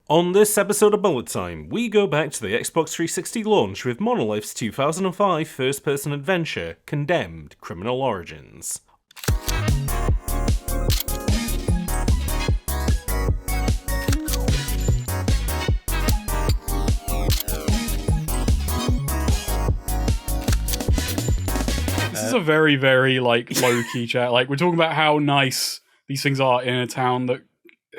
On this episode of Bullet Time, we go back to the Xbox 360 launch with Monolith's 2005 first-person adventure, Condemned: Criminal Origins. This is a very, very, low-key chat. We're talking about how nice these things are in a town that,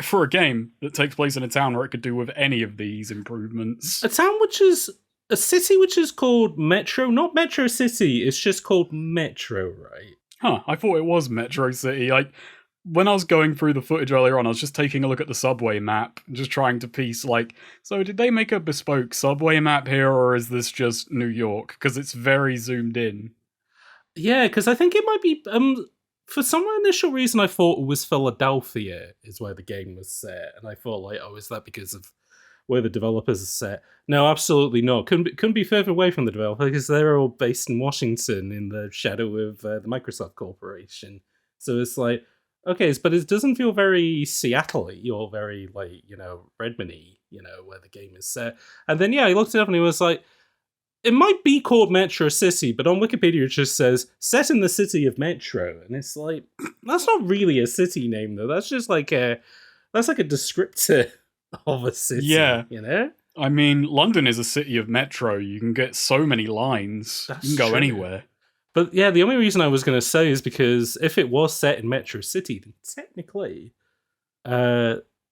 for a game that takes place in a town where it could do with any of these improvements. A town which is... a city which is called Metro, not Metro City, it's just called Metro, right? Huh, I thought it was Metro City. When I was going through the footage earlier on, I was just taking a look at the subway map, just trying to piece, so did they make a bespoke subway map here, or is this just New York? Because it's very zoomed in. Yeah, because I think it might be... for some initial reason, I thought it was Philadelphia is where the game was set, and I thought, is that because of where the developers are set? No, absolutely not. Couldn't be further away from the developer, because they're all based in Washington in the shadow of the Microsoft Corporation. So it's okay, but it doesn't feel very Seattle-y or very, Redmond-y, where the game is set. And then, I looked it up and it was it might be called Metro City, but on Wikipedia it just says, set in the city of Metro. And it's that's not really a city name, though. That's just that's a descriptor of a city, yeah. I mean, London is a city of Metro. You can get so many lines. That's you can go true. Anywhere. But yeah, the only reason I was going to say is because if it was set in Metro City, then technically,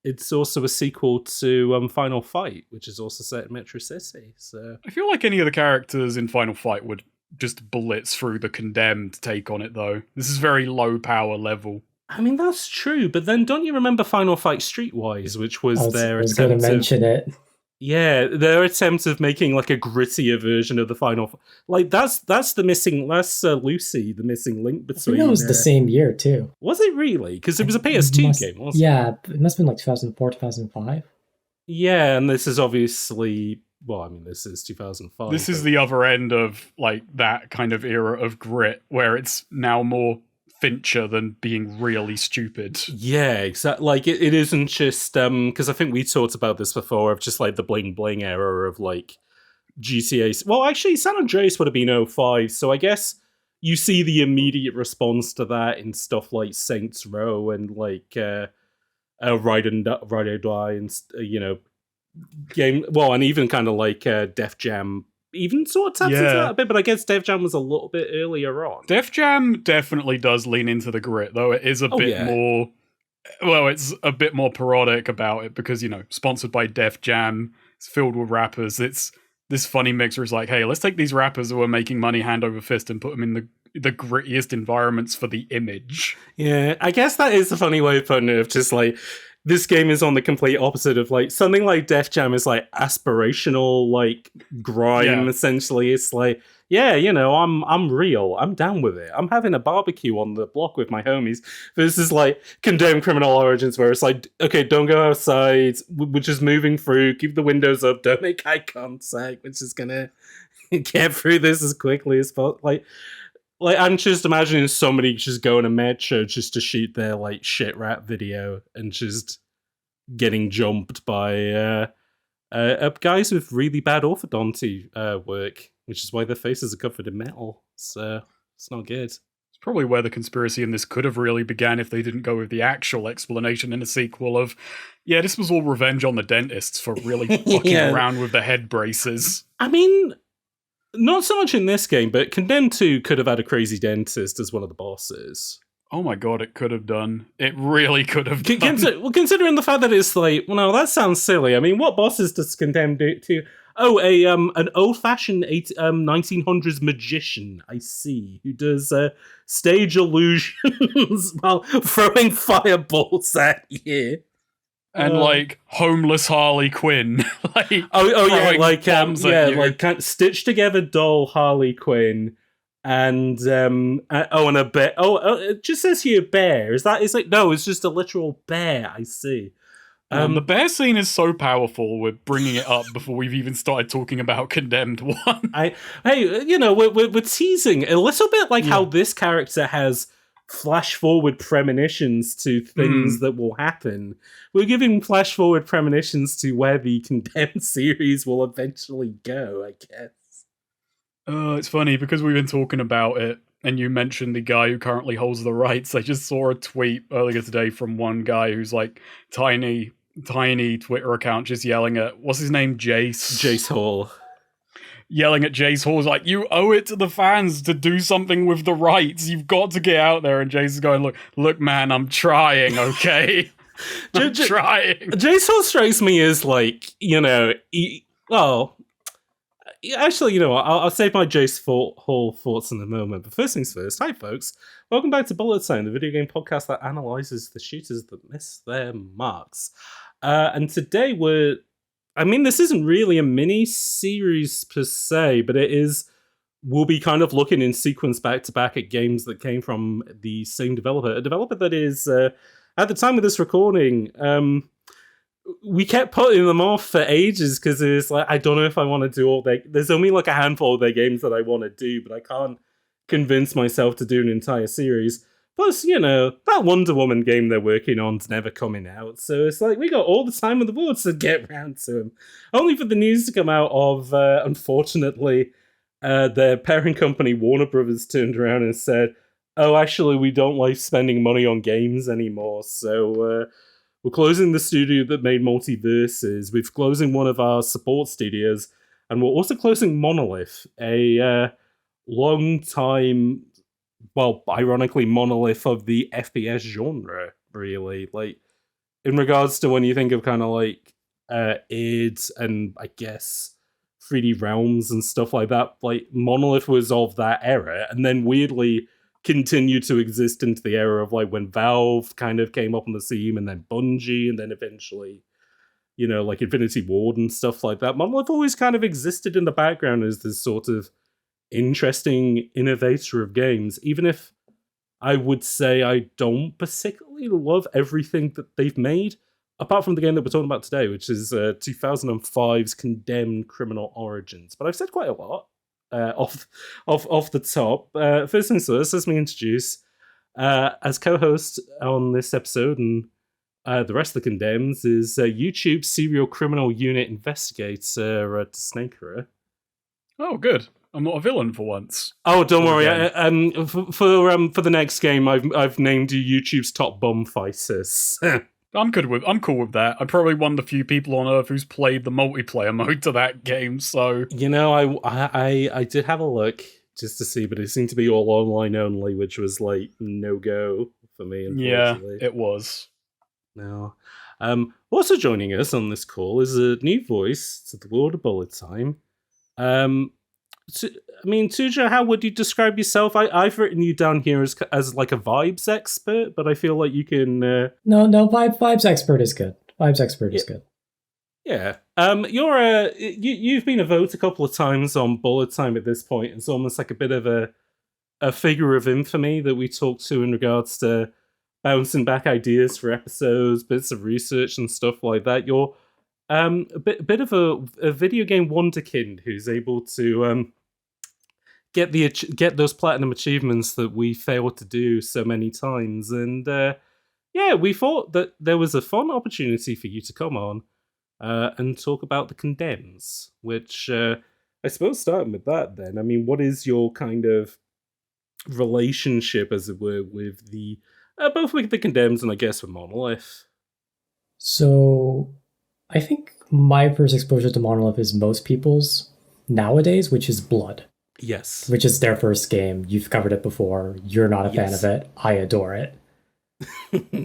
it's also a sequel to Final Fight, which is also set in Metro City. So I feel like any of the characters in Final Fight would just blitz through the Condemned take on it, though. This is very low power level. I mean, that's true, but then don't you remember Final Fight Streetwise, which was their attempt going to mention it. Yeah, their attempt of making a grittier version of the Final... that's the missing... That's Lucy, the missing link between... I think it was the same year, too. Was it really? Because it was a PS2 game, wasn't it? Yeah, it must have been 2004, 2005. Yeah, and this is obviously... Well, I mean, this is 2005. This is the other end of, that kind of era of grit, where it's now more Fincher than being really stupid. Yeah, exactly. It isn't just because I think we talked about this before of just the bling bling era of GTA. Well, actually, San Andreas would have been '05, so I guess you see the immediate response to that in stuff like Saints Row and Ride or Die and game. Well, and even kind of Def Jam. Even sort of taps into that a bit, but I guess Def Jam was a little bit earlier on. Def Jam definitely does lean into the grit, though it is a bit more... Well, it's a bit more parodic about it because, sponsored by Def Jam, it's filled with rappers. It's this funny mix where it's hey, let's take these rappers who are making money hand over fist and put them in the grittiest environments for the image. Yeah, I guess that is a funny way of putting it, of just this game is on the complete opposite of something like Def Jam is aspirational grime essentially. It's I'm real. I'm down with it. I'm having a barbecue on the block with my homies. This is Condemned Criminal Origins where it's okay, don't go outside. We're just moving through. Keep the windows up. Don't make eye contact. We're just gonna get through this as quickly as possible. I'm just imagining somebody just going to Metro just to shoot their shit rap video and just getting jumped by guys with really bad orthodonty work, which is why their faces are covered in metal. So it's not good. It's probably where the conspiracy in this could have really began if they didn't go with the actual explanation in a sequel of, this was all revenge on the dentists for really fucking around with the head braces. I mean... Not so much in this game, but Condemned 2 could have had a crazy dentist as one of the bosses. Oh my god, it could have done. It really could have done. Considering the fact that it's that sounds silly. I mean, what bosses does Condemned do to... Oh, an old-fashioned 1900s magician, I see, who does stage illusions while throwing fireballs at you. And homeless Harley Quinn, stitched together doll Harley Quinn, and and a bear. It just says here bear. No, it's just a literal bear. I see. The bear scene is so powerful. We're bringing it up before we've even started talking about Condemned 1. We're teasing a little bit how this character has flash forward premonitions to things that will happen. We're giving flash forward premonitions to where the Condemned series will eventually go, I guess. It's funny because we've been talking about it, and you mentioned the guy who currently holds the rights. I just saw a tweet earlier today from one guy who's like tiny Twitter account just yelling at, what's his name, Jace Hall. Yelling at Jace Hall, like, you owe it to the fans to do something with the rights. You've got to get out there. And Jace is going, look, man, I'm trying, okay? I'm trying. Jace Hall strikes me as like, actually, you know what? I'll save my Jace Hall thoughts in a moment. But first things first, hi folks. Welcome back to Bullet Time, the video game podcast that analyzes the shooters that miss their marks. And today this isn't really a mini-series per se, but we'll be kind of looking in sequence back-to-back at games that came from the same developer. A developer that is, at the time of this recording, we kept putting them off for ages because it's like, I don't know if I want to do there's only like a handful of their games that I want to do, but I can't convince myself to do an entire series. Plus, that Wonder Woman game they're working on's never coming out, so it's like we got all the time in the world to get around to them. Only for the news to come out of, unfortunately, their parent company Warner Brothers turned around and said, "Oh, actually, we don't like spending money on games anymore, so we're closing the studio that made Multiverses. We're closing one of our support studios, and we're also closing Monolith, a long time." Well, ironically, Monolith of the FPS genre, really. Like, in regards to when you think of kind of like id and I guess 3D Realms and stuff like that, like Monolith was of that era, and then weirdly continued to exist into the era of like when Valve kind of came up on the scene, and then Bungie, and then eventually, like Infinity Ward and stuff like that. Monolith always kind of existed in the background as this sort of interesting innovator of games, even if I would say I don't particularly love everything that they've made, apart from the game that we're talking about today, which is 2005's Condemned Criminal Origins. But I've said quite a lot off the top. First things first, let me introduce, as co-host on this episode and the rest of the Condemns, is YouTube Serial Criminal Unit Investigator Snakerer. Oh, good. I'm not a villain for once. Oh, don't worry. For the next game, I've named you YouTube's top bum fighters. I'm cool with that. I'm probably one of the few people on Earth who's played the multiplayer mode to that game. So I did have a look just to see, but it seemed to be all online only, which was like no go for me. Unfortunately. Yeah, it was. No. Also joining us on this call is a new voice to the world of Bullet Time. Tuja, how would you describe yourself? I've written you down here as like a vibes expert, but I feel like you can... No, vibes expert is good. Vibes expert is good. Yeah. You've been a vote a couple of times on Bullet Time at this point. It's almost like a bit of a figure of infamy that we talk to in regards to bouncing back ideas for episodes, bits of research and stuff like that. You're a bit of a video game wonderkind who's able to get those platinum achievements that we failed to do so many times. And we thought that there was a fun opportunity for you to come on and talk about the Condemns, which I suppose starting with that then, what is your kind of relationship, as it were, with the both with the Condemns and I guess with Monolith? So I think my first exposure to Monolith is most people's nowadays, which is Blood. Yes. Which is their first game. You've covered it before. You're not a fan of it. I adore it.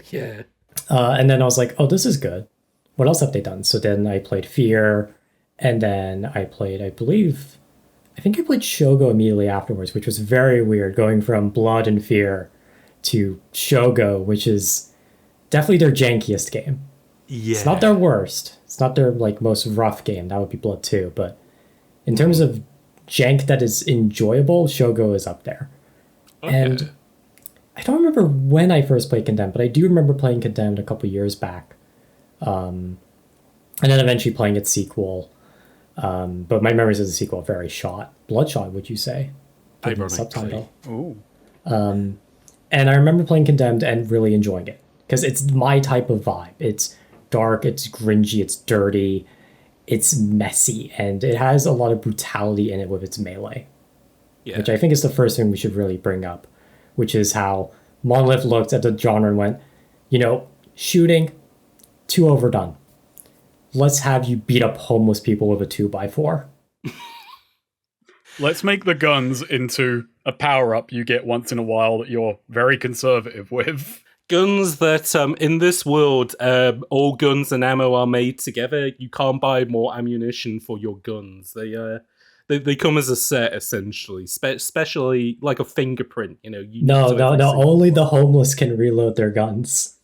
Yeah. And then I was like, oh, this is good. What else have they done? So then I played Fear, and then I played, I think I played Shogo immediately afterwards, which was very weird, going from Blood and Fear to Shogo, which is definitely their jankiest game. Yeah. It's not their worst. It's not their most rough game. That would be Blood 2. But in terms of jank that is enjoyable, Shogo is up there. Okay. And I don't remember when I first played Condemned, but I do remember playing Condemned a couple years back. And then eventually playing its sequel. But my memories of the sequel are very bloodshot, would you say? Ironically. Subtitle. Ooh. And I remember playing Condemned and really enjoying it because it's my type of vibe. It's dark, it's cringy, it's dirty, it's messy, and it has a lot of brutality in it with its melee. Yeah. Which I think is the first thing we should really bring up, which is how Monolith looked at the genre and went, shooting, too overdone. Let's have you beat up homeless people with a 2x4. Let's make the guns into a power-up you get once in a while that you're very conservative with. Guns that, in this world, all guns and ammo are made together. You can't buy more ammunition for your guns. They come as a set, essentially. Especially like a fingerprint, No, only the homeless can reload their guns.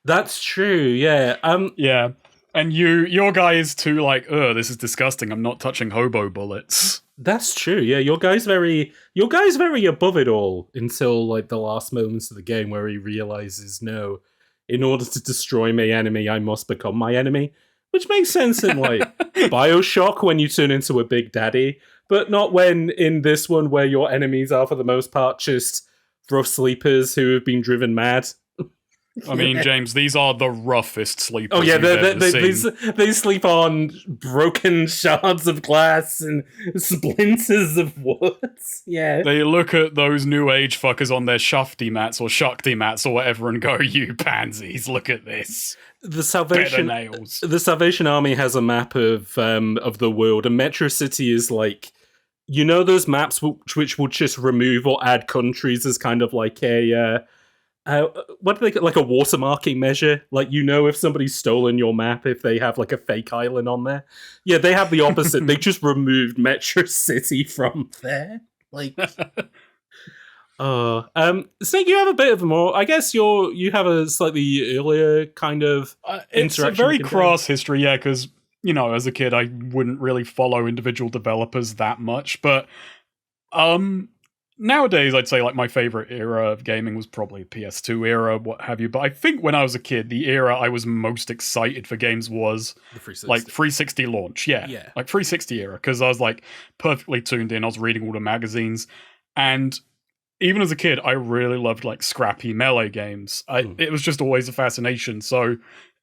That's true, yeah. Yeah. And your guy is too like, this is disgusting. I'm not touching hobo bullets. That's true. Yeah, your guy's very above it all until like the last moments of the game where he realizes, no, in order to destroy my enemy, I must become my enemy, which makes sense in like BioShock when you turn into a big daddy, but not when in this one where your enemies are for the most part just rough sleepers who have been driven mad. I mean, James, these are the roughest sleepers. Oh yeah, they sleep on broken shards of glass and splinters of wood. Yeah, they look at those new age fuckers on their shafty mats or shakti mats or whatever and go, "You pansies, look at this." The Salvation Army has a map of the world, and Metro City is like, those maps which will just remove or add countries as kind of like a. What do they call, like a watermarking measure? Like, if somebody's stolen your map if they have like a fake island on there. Yeah, they have the opposite. They just removed Metro City from there. Like, Snake, you have a bit of more. I guess you have a slightly earlier kind of. It's a very cross history, yeah. Because as a kid, I wouldn't really follow individual developers that much, but nowadays, I'd say like my favorite era of gaming was probably PS2 era, what have you. But I think when I was a kid, the era I was most excited for games was the 360. Like 360 launch. Yeah. Like 360 era, because I was like perfectly tuned in. I was reading all the magazines, and even as a kid, I really loved like scrappy melee games. It was just always a fascination. So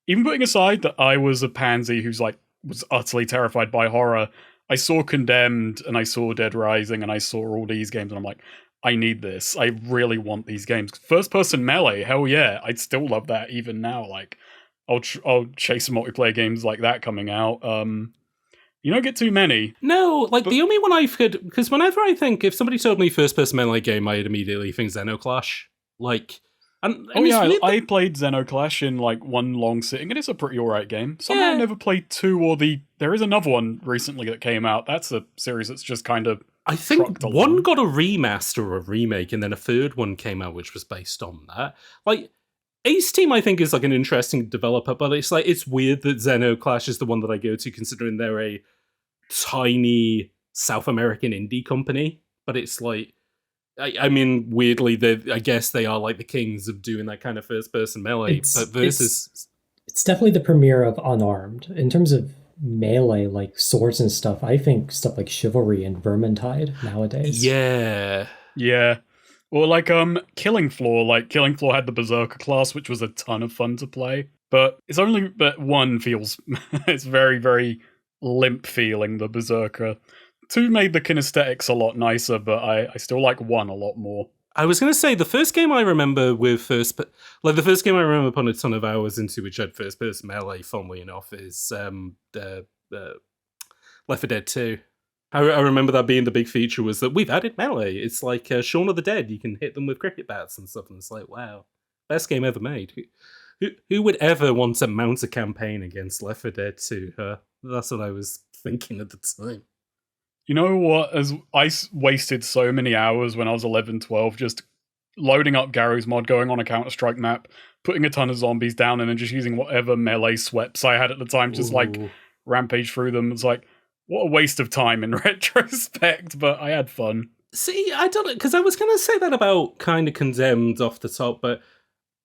even putting aside that I was a pansy who's like was utterly terrified by horror, I saw Condemned and I saw Dead Rising and I saw all these games and I'm like, I need this. I really want these games. First person melee, hell yeah. I'd still love that even now. Like, I'll chase some multiplayer games like that coming out. You don't get too many. No, the only one I've heard, because whenever I think, if somebody told me first person melee game, I'd immediately think Xenoclash. Like, I played Xenoclash in like one long sitting, and it's a pretty alright game. Somehow I never played 2 or there is another one recently that came out. That's a series that's just kind of I think one got a remaster or a remake, and then a third one came out which was based on that. Like, Ace Team I think is like an interesting developer, but it's weird that Xenoclash is the one that I go to considering they're a tiny South American indie company. But it's like, I mean, weirdly, I guess they are like the kings of doing that kind of first-person melee. It's definitely the premiere of Unarmed. In terms of melee, like swords and stuff, I think stuff like Chivalry and Vermintide nowadays. Yeah. Yeah. Or like Killing Floor. Like, Killing Floor had the Berserker class, which was a ton of fun to play. But it's only that one feels... it's very, very limp feeling, the Berserker. 2 made the kinesthetics a lot nicer, but I still like 1 a lot more. I was going to say, the first game I remember putting a ton of hours into, which had first-person melee, funnily enough, is Left 4 Dead 2. I remember that being the big feature, was that we've added melee. It's like Shaun of the Dead. You can hit them with cricket bats and stuff, and it's like, wow, best game ever made. Who would ever want to mount a campaign against Left 4 Dead 2? That's what I was thinking at the time. You know what? As I wasted so many hours when I was 11, 12, just loading up Garry's mod, going on a Counter-Strike map, putting a ton of zombies down, and then just using whatever melee sweeps I had at the time, just like rampage through them. It's like, what a waste of time in retrospect, but I had fun. See, I don't know, because I was going to say that about kind of Condemned off the top, but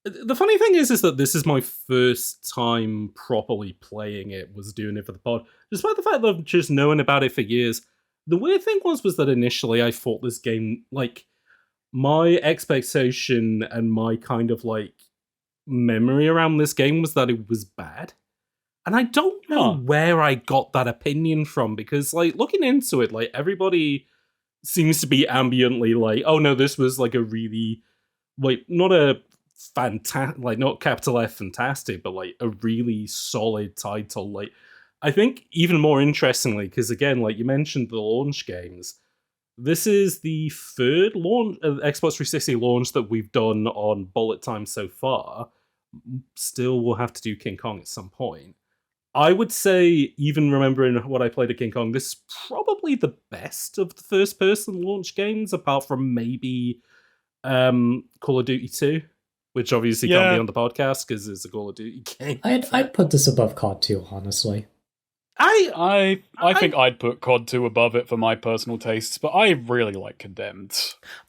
the funny thing is that this is my first time properly playing it, was doing it for the pod, despite the fact that I've just known about it for years. The weird thing was that initially I thought this game, like, my expectation and my kind of like memory around this game was that it was bad. And I don't know where I got that opinion from, because like looking into it, like everybody seems to be ambiently like, oh no, this was like a really like not a fantastic, like not capital F fantastic, but like a really solid title. Like I think even more interestingly, because again, like you mentioned the launch games, this is the third launch Xbox 360 launch that we've done on bullet time so far. Still, we'll have to do King Kong at some point. I would say, even remembering what I played at King Kong, this is probably the best of the first-person launch games, apart from maybe Call of Duty 2, which obviously can't be on the podcast because it's a Call of Duty game. I'd put this above COD 2, honestly. I think I'd put COD 2 above it for my personal tastes, but I really like Condemned.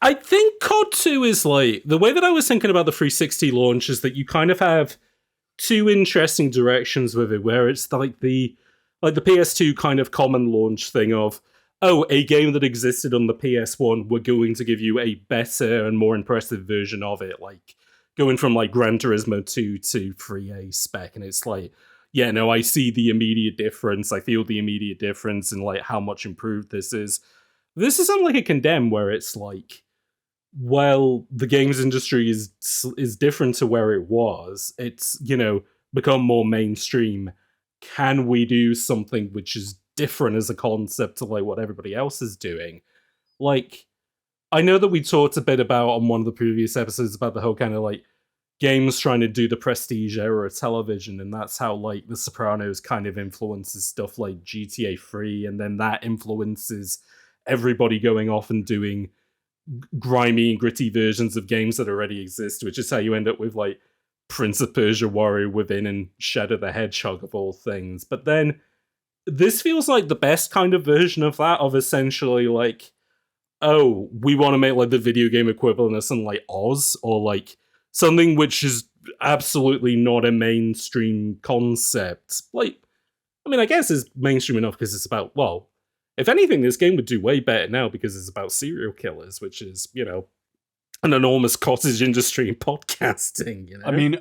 I think COD 2 is like, the way that I was thinking about the 360 launch is that you kind of have two interesting directions with it, where it's like the PS2 kind of common launch thing of, oh, a game that existed on the PS1, we're going to give you a better and more impressive version of it, like going from like Gran Turismo 2 to 3A spec, and it's like, yeah, no, I see the immediate difference. I feel the immediate difference in like how much improved this is. This is unlike a Condemn, where it's like, well, the games industry is different to where it was. It's, you know, become more mainstream. Can we do something which is different as a concept to like what everybody else is doing? Like, I know that we talked a bit about on one of the previous episodes about the whole kind of like games trying to do the prestige era of television, and that's how like The Sopranos kind of influences stuff like GTA 3, and then that influences everybody going off and doing grimy and gritty versions of games that already exist, which is how you end up with like Prince of Persia Warrior Within and Shadow the Hedgehog of all things. But then this feels like the best kind of version of that, of essentially like, oh, we want to make like the video game equivalent of something like Oz, or like something which is absolutely not a mainstream concept. Like, I mean, I guess it's mainstream enough because it's about, well, if anything, this game would do way better now because it's about serial killers, which is, you know, an enormous cottage industry in podcasting, you know? I mean,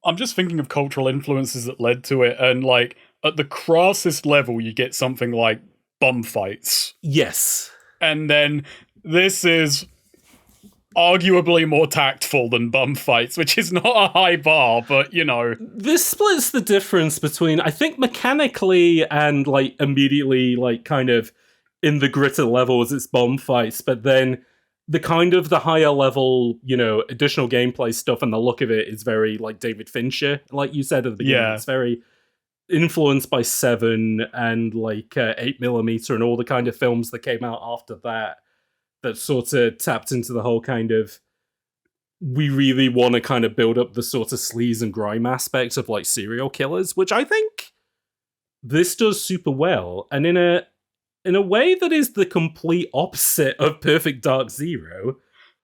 I'm just thinking of cultural influences that led to it, and like, at the crassest level, you get something like bum fights. Yes. And then this is arguably more tactful than bum fights, which is not a high bar, but, you know. This splits the difference between, I think, mechanically and, like, immediately, like, kind of in the gritted levels, it's bum fights, but then the kind of the higher level, you know, additional gameplay stuff and the look of it is very, like, David Fincher, like you said at the beginning. Yeah. It's very influenced by Seven and, like, 8mm and all the kind of films that came out after that sort of tapped into the whole kind of, we really want to kind of build up the sort of sleaze and grime aspect of like serial killers, which I think this does super well. And in a way that is the complete opposite of Perfect Dark Zero,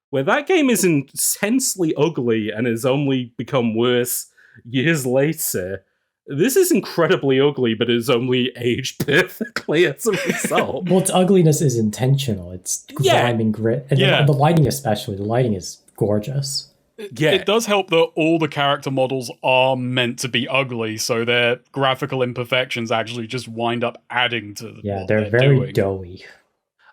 where that game is intensely ugly and has only become worse years later. This is incredibly ugly, but it's only aged perfectly as a result. Well, its ugliness is intentional. It's grime and grit. And the lighting especially. The lighting is gorgeous. It does help that all the character models are meant to be ugly, so their graphical imperfections actually just wind up adding to what they're very doughy.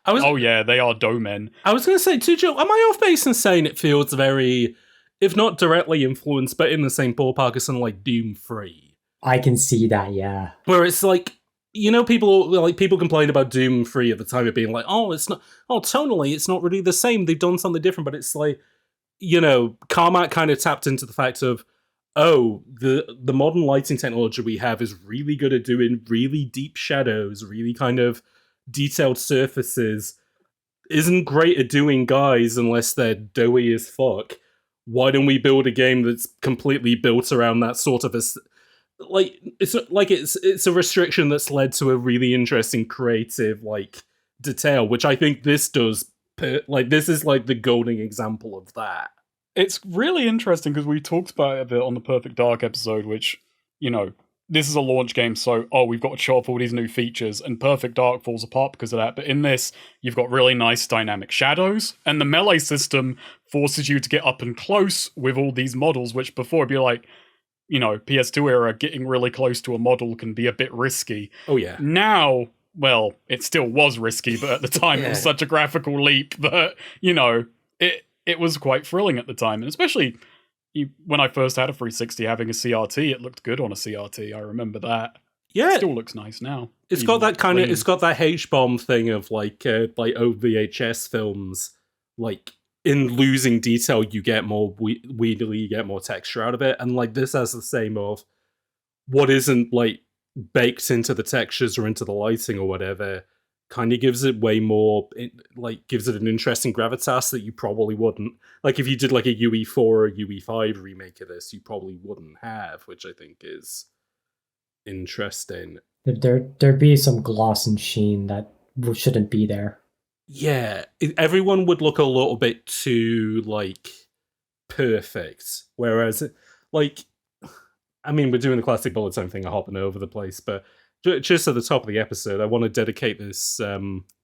They are dough men. I was going to say, too, Joe, am I off base in saying it feels very, if not directly influenced, but in the same ballpark as something like Doom 3? I can see that, yeah. Where it's like, you know, people complained about Doom 3 at the time of being like, tonally, it's not really the same. They've done something different, but it's like, you know, Carmack kind of tapped into the fact of, the modern lighting technology we have is really good at doing really deep shadows, really kind of detailed surfaces, isn't great at doing guys unless they're doughy as fuck. Why don't we build a game that's completely built around that sort of it's a restriction that's led to a really interesting creative like detail, which I think this does. This is like the golden example of that. It's really interesting because we talked about it a bit on the Perfect Dark episode, which, you know, this is a launch game, so, we've got to show off all these new features, and Perfect Dark falls apart because of that. But in this, you've got really nice dynamic shadows, and the melee system forces you to get up and close with all these models, which before would be like, PS2 era, getting really close to a model can be a bit risky. Oh, yeah. Now, well, it still was risky, but at the time it was such a graphical leap that, it was quite thrilling at the time, and especially when I first had a 360 having a CRT, it looked good on a CRT. I remember that. Yeah, it still looks nice now. It's got that kind of, it's got that H-bomb thing of like OVHS films, like in losing detail, you get more weirdly, you get more texture out of it, and like this has the same of what isn't like baked into the textures or into the lighting or whatever. Kind of gives it way more, gives it an interesting gravitas that you probably wouldn't. Like, if you did, like, a UE4 or a UE5 remake of this, you probably wouldn't have, which I think is interesting. There'd be some gloss and sheen that shouldn't be there. Yeah, everyone would look a little bit too, like, perfect. Whereas, like, I mean, we're doing the classic bullet time thing of hopping over the place, but just at the top of the episode, I want to dedicate this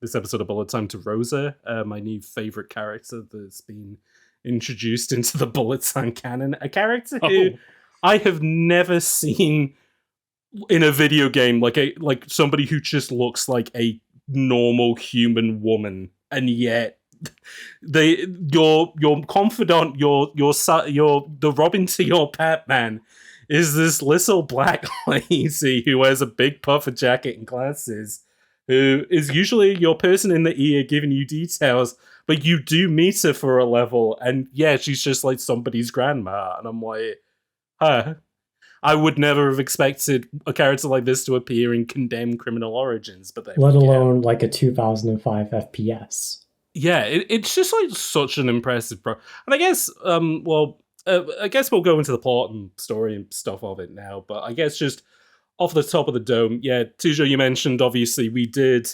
this episode of Bullet Time to Rosa, my new favorite character that's been introduced into the Bullet Time canon. A character who I have never seen in a video game, like somebody who just looks like a normal human woman, and yet your confidant, your the Robin to your Batman is this little black lady who wears a big puffer jacket and glasses, who is usually your person in the ear giving you details, but you do meet her for a level, and yeah, she's just like somebody's grandma, and I'm like, I would never have expected a character like this to appear in Condemned Criminal Origins, but let alone like a 2005 FPS. Yeah, it's just like such an impressive and I guess, I guess we'll go into the plot and story and stuff of it now, but I guess just off the top of the dome, yeah, Tujo, you mentioned, obviously, we did,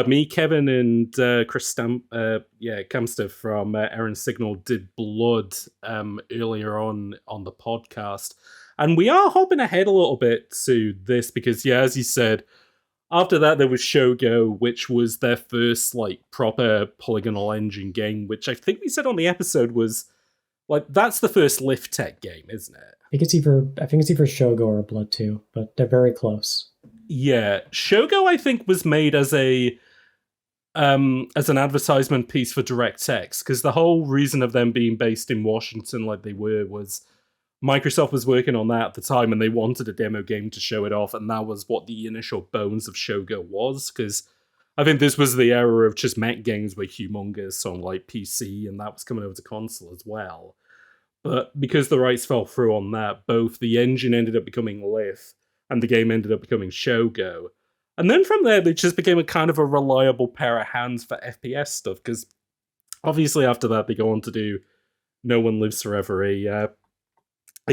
me, Kevin, and Chris Kamster from Aaron Signal did Blood earlier on the podcast, and we are hopping ahead a little bit to this, because, yeah, as you said, after that there was Shogo, which was their first, like, proper polygonal engine game, which I think we said on the episode was, like, that's the first Lift Tech game, isn't it? I think it's either Shogo or Blood 2, but they're very close. Yeah, Shogo I think was made as an advertisement piece for DirectX, because the whole reason of them being based in Washington like they were was Microsoft was working on that at the time, and they wanted a demo game to show it off, and that was what the initial bones of Shogo was, because I think this was the era of just mech games were humongous on like PC, and that was coming over to console as well. But because the rights fell through on that, both the engine ended up becoming Lith, and the game ended up becoming Shogo. And then from there, they just became a kind of a reliable pair of hands for FPS stuff, because obviously after that, they go on to do No One Lives Forever, a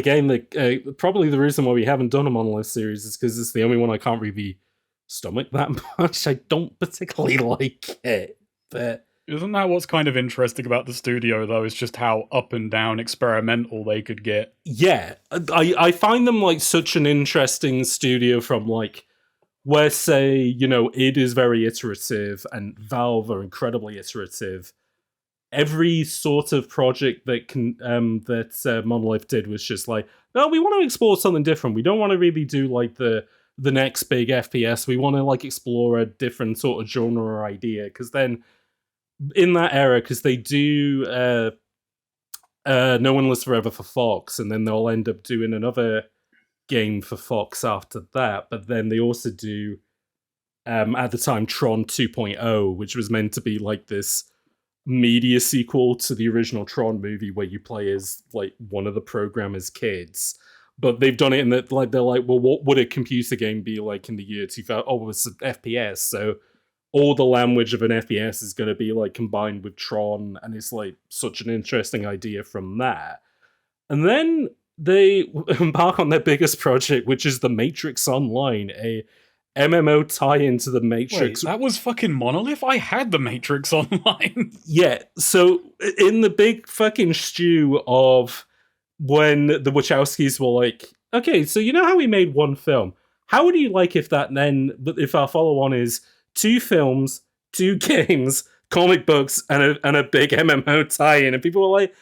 game that probably the reason why we haven't done a Monolith series is because it's the only one I can't really stomach that much. I don't particularly like it, but isn't that what's kind of interesting about the studio, though, is just how up and down experimental they could get? Yeah, I find them like such an interesting studio from like where, say, id is very iterative and Valve are incredibly iterative. Every sort of project that Monolith did was just like, no, we want to explore something different. We don't want to really do like the next big FPS. We want to like explore a different sort of genre or idea. Because then in that era, because they do No One Lives Forever for Fox, and then they'll end up doing another game for Fox after that. But then they also do at the time Tron 2.0, which was meant to be like this media sequel to the original Tron movie where you play as like one of the programmer's kids, but they've done it in that like they're like, well, what would a computer game be like in the year 2000? Oh, it's an FPS, so all the language of an FPS is going to be like combined with Tron, and it's like such an interesting idea from that. And then they embark on their biggest project, which is The Matrix Online, a MMO tie-in to The Matrix. Wait, that was fucking Monolith? I had The Matrix Online. Yeah, so in the big fucking stew of when the Wachowskis were like, okay, so you know how we made one film? How would you like if if our follow-on is 2 films, 2 games, comic books, and a big MMO tie-in? And people were like,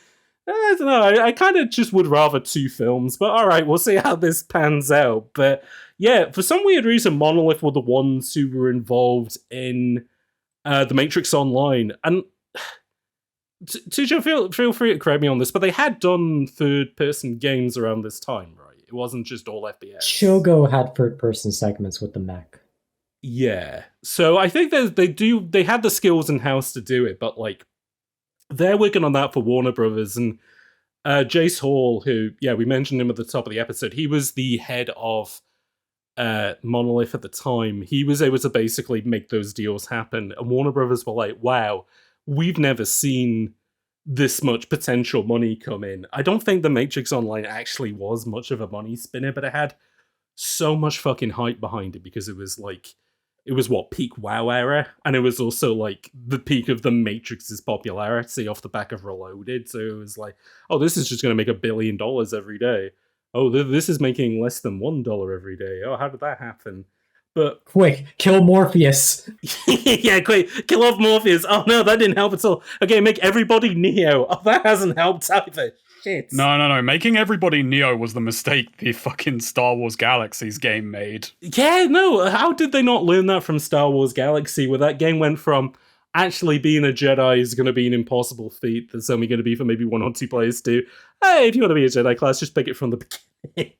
I don't know, I kind of just would rather 2 films, but alright, we'll see how this pans out. But yeah, for some weird reason, Monolith were the ones who were involved in The Matrix Online. And Tujo, feel free to correct me on this, but they had done third-person games around this time, right? It wasn't just all FPS. Shogo had third-person segments with the mech. Yeah. So I think they had the skills in-house to do it, but like they're working on that for Warner Brothers. And Jace Hall, who, yeah, we mentioned him at the top of the episode, he was the head of Monolith at the time. He was able to basically make those deals happen. And Warner Brothers were like, wow, we've never seen this much potential money come in. I don't think The Matrix Online actually was much of a money spinner, but it had so much fucking hype behind it because it was what, peak WoW era? And it was also like the peak of The Matrix's popularity off the back of Reloaded. So it was like, oh, this is just going to make $1 billion every day. Oh, this is making less than $1 every day. Oh, how did that happen? But quick, kill Morpheus. Yeah, quick, kill off Morpheus. Oh no, that didn't help at all. Okay, make everybody Neo. Oh, that hasn't helped either. Shit. No. Making everybody Neo was the mistake the fucking Star Wars Galaxies game made. Yeah, no. How did they not learn that from Star Wars Galaxy, where that game went from actually being a Jedi is going to be an impossible feat that's only going to be for maybe 1 or 2 players to, hey, if you want to be a Jedi class, just pick it from the beginning.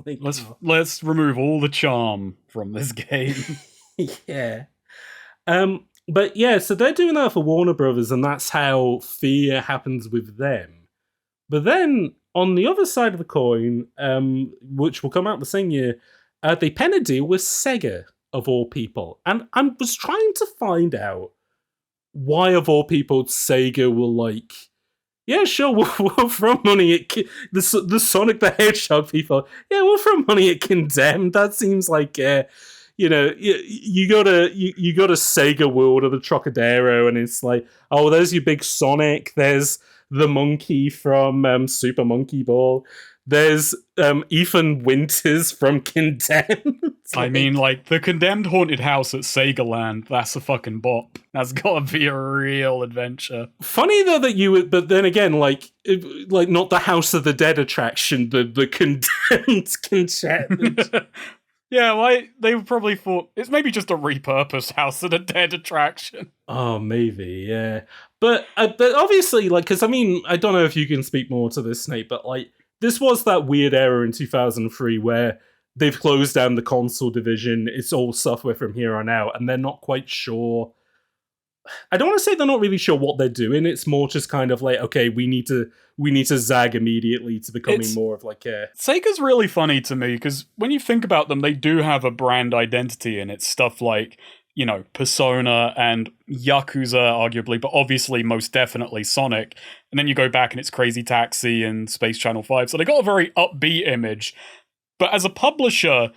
Like, let's remove all the charm from this game. Yeah. But yeah, so they're doing that for Warner Brothers, and that's how Fear happens with them. But then, on the other side of the coin, which will come out the same year, they pen a deal with Sega, of all people. And I was trying to find out why, of all people, Sega were like, yeah, sure, we'll throw money at the Sonic the Hedgehog people. Yeah, we'll throw money at Condemned. That seems like, you go to Sega World or the Trocadero, and it's like, oh, there's your big Sonic. There's the monkey from Super Monkey Ball. There's Ethan Winters from Condemned. I mean, like, the Condemned haunted house at Sega Land, that's a fucking bop. That's gotta be a real adventure. Funny, though, that you would, but then again, like not the House of the Dead attraction, the Condemned Contempt. Yeah, well, they probably thought, it's maybe just a repurposed House of the Dead attraction. Oh, maybe, yeah. But obviously, like, because, I mean, I don't know if you can speak more to this, Nate, but, like, this was that weird era in 2003 where they've closed down the console division. It's all software from here on out, and they're not quite sure. I don't want to say they're not really sure what they're doing. It's more just kind of like, okay, we need to zag immediately to becoming more of like a... Sega's really funny to me, because when you think about them, they do have a brand identity, and it's stuff like, you know, Persona and Yakuza, arguably, but obviously most definitely Sonic. And then you go back and it's Crazy Taxi and Space Channel 5. So they got a very upbeat image. But as a publisher,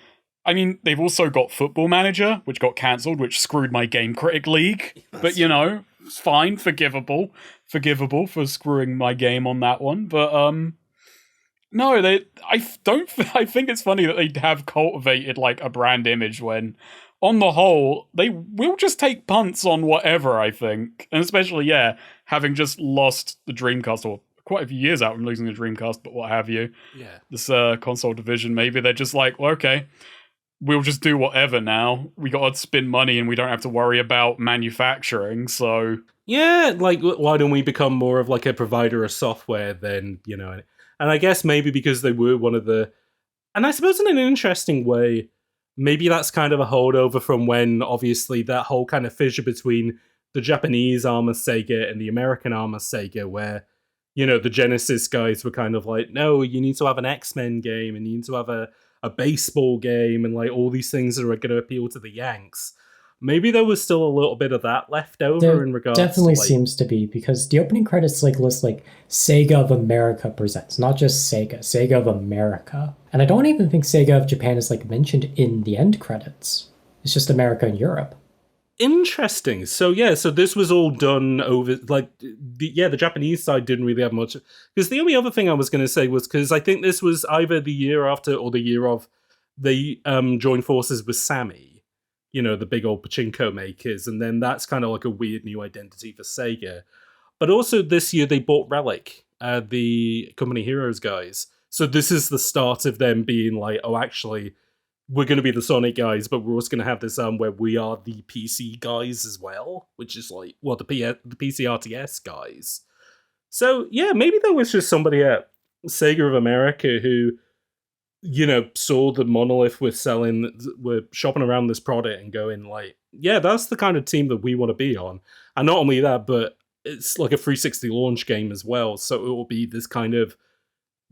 I mean, they've also got Football Manager, which got cancelled, which screwed my Game Critic League. But, you know, it's fine, forgivable for screwing my game on that one. But, no, I think it's funny that they have cultivated, like, a brand image when, on the whole, they will just take punts on whatever, I think. And especially, yeah, having just lost the Dreamcast, or quite a few years out from losing the Dreamcast, but what have you. Yeah. This console division, maybe they're just like, well, okay, we'll just do whatever now. We got to spend money and we don't have to worry about manufacturing, so... Yeah, like, why don't we become more of like a provider of software then, you know? And I guess maybe because they were one of the... And I suppose in an interesting way, maybe that's kind of a holdover from when, obviously, that whole kind of fissure between the Japanese arm of Sega and the American arm of Sega, where, you know, the Genesis guys were kind of like, no, you need to have an X-Men game, and you need to have a baseball game, and like all these things that are going to appeal to the Yanks. Maybe there was still a little bit of that left over there in regards definitely to, like, seems to be, because the opening credits like list like Sega of America presents, not just Sega of America. And I don't even think Sega of Japan is like mentioned in the end credits. It's just America and Europe. Interesting. So this was all done over the Japanese side didn't really have much, because the only other thing I was going to say was because I think this was either the year after or the year of they joined forces with Sammy, the big old pachinko makers, and then that's kind of like a weird new identity for Sega. But also this year they bought Relic, the Company Heroes guys. So this is the start of them being like, oh, actually, we're going to be the Sonic guys, but we're also going to have this where we are the PC guys as well, which is like, well, the PC RTS guys. So, yeah, maybe there was just somebody at Sega of America who, saw the Monolith were shopping around this product and going like, yeah, that's the kind of team that we want to be on. And not only that, but it's like a 360 launch game as well. So it will be this kind of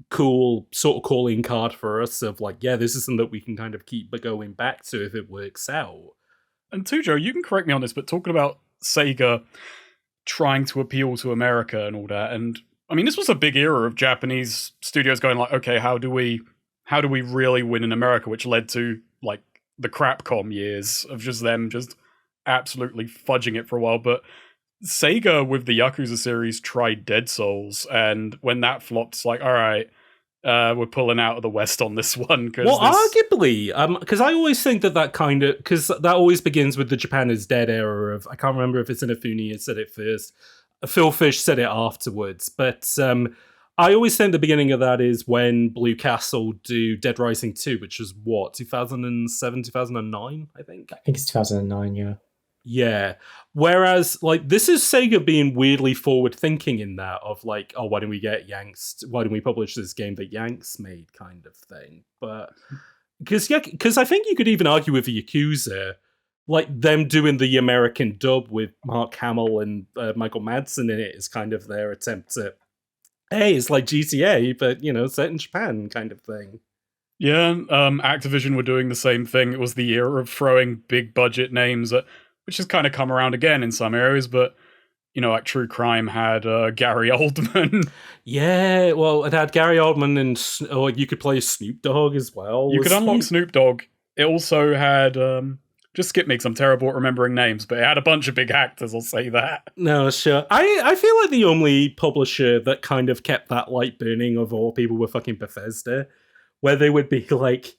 cool sort of calling card for us of like, yeah, this is something that we can kind of keep going back to if it works out. And Tujo, you can correct me on this, but talking about Sega trying to appeal to America and all that, and I mean, this was a big era of Japanese studios going like, okay, how do we really win in America, which led to like the Crapcom years of just them just absolutely fudging it for a while. But Sega with the Yakuza series tried Dead Souls, and when that flopped, it's like, all right, we're pulling out of the West on this one. Arguably, because I always think because that always begins with the Japan is Dead era of, I can't remember if it's Inafune who said it first, Phil Fish said it afterwards, but I always think the beginning of that is when Blue Castle do Dead Rising 2, which was 2007, 2009, I think? I think it's 2009, yeah. Yeah. Whereas, like, this is Sega being weirdly forward-thinking in that of, like, oh, why don't we publish this game that Yanks made kind of thing. But, because I think you could even argue with Yakuza, like, them doing the American dub with Mark Hamill and Michael Madsen in it is kind of their attempt at, hey, it's like GTA, but, set in Japan kind of thing. Yeah, Activision were doing the same thing. It was the era of throwing big-budget names at, which has kind of come around again in some areas, but, like True Crime had Gary Oldman. Yeah, well, it had Gary Oldman, and you could play Snoop Dogg as well. You could unlock Snoop Dogg. It also had, just skip me because I'm terrible at remembering names, but it had a bunch of big actors, I'll say that. No, sure. I feel like the only publisher that kind of kept that light burning of all people were fucking Bethesda, where they would be like,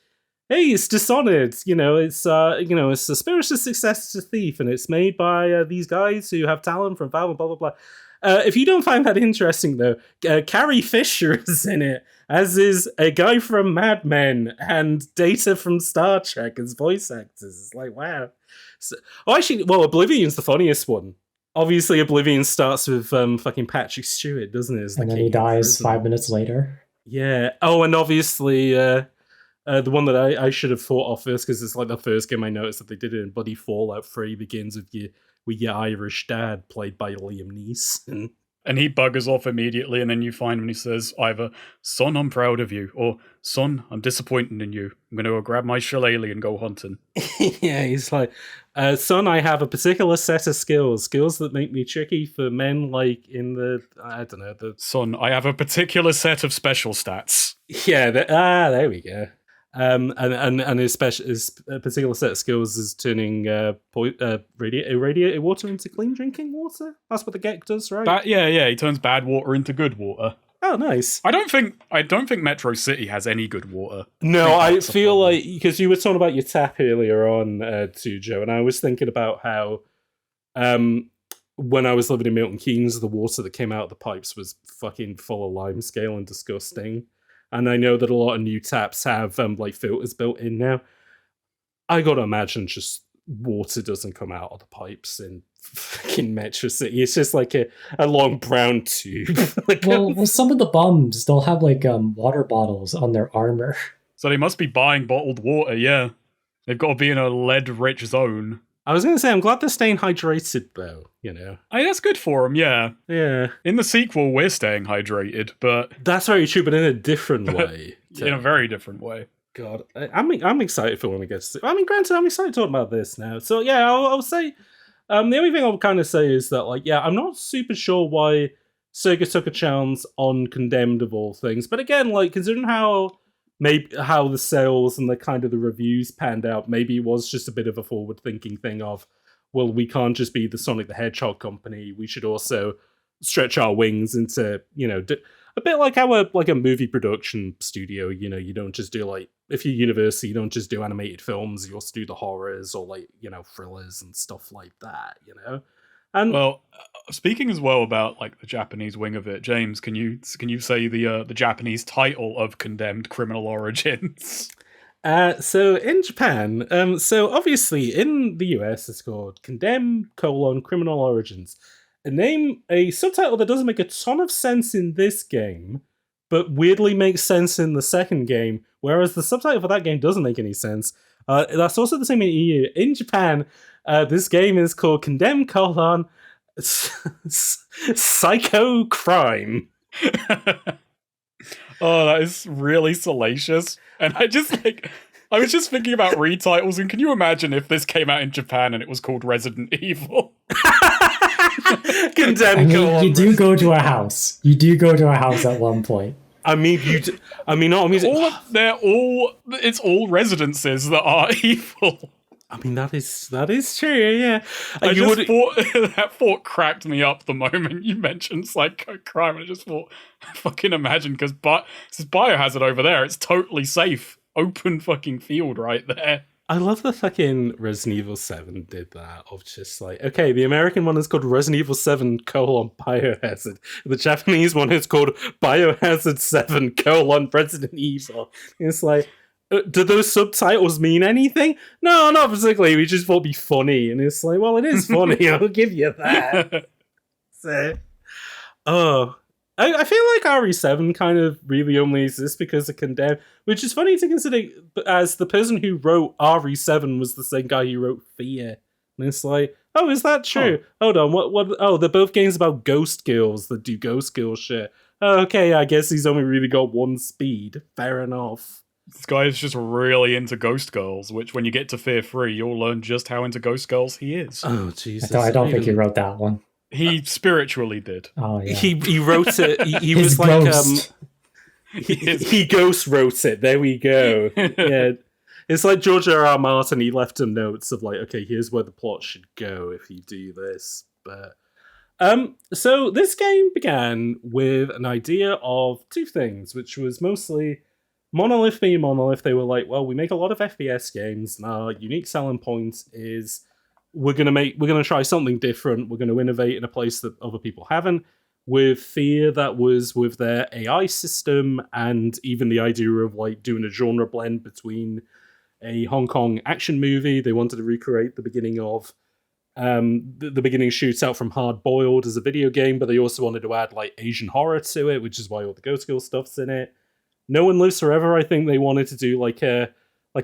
hey, it's Dishonored, it's a spiritual successor to Thief, and it's made by these guys who have talent from Valve, blah, blah, blah. If you don't find that interesting, though, Carrie Fisher is in it, as is a guy from Mad Men and Data from Star Trek as voice actors. It's like, wow. Oblivion's the funniest one. Obviously, Oblivion starts with fucking Patrick Stewart, doesn't it? And then he dies 5 minutes later. Yeah. Oh, and obviously... the one that I should have thought of first, because it's like the first game I noticed that they did it in bloody Fallout 3 begins with your Irish dad, played by Liam Neeson. And he buggers off immediately, and then you find when he says either, son, I'm proud of you, or son, I'm disappointed in you. I'm going to go grab my shillelagh and go hunting. Yeah, he's like, son, I have a particular set of skills that make me tricky for men like in the, I don't know. Son, I have a particular set of special stats. Yeah, there we go. And his particular set of skills is turning radiated water into clean drinking water. That's what the Gek does, right? Yeah, he turns bad water into good water. Oh, nice. I don't think Metro City has any good water. No, I feel like, because you were talking about your tap earlier on, Tujo, and I was thinking about how, when I was living in Milton Keynes, the water that came out of the pipes was fucking full of limescale and disgusting. And I know that a lot of new taps have like filters built in now. I gotta imagine just water doesn't come out of the pipes in fucking Metro City. It's just like a long brown tube. well, some of the bums, they'll have like water bottles on their armor. So they must be buying bottled water, yeah. They've got to be in a lead-rich zone. I was going to say, I'm glad they're staying hydrated, though, That's good for them, yeah. Yeah. In the sequel, we're staying hydrated, but... That's very true, but in a different way. In a very different way. God, I'm excited for when it gets to... I mean, granted, I'm excited to talk about this now. So, yeah, I'll say... the only thing I'll kind of say is that, like, yeah, I'm not super sure why Sega took a chance on Condemned of all things. But again, like, considering how the sales and the kind of the reviews panned out, maybe it was just a bit of a forward-thinking thing of, well, we can't just be the Sonic the Hedgehog company. We should also stretch our wings into, a bit like a movie production studio. You don't just do like, if you're university, you don't just do animated films. You also do the horrors or like, thrillers and stuff like that, And well, speaking as well about like the Japanese wing of it, James, can you say the Japanese title of Condemned: Criminal Origins? So in Japan, so obviously in the US it's called Condemned: Criminal Origins. A subtitle that doesn't make a ton of sense in this game, but weirdly makes sense in the second game, whereas the subtitle for that game doesn't make any sense. That's also the same in EU. In Japan, this game is called Condemned: Psycho Crime. Oh, that is really salacious. And I was just thinking about retitles, and can you imagine if this came out in Japan and it was called Resident Evil? Condemned: you do go to a house. You do go to a house at one point. It's all residences that are evil. I mean, that is true, yeah. That thought cracked me up the moment you mentioned Psycho Crime. I just thought, fucking imagine, because this is Biohazard over there. It's totally safe. Open fucking field right there. I love the fucking Resident Evil 7 did that, of just like, okay, the American one is called Resident Evil 7 : Biohazard. The Japanese one is called Biohazard 7 : Resident Evil. It's like, do those subtitles mean anything? No, not particularly. We just thought it'd be funny. And it's like, well, it is funny. I'll give you that. I feel like RE7 kind of really only exists because of Condemned, which is funny to consider, as the person who wrote RE7 was the same guy who wrote Fear. And it's like, oh, is that true? Oh. Hold on, what? Oh, they're both games about ghost girls that do ghost girl shit. Oh, okay, I guess he's only really got one speed. Fair enough. This guy is just really into ghost girls, which when you get to Fear 3, you'll learn just how into ghost girls he is. Oh, Jesus. I don't think he wrote that one. He spiritually did. Oh, yeah. He wrote it. He was like ghost. He ghost wrote it. There we go. Yeah, it's like George R.R. Martin. He left him notes of like, okay, here's where the plot should go if you do this. But so this game began with an idea of two things, which was mostly Monolith being Monolith. They were like, well, we make a lot of FPS games, and our unique selling point is we're gonna try something different. We're gonna innovate in a place that other people haven't. With Fear, that was with their AI system, and even the idea of like doing a genre blend between a Hong Kong action movie. They wanted to recreate the beginning of the beginning shootout from Hard Boiled as a video game, but they also wanted to add like Asian horror to it, which is why all the Ghost Girl stuff's in it. No One Lives Forever, I think they wanted to do like a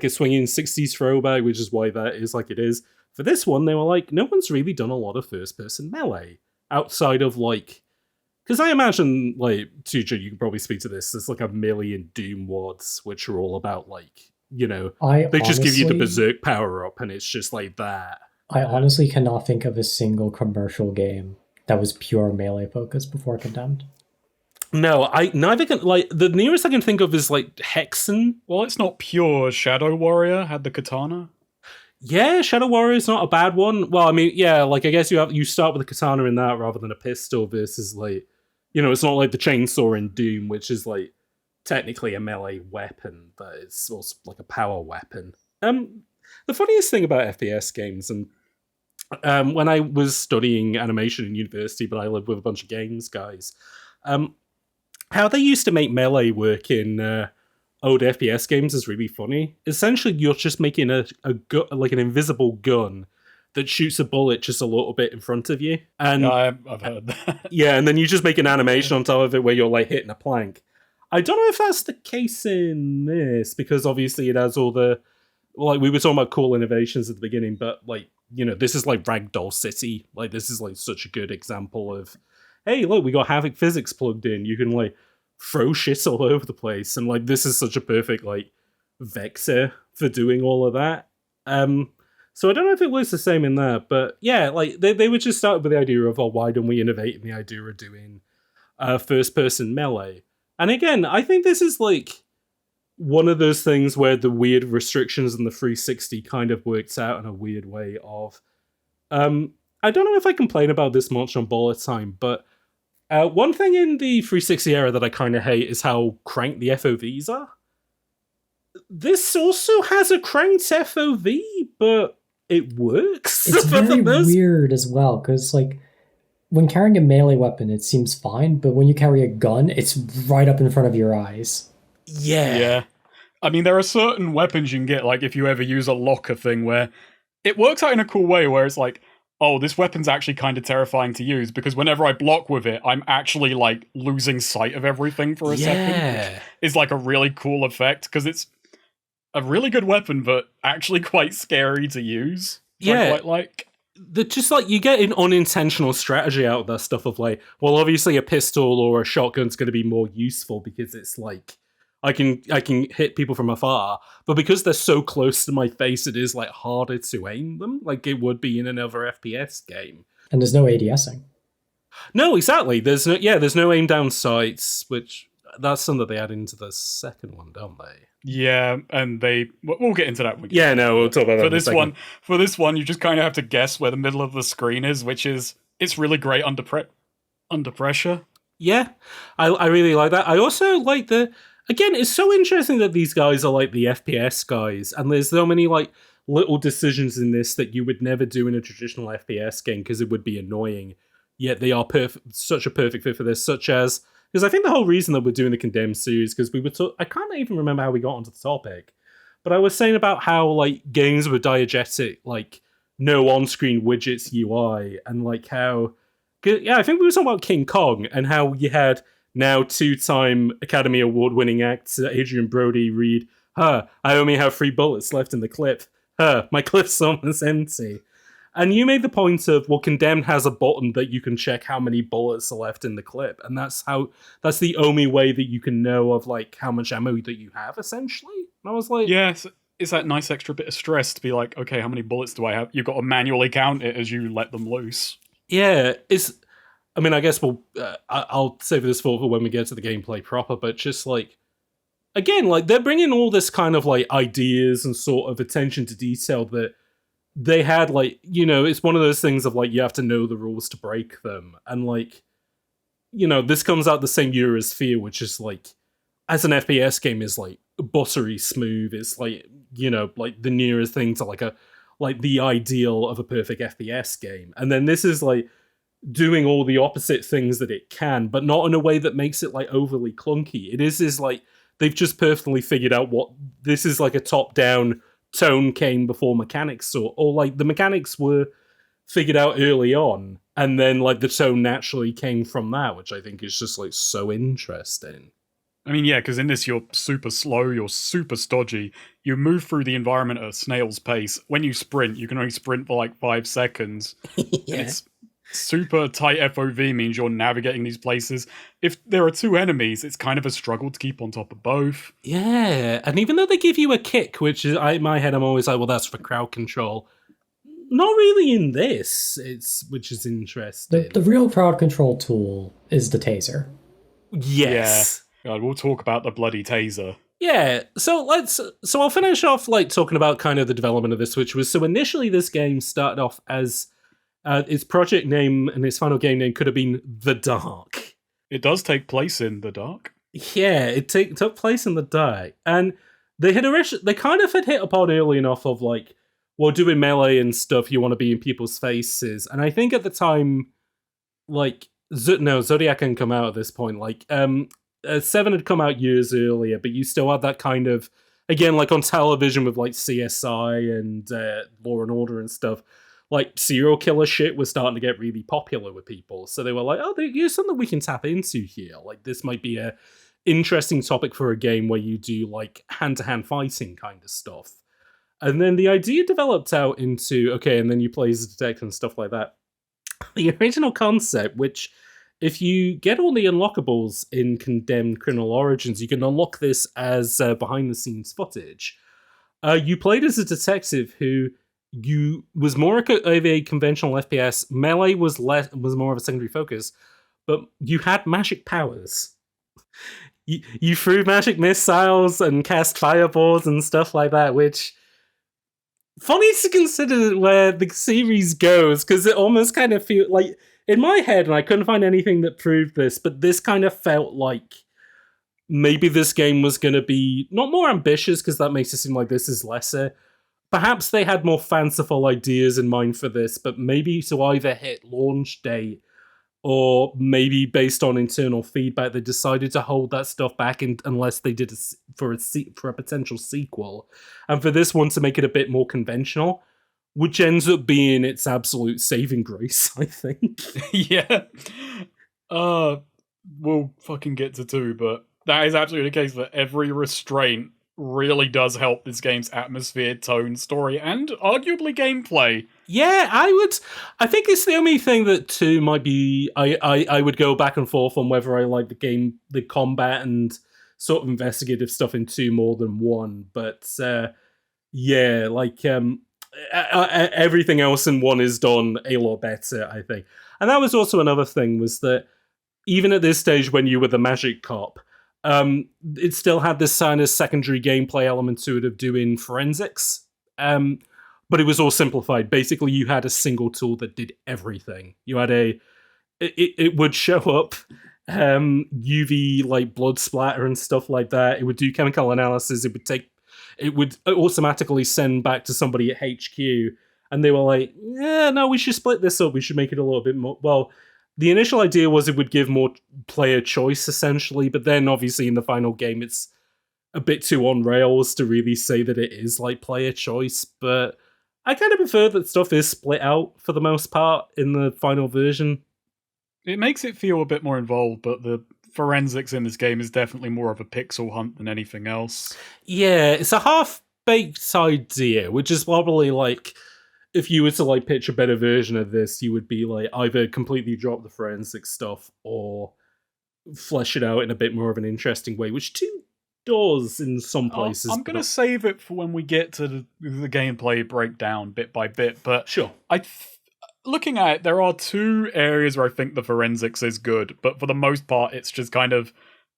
swinging 60s throwback, which is why that is like it is. For this one, they were like, no one's really done a lot of first-person melee outside of like, because I imagine like Tuja, you can probably speak to this. There's like a million Doom WADs, which are all about like, they just give you the Berserk power up, and it's just like that. I honestly cannot think of a single commercial game that was pure melee focused before Condemned. No, I neither can. Like the nearest I can think of is like Hexen. Well, it's not pure. Shadow Warrior had the katana. Yeah, Shadow Warrior is not a bad one. Well, I mean, yeah, like I guess you start with a katana in that rather than a pistol versus like, it's not like the chainsaw in Doom, which is like technically a melee weapon, but it's also like a power weapon. The funniest thing about FPS games, and when I was studying animation in university, but I lived with a bunch of games guys, how they used to make melee work in old FPS games is really funny. Essentially, you're just making an invisible gun that shoots a bullet just a little bit in front of you. And I've heard that. Yeah, and then you just make an animation on top of it where you're like hitting a plank. I don't know if that's the case in this, because obviously it has all the, like we were talking about cool innovations at the beginning, but like, this is like Ragdoll City. Like this is like such a good example of, hey, look, we got Havoc physics plugged in. You can like throw shit all over the place, and like this is such a perfect like vector for doing all of that. So I don't know if it works the same in there, but yeah, like they would just start with the idea of, oh, why don't we innovate in the idea of doing first person melee? And again, I think this is like one of those things where the weird restrictions in the 360 kind of works out in a weird way of, I don't know if I complain about this much on bullet time, but one thing in the 360 era that I kind of hate is how cranked the FOVs are. This also has a cranked FOV, but it works. It's very weird as well, because like when carrying a melee weapon, it seems fine, but when you carry a gun, it's right up in front of your eyes. Yeah. I mean, there are certain weapons you can get, like if you ever use a locker thing, where it works out in a cool way, where it's like, oh, this weapon's actually kind of terrifying to use, because whenever I block with it, I'm actually like losing sight of everything for a second, which is like a really cool effect, because it's a really good weapon, but actually quite scary to use. Quite like. Just like you get an unintentional strategy out of that stuff of like, well, obviously a pistol or a shotgun's going to be more useful because it's like I can hit people from afar, but because they're so close to my face, it is like harder to aim them, like it would be in another FPS game. And there's no ADSing. No, exactly. There's no aim down sights, which that's something that they add into the second one, don't they? Yeah, and we'll get into that. We'll talk about that For this one, you just kind of have to guess where the middle of the screen is, which is, it's really great under pressure. Yeah, I really like that. I also like again, it's so interesting that these guys are like the FPS guys, and there's so many like little decisions in this that you would never do in a traditional FPS game because it would be annoying, yet they are such a perfect fit for this, such as, because I think the whole reason that we're doing the Condemned series, because I can't even remember how we got onto the topic, but I was saying about how like games with diegetic, like no on-screen widgets UI, and like how, I think we were talking about King Kong and how you had now 2-time Academy Award-winning actor Adrian Brody read, I only have 3 bullets left in the clip. My clip's almost empty. And you made the point of, well, Condemned has a button that you can check how many bullets are left in the clip. And that's the only way that you can know of like how much ammo that you have, essentially. And I was like, yeah, it's that nice extra bit of stress to be like, okay, how many bullets do I have? You've got to manually count it as you let them loose. Yeah, I mean, I guess I'll save this for when we get to the gameplay proper, but just like, again, like they're bringing all this kind of like ideas and sort of attention to detail that they had, like, you know, it's one of those things of like, you have to know the rules to break them. And like, you know, this comes out the same year as Fear, which is like, as an FPS game, is like buttery smooth. It's like, you know, like the nearest thing to like the ideal of a perfect FPS game. And then this is like doing all the opposite things that it can, but not in a way that makes it like overly clunky. It is like, they've just perfectly figured out what this is, like a top-down tone came before mechanics, or like the mechanics were figured out early on, and then like the tone naturally came from that, which I think is just like so interesting. I mean, yeah, because in this you're super slow, you're super stodgy, you move through the environment at a snail's pace. When you sprint, you can only sprint for like 5 seconds. Yeah. It's super tight FOV means you're navigating these places. If there are 2 enemies, it's kind of a struggle to keep on top of both. Yeah, and even though they give you a kick, which is, in my head, I'm always like, well, that's for crowd control. Not really in this, which is interesting. The real crowd control tool is the taser. Yes. Yeah. God, we'll talk about the bloody taser. Yeah, so I'll finish off like talking about kind of the development of this, which was, so initially this game started off as its project name and its final game name could have been The Dark. It does take place in the dark. Yeah, it took place in the dark, and they kind of had hit upon early enough of like, well, doing melee and stuff, you want to be in people's faces, and I think at the time, like, Zodiac hadn't come out at this point. Like, 7 had come out years earlier, but you still had that kind of, again, like on television with like CSI and Law and Order and stuff. Like, serial killer shit was starting to get really popular with people. So they were like, oh, here's something we can tap into here. Like, this might be a interesting topic for a game where you do, like, hand-to-hand fighting kind of stuff. And then the idea developed out into, okay, and then you play as a detective and stuff like that. The original concept, which, if you get all the unlockables in Condemned Criminal Origins, you can unlock this as behind-the-scenes footage. You played as a detective who... was more of a conventional FPS. Melee was more of a secondary focus, but you had magic powers. You threw magic missiles and cast fireballs and stuff like that, which funny to consider where the series goes, because it almost kind of feels like, in my head, and I couldn't find anything that proved this, but this kind of felt like maybe this game was going to be not more ambitious, because that makes it seem like this is lesser. Perhaps they had more fanciful ideas in mind for this, but maybe to either hit launch date or maybe based on internal feedback, they decided to hold that stuff back unless they did for a potential sequel, and for this one to make it a bit more conventional, which ends up being its absolute saving grace, I think. Yeah. We'll fucking get to 2, but that is absolutely the case, that every restraint really does help this game's atmosphere, tone, story, and arguably gameplay. Yeah, I think it's the only thing that 2 might be. I would go back and forth on whether I like the combat and sort of investigative stuff in 2 more than 1. But yeah, like everything else in 1 is done a lot better, I think. And that was also another thing, was that even at this stage, when you were the magic cop, it still had this kind of secondary gameplay element to it of doing forensics. But it was all simplified. Basically, you had a single tool that did everything. You had it would show up UV like blood splatter and stuff like that. It would do chemical analysis. It would automatically send back to somebody at HQ, and they were like, "Yeah, no, we should split this up. We should make it a little bit more." Well, the initial idea was it would give more player choice, essentially, but then obviously in the final game, it's a bit too on rails to really say that it is like player choice. But I kind of prefer that stuff is split out for the most part in the final version. It makes it feel a bit more involved, but the forensics in this game is definitely more of a pixel hunt than anything else. Yeah, it's a half-baked idea, which is probably like, if you were to like pitch a better version of this, you would be like either completely drop the forensic stuff or flesh it out in a bit more of an interesting way, which 2 does in some places. I'm going to save it for when we get to the gameplay breakdown bit by bit, but sure. Looking at it, there are 2 areas where I think the forensics is good, but for the most part, it's just kind of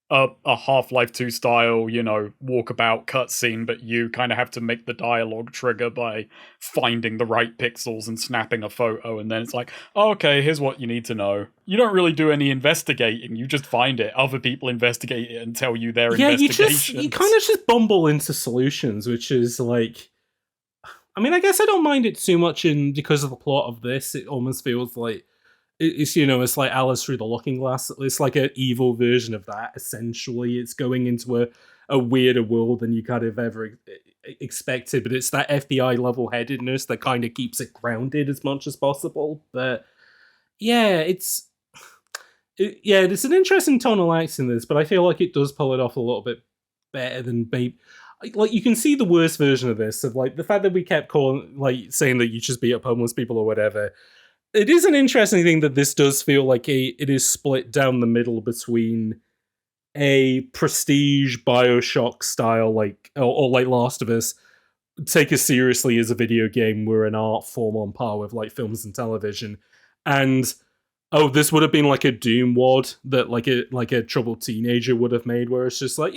a Half-Life 2 style, walkabout cutscene, but you kind of have to make the dialogue trigger by finding the right pixels and snapping a photo, and then it's like, oh, okay, here's what you need to know. You don't really do any investigating, you just find it. Other people investigate it and tell you their investigations. You kind of just bumble into solutions, which is like, I mean, I guess I don't mind it too much because of the plot of this. It almost feels like it's it's like Alice Through the Looking Glass. It's like an evil version of that, essentially. It's going into a weirder world than you kind of ever expected, but it's that FBI level-headedness that kind of keeps it grounded as much as possible. But yeah, it's an interesting tonal act in this, but I feel like it does pull it off a little bit better than maybe. Like, you can see the worst version of this, of like the fact that we kept saying that you just beat up homeless people or whatever. It is an interesting thing that this does feel like it is split down the middle between a prestige BioShock style, or like Last of Us, take us seriously as a video game. We're an art form on par with like films and television, and this would have been like a Doom wad that like a troubled teenager would have made, where it's just like,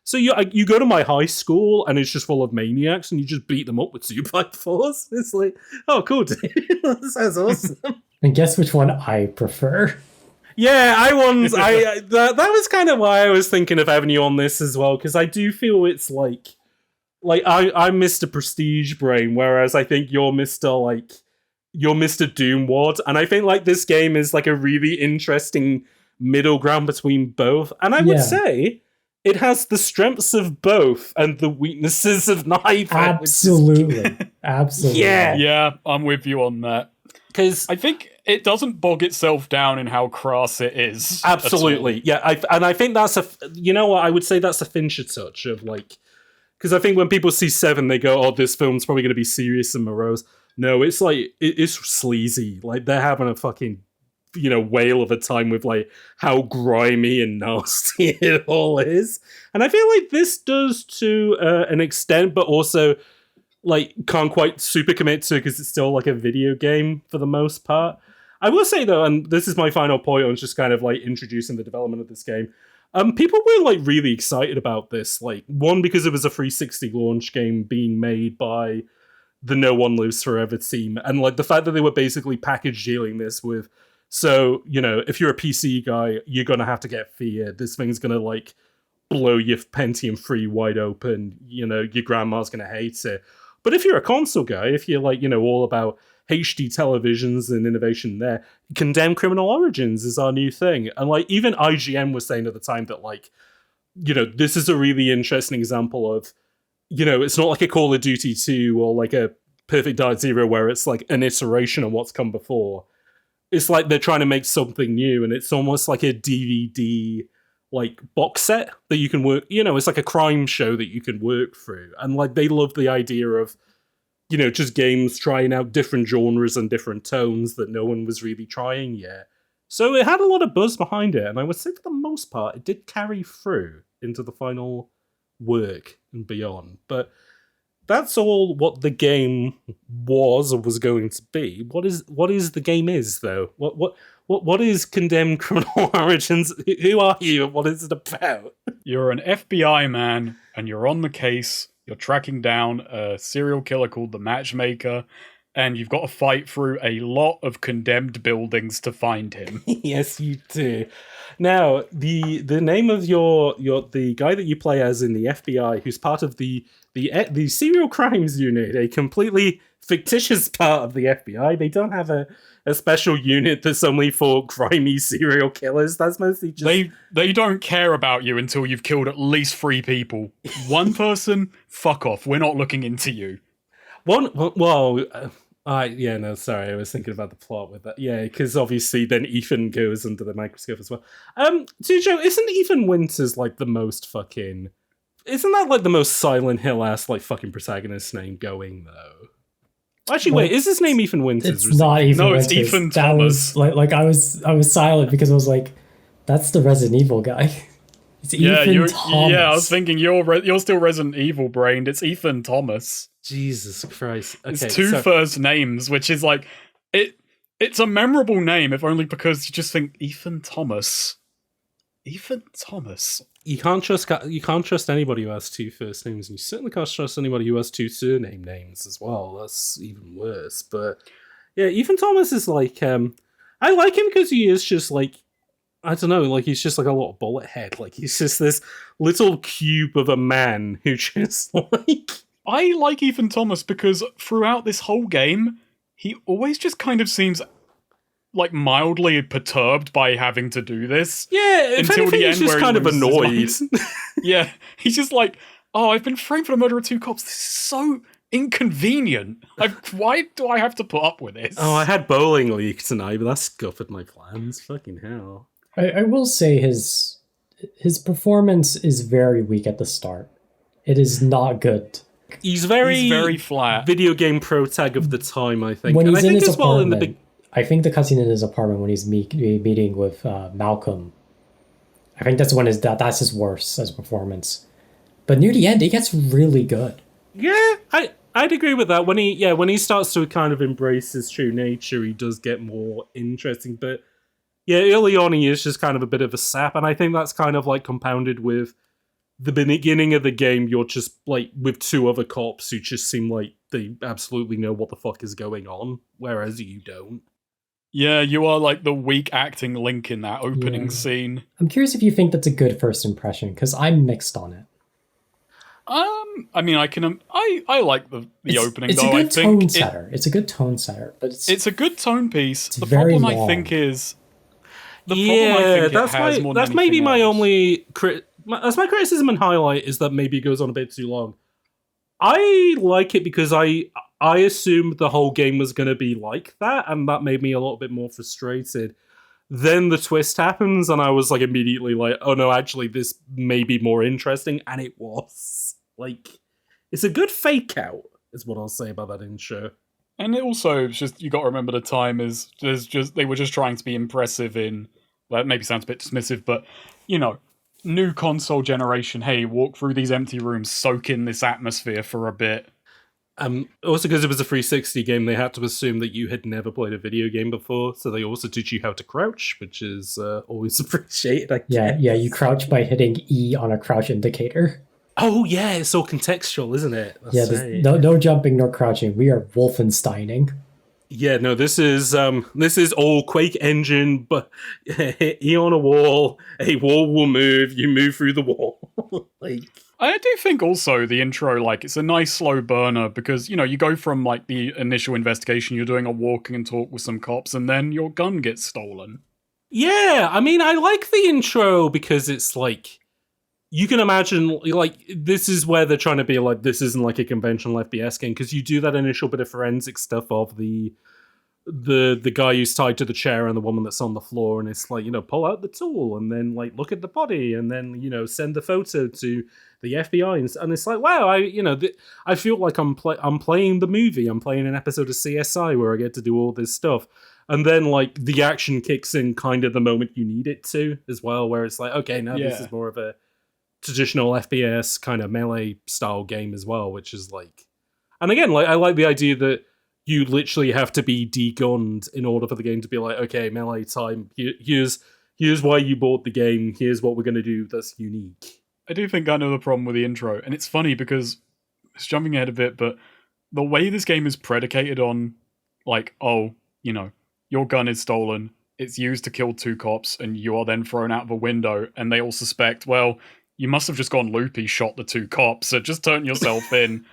so you go to my high school and it's just full of maniacs and you just beat them up with 2x4s. It's like, oh, cool, dude. That sounds awesome. And guess which one I prefer? Yeah, that was kind of why I was thinking of having you on this as well, because I do feel it's like I'm Mr. Prestige Brain, whereas I think you're Mr. Doom Ward, and I think like this game is like a really interesting middle ground between both, and I would say it has the strengths of both and the weaknesses of neither. Absolutely. Absolutely. Yeah, I'm with you on that. Because I think it doesn't bog itself down in how crass it is. Absolutely. Yeah, I think that's I would say that's a Fincher touch of like, because I think when people see 7, they go, oh, this film's probably going to be serious and morose. No, it's like, it's sleazy. Like, they're having a fucking, whale of a time with, like, how grimy and nasty it all is. And I feel like this does to an extent, but also, like, can't quite super commit to it because it's still, like, a video game for the most part. I will say, though, and this is my final point on just kind of, like, introducing the development of this game, people were, like, really excited about this. Like, one, because it was a 360 launch game being made by the No One Lives Forever team. And like the fact that they were basically package dealing this with, so, you know, if you're a PC guy, you're going to have to get Fear. This thing's going to like blow your Pentium 3 wide open. You know, your grandma's going to hate it. But if you're a console guy, if you're like, you know, all about HD televisions and innovation there, Condemned Criminal Origins is our new thing. And like even IGN was saying at the time that like, you know, this is a really interesting example of, you know, it's not like a Call of Duty 2 or like a Perfect Dark Zero where it's like an iteration of what's come before. It's like they're trying to make something new, and it's almost like a DVD like box set that you can work, you know, it's like a crime show that you can work through. And like they love the idea of, you know, just games trying out different genres and different tones that no one was really trying yet. So it had a lot of buzz behind it, and I would say for the most part it did carry through into the final work and beyond. But that's all what the game was or was going to be. What is the game is though? What is Condemned Criminal Origins? Who are you? What is it about? You're an FBI man, and you're on the case. You're tracking down a serial killer called the Matchmaker, and you've got to fight through a lot of condemned buildings to find him. Yes, you do. Now, the name of the guy that you play as in the FBI, who's part of the serial crimes unit, a completely fictitious part of the FBI. They don't have a special unit that's only for grimy serial killers. That's mostly just... They don't care about you until you've killed at least 3 people. One person, fuck off. We're not looking into you. Sorry, I was thinking about the plot with that. Yeah, because obviously then Ethan goes under the microscope as well. Tujo, isn't Ethan Winters like the most fucking... Isn't that like the most Silent Hill-ass like fucking protagonist name going, though? Actually, wait, is his name Ethan Winters? It's not Ethan Winters. It's Ethan that Thomas. Was, I was silent because I was like, that's the Resident Evil guy. It's Ethan Thomas. Yeah, I was thinking you're still Resident Evil brained. It's Ethan Thomas. Jesus Christ. Okay, it's two first names, which is like it's a memorable name, if only because you just think Ethan Thomas. Ethan Thomas. You can't trust anybody who has 2 first names, and you certainly can't trust anybody who has 2 surname names as well. That's even worse. But yeah, Ethan Thomas is like I like him because he is just like, I don't know, like he's just like a little bullet head. Like he's just this little cube of a man who just like... I like Ethan Thomas because throughout this whole game, he always just kind of seems like mildly perturbed by having to do this. Yeah, until the end, he's just kind of annoyed. Yeah, he's just like, oh, I've been framed for the murder of 2 cops. This is so inconvenient. Like, why do I have to put up with this? Oh, I had bowling league tonight, but that scuppered my plans. Fucking hell. I will say his performance is very weak at the start. It is not good. He's very flat. Video game pro tag of the time, I think. When and he's I in think his as well apartment, in the I think the cutscene in his apartment when he's meeting with Malcolm, I think that's when that's his worst as a performance. But near the end, it gets really good. Yeah, I'd agree with that. When he starts to kind of embrace his true nature, he does get more interesting. But yeah, early on, he is just kind of a bit of a sap, and I think that's kind of like compounded with the beginning of the game. You're just like with 2 other cops who just seem like they absolutely know what the fuck is going on, whereas you don't. Yeah, you are like the weak acting Link in that opening scene. I'm curious if you think that's a good first impression, because I'm mixed on it. I mean, I like the opening. It's though. a good tone setter. It's a good tone setter, but it's a good tone piece. The very problem long. I think is that's maybe my only that's my criticism and highlight is that maybe it goes on a bit too long. I like it because I assumed the whole game was going to be like that, and that made me a little bit more frustrated. Then the twist happens, and I was like immediately like, oh no, actually this may be more interesting, and it was. Like, it's a good fake out, is what I'll say about that intro. And it also, it's just, you got to remember the time is they were just trying to be impressive in, well, it maybe sounds a bit dismissive, but, you know, new console generation, hey, walk through these empty rooms, soak in this atmosphere for a bit. Also, because it was a 360 game, they had to assume that you had never played a video game before, so they also teach you how to crouch, which is always appreciated, I guess. Yeah, you crouch by hitting E on a crouch indicator. Oh yeah, it's all contextual, isn't it? That's right. No jumping nor crouching. We are Wolfensteining. Yeah, no, this is all Quake engine, but E on a wall will move, you move through the wall. Like, I do think also the intro, like, it's a nice slow burner because, you go from, like, the initial investigation, you're doing a walking and talk with some cops, and then your gun gets stolen. Yeah, I mean, I like the intro because it's like, you can imagine, like, this is where they're trying to be like, this isn't like a conventional FPS game, because you do that initial bit of forensic stuff of the guy who's tied to the chair and the woman that's on the floor, and it's like, pull out the tool and then like look at the body and then send the photo to the FBI, and it's like, wow, I feel like I'm playing the movie, I'm playing an episode of CSI where I get to do all this stuff, and then like the action kicks in kind of the moment you need it to as well, where it's like, okay, now this is more of a traditional FPS kind of melee style game as well, which is like, and again, like I like the idea that you literally have to be degunned in order for the game to be like, okay, melee time, here's why you bought the game, here's what we're going to do that's unique. I do think I know the problem with the intro, and it's funny because it's jumping ahead a bit, but the way this game is predicated on, like, oh, your gun is stolen, it's used to kill 2 cops, and you are then thrown out of a window, and they all suspect, well, you must have just gone loopy, shot the 2 cops, so just turn yourself in.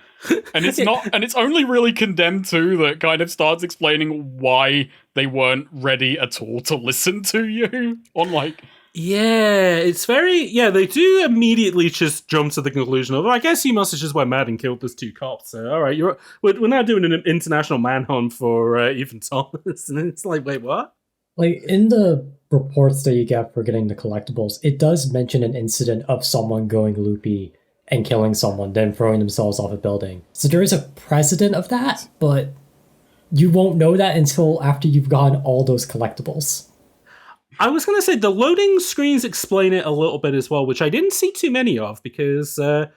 And it's not, and it's only really Condemned 2 that kind of starts explaining why they weren't ready at all to listen to you on, like... Yeah, it's very... Yeah, they do immediately just jump to the conclusion of, I guess you must have just went mad and killed those 2 cops. So, all right, we're now doing an international manhunt for Ethan Thomas. And it's like, wait, what? Like, in the reports that you get for getting the collectibles, it does mention an incident of someone going loopy and killing someone, then throwing themselves off a building. So there is a precedent of that, but you won't know that until after you've gotten all those collectibles. I was going to say, the loading screens explain it a little bit as well, which I didn't see too many of, because... for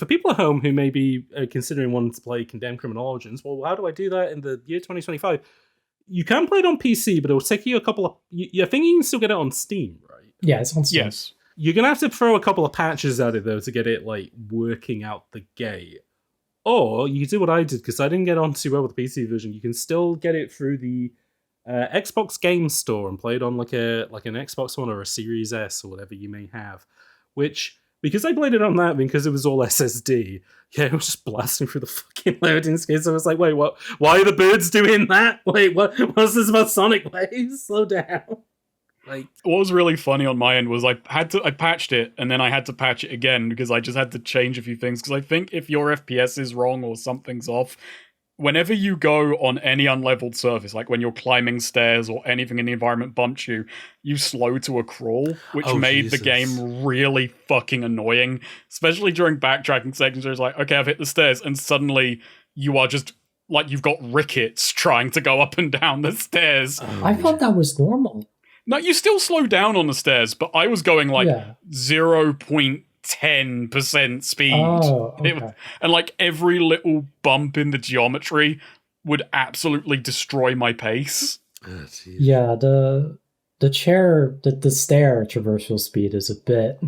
people at home who may be considering wanting to play Condemned Criminal Origins, well, how do I do that in the year 2025? You can play it on PC, but it'll take you a couple of... I think you can still get it on Steam, right? Yeah, it's on Steam. Yes. You're going to have to throw a couple of patches at it, though, to get it, like, working out the gate. Or you can do what I did, because I didn't get on too well with the PC version. You can still get it through the Xbox Game Store and play it on, like an Xbox One or a Series S or whatever you may have. Which... Because I played it on that, because it was all SSD, it was just blasting through the fucking loading screens. I was like, wait, what? Why are the birds doing that? Wait, what's this about Sonic Waves? Slow down. Like, what was really funny on my end was I patched it, and then I had to patch it again, because I just had to change a few things, because I think if your FPS is wrong or something's off, whenever you go on any unleveled surface, like when you're climbing stairs or anything in the environment bumps you, you slow to a crawl, which made the game really fucking annoying, especially during backtracking sections where it's like, okay, I've hit the stairs, and suddenly you are just, like, you've got rickets trying to go up and down the stairs. I thought that was normal. No, you still slow down on the stairs, but I was going, like, 0.10% speed. Oh, okay. And like every little bump in the geometry would absolutely destroy my pace. Oh, yeah, the stair traversal speed is a bit...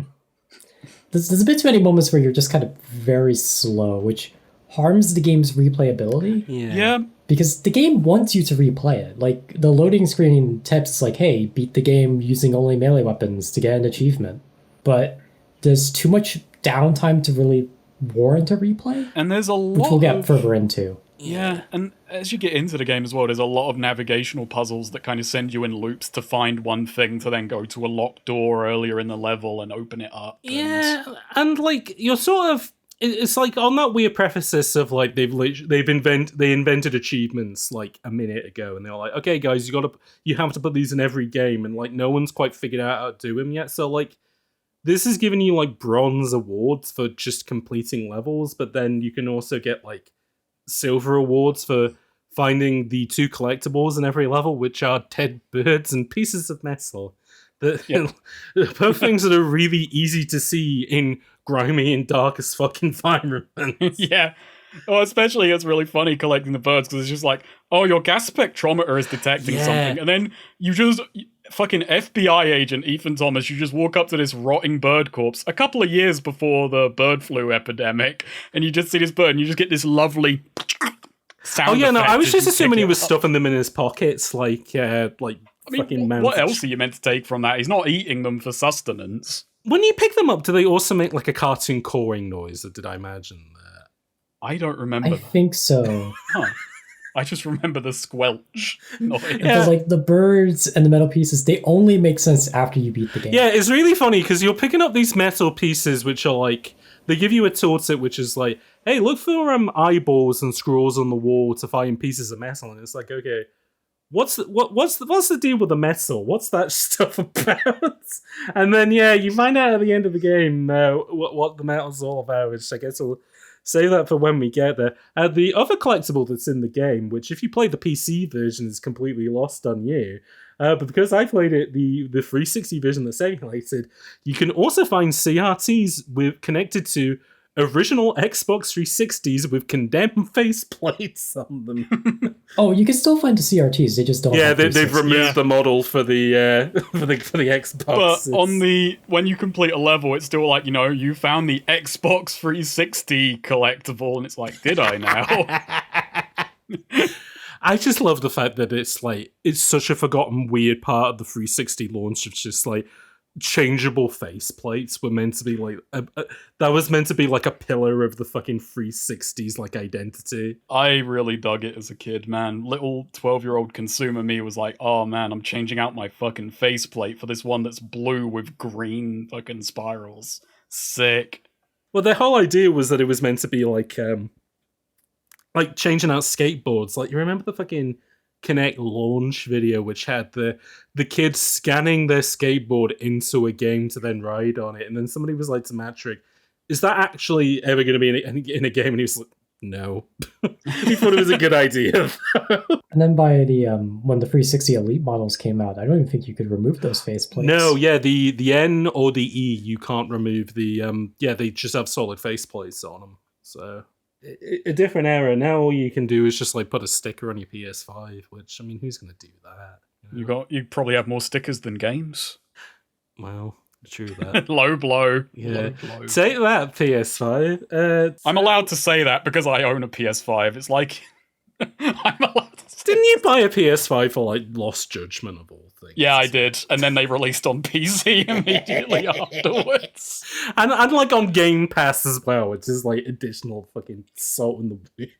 There's a bit too many moments where you're just kind of very slow, which harms the game's replayability. Yeah. Because the game wants you to replay it. Like, the loading screen tips like, hey, beat the game using only melee weapons to get an achievement. But there's too much downtime to really warrant a replay. And there's a lot, which we'll get further into. Yeah, and as you get into the game as well, there's a lot of navigational puzzles that kind of send you in loops to find one thing to then go to a locked door earlier in the level and open it up. Yeah, and like, you're sort of... It's like on that weird preface of like they invented achievements like a minute ago, and they're like, okay guys, you have to put these in every game, and like no one's quite figured out how to do them yet. So like this is giving you like bronze awards for just completing levels, but then you can also get like silver awards for finding the 2 collectibles in every level, which are dead birds and pieces of metal. Both things that are really easy to see in grimy and dark as fuck environments. Yeah. Well, especially it's really funny collecting the birds, because it's just like, oh, your gas spectrometer is detecting something, and then you just... fucking FBI agent Ethan Thomas, you just walk up to this rotting bird corpse a couple of years before the bird flu epidemic, and you just see this bird, and you just get this lovely sound. Oh yeah, no, I was as just you assuming pick he it was up. stuffing them in his pockets, like I mean, fucking what else are you meant to take from that? He's not eating them for sustenance. When you pick them up, do they also make like a cartoon cawing noise, or did I imagine that? I don't remember. I think so. Huh. I just remember the squelch noise. Yeah. But like the birds and the metal pieces, they only make sense after you beat the game. Yeah, it's really funny because you're picking up these metal pieces, which are like they give you a tooltip, which is like, hey, look for eyeballs and scrolls on the wall to find pieces of metal, and it's like, okay, what's the deal with the metal? What's that stuff about? And then you find out at the end of the game what the metal's all about, which I guess will save that for when we get there. The other collectible that's in the game, which if you play the PC version is completely lost on you, but because I played it, the 360 version that's emulated, you can also find CRTs connected to original Xbox 360s with condemned faceplates on them. Oh, you can still find the CRTs. They just don't. Yeah, have they've removed the model for the for the Xbox. But when you complete a level, it's still like, you found the Xbox 360 collectible, and it's like, did I now? I just love the fact that it's such a forgotten weird part of the 360 launch of just like changeable faceplates were meant to be like that was meant to be like a pillar of the fucking 360's like identity. I really dug it as a kid, man. Little 12-year-old consumer me was like, oh man, I'm changing out my fucking faceplate for this one that's blue with green fucking spirals. Sick. Well, the whole idea was that it was meant to be like changing out skateboards. Like, you remember the fucking Kinect launch video, which had the kids scanning their skateboard into a game to then ride on it, and then somebody was like to Matrick, is that actually ever going to be in a game? And he was like, no. He thought it was a good idea. And then by the when the 360 Elite models came out, I don't even think you could remove those faceplates. No, yeah, the N or the E, you can't remove the they just have solid faceplates on them. So a different era. Now all you can do is just like put a sticker on your PS5, which, I mean, who's going to do that? You probably have more stickers than games. Well, true that. Low blow. Yeah. Low blow. Take that, PS5. I'm allowed to say that because I own a PS5. It's like I'm allowed to say. Didn't you buy a PS5 for like Lost Judgment of all things? Yeah, I did. And then they released on PC immediately afterwards. And like on Game Pass as well, which is like additional fucking salt in the wound.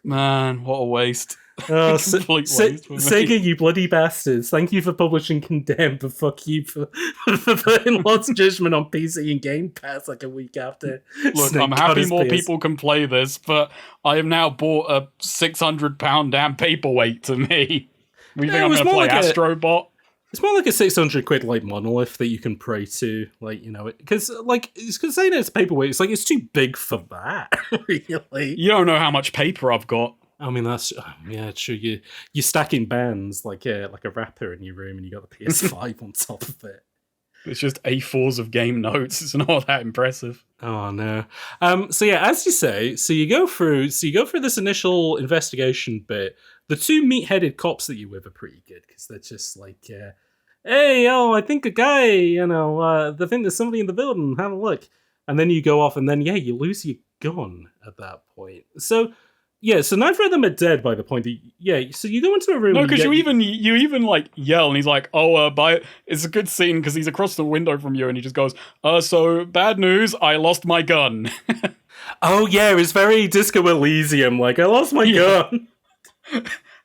Man, what a waste. Oh, Complete waste for me. Sega, you bloody bastards. Thank you for publishing Condemned, but fuck you for putting Lost Judgment on PC and Game Pass like a week after. Look, Snake I'm got happy his more PS. people can play this, but I have now bought a £600 damn paperweight to me. We think I'm going to play Astrobot? It's more like a 600 quid like Monolith that you can pray to, like, because like it's saying it's paperweight. It's like it's too big for that. Really, you don't know how much paper I've got. I mean, that's true. You're stacking bands like a rapper in your room, and you got the PS5 on top of it. It's just A4s of game notes. It's not that impressive. Oh no. So yeah, as you say, so you go through this initial investigation bit. The two meat-headed cops that you're with are pretty good because they're just like, hey, I think a guy, they think there's somebody in the building. Have a look. And then you go off, and then you lose your gun at that point. So so neither of them are dead by the point that so you go into a room. No, because you even like yell, and he's like, it's a good scene because he's across the window from you, and he just goes, so bad news, I lost my gun. Oh yeah, it's very Disco Elysium, like I lost my gun.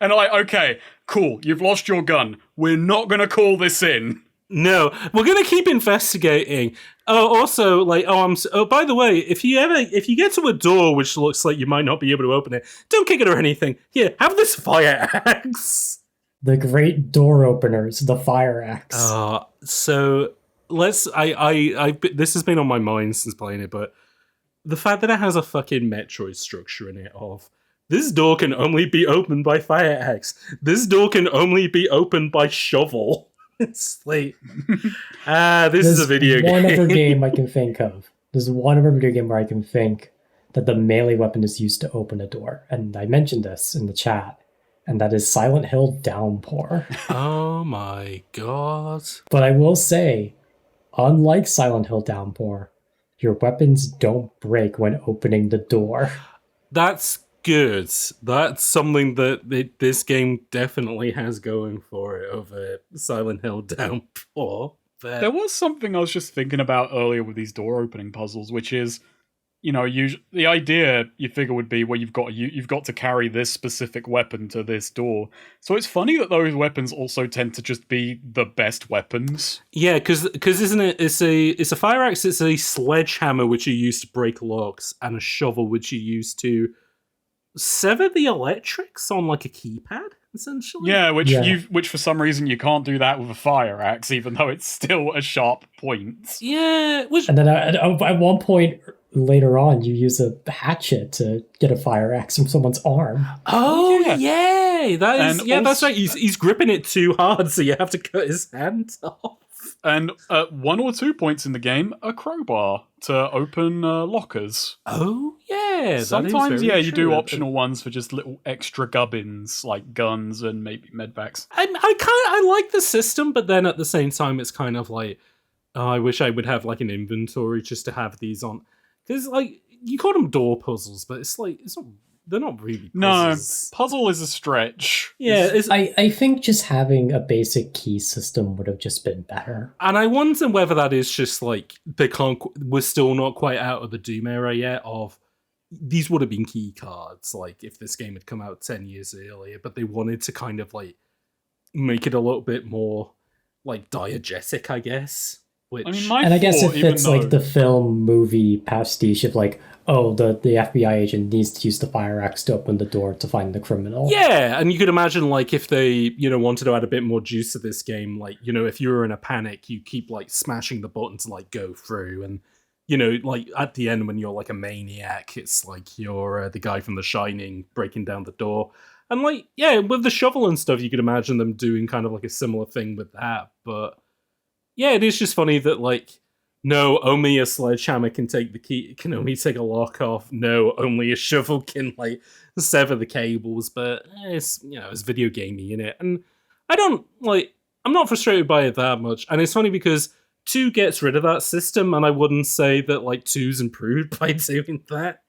And I'm like, okay, cool, you've lost your gun. We're not gonna call this in. No, we're gonna keep investigating. Oh, also, like, by the way, if you get to a door which looks like you might not be able to open it, don't kick it or anything. Here, have this fire axe. The great door openers, the fire axe. So let's. This has been on my mind since playing it, but the fact that it has a fucking Metroid structure in it of this door can only be opened by fire axe. This door can only be opened by shovel. It's like, this is a video game. One other game I can think of. There's one other video game where I can think that the melee weapon is used to open a door. And I mentioned this in the chat. and that is Silent Hill Downpour. Oh my god. But I will say, unlike Silent Hill Downpour, your weapons don't break when opening the door. That's good. That's something that this game definitely has going for it over Silent Hill Downpour. But... There was something I was just thinking about earlier with these door opening puzzles, which is, the idea you figure would be where you've got to carry this specific weapon to this door. So it's funny that those weapons also tend to just be the best weapons. Yeah, because isn't it? It's a fire axe. It's a sledgehammer which you use to break locks, and a shovel which you use to sever the electrics on like a keypad, essentially. Yeah, which for some reason you can't do that with a fire axe, even though it's still a sharp point. Yeah, and then at one point later on, you use a hatchet to get a fire axe from someone's arm. Oh yeah, that's right. He's gripping it too hard, so you have to cut his hand off. And at 1 or 2 points in the game, a crowbar to open lockers. Oh yeah, sometimes you do optional ones for just little extra gubbins like guns and maybe medvacs. I like the system, but then at the same time, it's kind of like, I wish I would have like an inventory just to have these on. Because, like, you call them door puzzles, but they're not really puzzles. No, puzzle is a stretch. Yeah. I think just having a basic key system would have just been better. And I wonder whether that is just, like, we're still not quite out of the Doom era yet of, these would have been key cards, like, if this game had come out 10 years earlier, but they wanted to kind of, like, make it a little bit more, like, diegetic, I guess. I guess it fits like the film movie pastiche of like, oh, the FBI agent needs to use the fire axe to open the door to find the criminal. Yeah, and you could imagine like if they, wanted to add a bit more juice to this game, like, if you were in a panic, you keep like smashing the button to like go through, and like at the end when you're like a maniac, it's like you're the guy from The Shining breaking down the door. And like, yeah, with the shovel and stuff, you could imagine them doing kind of like a similar thing with that, but yeah, it is just funny that, like, no, only a sledgehammer can take the key, can only take a lock off. No, only a shovel can, like, sever the cables. But it's, it's video gamey, innit? And I'm not frustrated by it that much. And it's funny because 2 gets rid of that system, and I wouldn't say that, like, 2's improved by doing that.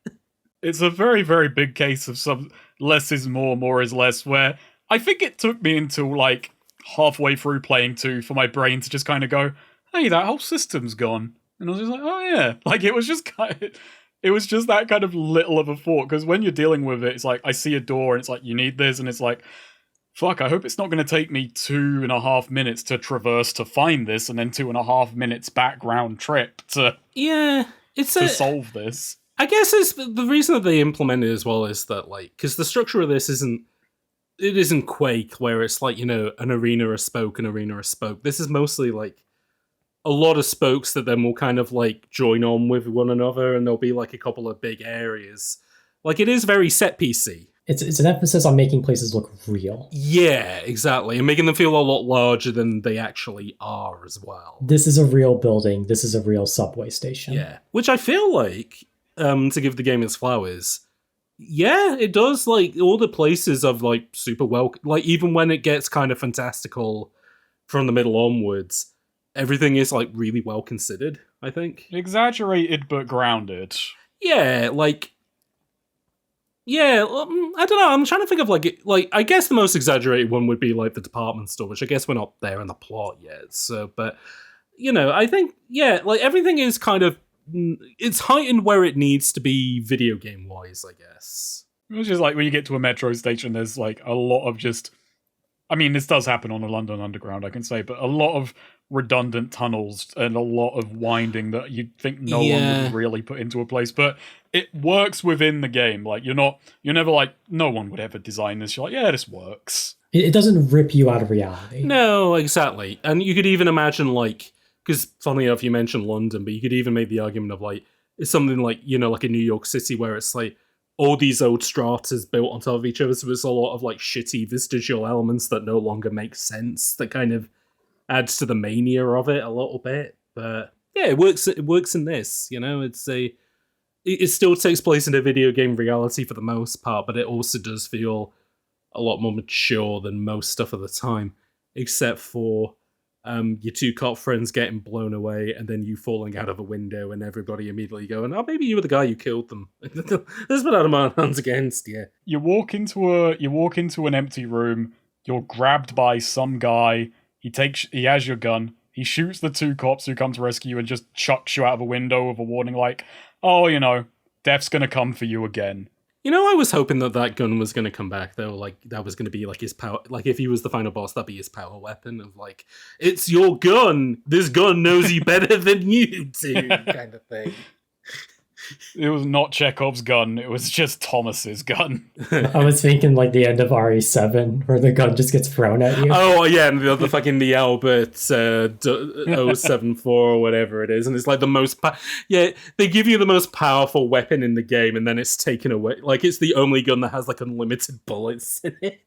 It's a very, very big case of some less is more is less, where I think it took me until, like, halfway through playing 2 for my brain to just kind of go, hey, that whole system's gone. And I was just like, oh yeah. Like, it was just that kind of little of a thought, because when you're dealing with it, it's like, I see a door and it's like, you need this, and it's like, fuck, I hope it's not going to take me 2.5 minutes to traverse to find this, and then 2.5 minutes background trip to solve this. I guess it's the reason that they implement it as well is that, like, because the structure of this isn't Quake, where it's like, an arena a spoke, an arena a spoke. This is mostly like a lot of spokes that then will kind of like join on with one another, and there'll be like a couple of big areas. Like, it is very set piecey. It's an emphasis on making places look real. Yeah, exactly. And making them feel a lot larger than they actually are as well. This is a real building. This is a real subway station. Yeah. Which I feel like, to give the game its flowers, yeah, it does. Like, all the places of like super well, like, even when it gets kind of fantastical from the middle onwards, everything is like really well considered, I think. Exaggerated but grounded. Yeah, like, yeah, I don't know. I'm trying to think of like I guess the most exaggerated one would be like the department store, which I guess we're not there in the plot yet. So, but I think, yeah, like, everything is kind of, it's heightened where it needs to be video game wise, I guess. It's just like when you get to a metro station, there's like a lot of just, I mean, this does happen on the London Underground, I can say, but a lot of redundant tunnels and a lot of winding that you'd think no one would really put into a place, but it works within the game. Like, you're never like, no one would ever design this. You're like, yeah, this works. It doesn't rip you out of reality. No, exactly. And you could even imagine, like, because funnily enough, you mentioned London, but you could even make the argument of like, it's something like, like a New York City where it's like all these old stratas built on top of each other. So it's a lot of like shitty vestigial elements that no longer make sense, that kind of adds to the mania of it a little bit. But yeah, it works in this, it still takes place in a video game reality for the most part, but it also does feel a lot more mature than most stuff at the time, except for your two cop friends getting blown away and then you falling out of a window and everybody immediately going, oh, maybe you were the guy who killed them. There's been out of my hands against you. You walk into an empty room, you're grabbed by some guy, he has your gun, he shoots the two cops who come to rescue you and just chucks you out of a window with a warning like, oh, death's gonna come for you again. I was hoping that gun was going to come back, though. Like, that was going to be, like, his power... Like, if he was the final boss, that'd be his power weapon of, like, it's your gun! This gun knows you better than you do, kind of thing. It was not Chekhov's gun, it was just Thomas's gun. I was thinking, like, the end of RE7, where the gun just gets thrown at you. Oh, yeah, and the Albert 074 or whatever it is, and it's, like, the most... they give you the most powerful weapon in the game, and then it's taken away. Like, it's the only gun that has, like, unlimited bullets in it.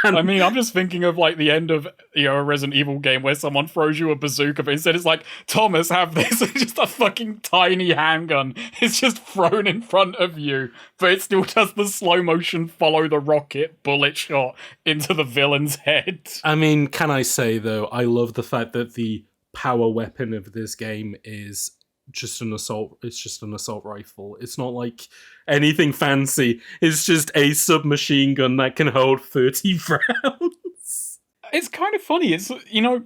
And I mean, I'm just thinking of, like, the end of, a Resident Evil game where someone throws you a bazooka, but instead it's like, Thomas, have this, it's just a fucking tiny handgun. It's just thrown in front of you, but it still does the slow motion follow the rocket bullet shot into the villain's head. I mean, can I say, though, I love the fact that the power weapon of this game is just an assault. It's just an assault rifle. It's not like anything fancy. It's just a submachine gun that can hold 30 rounds. It's kind of funny. It's the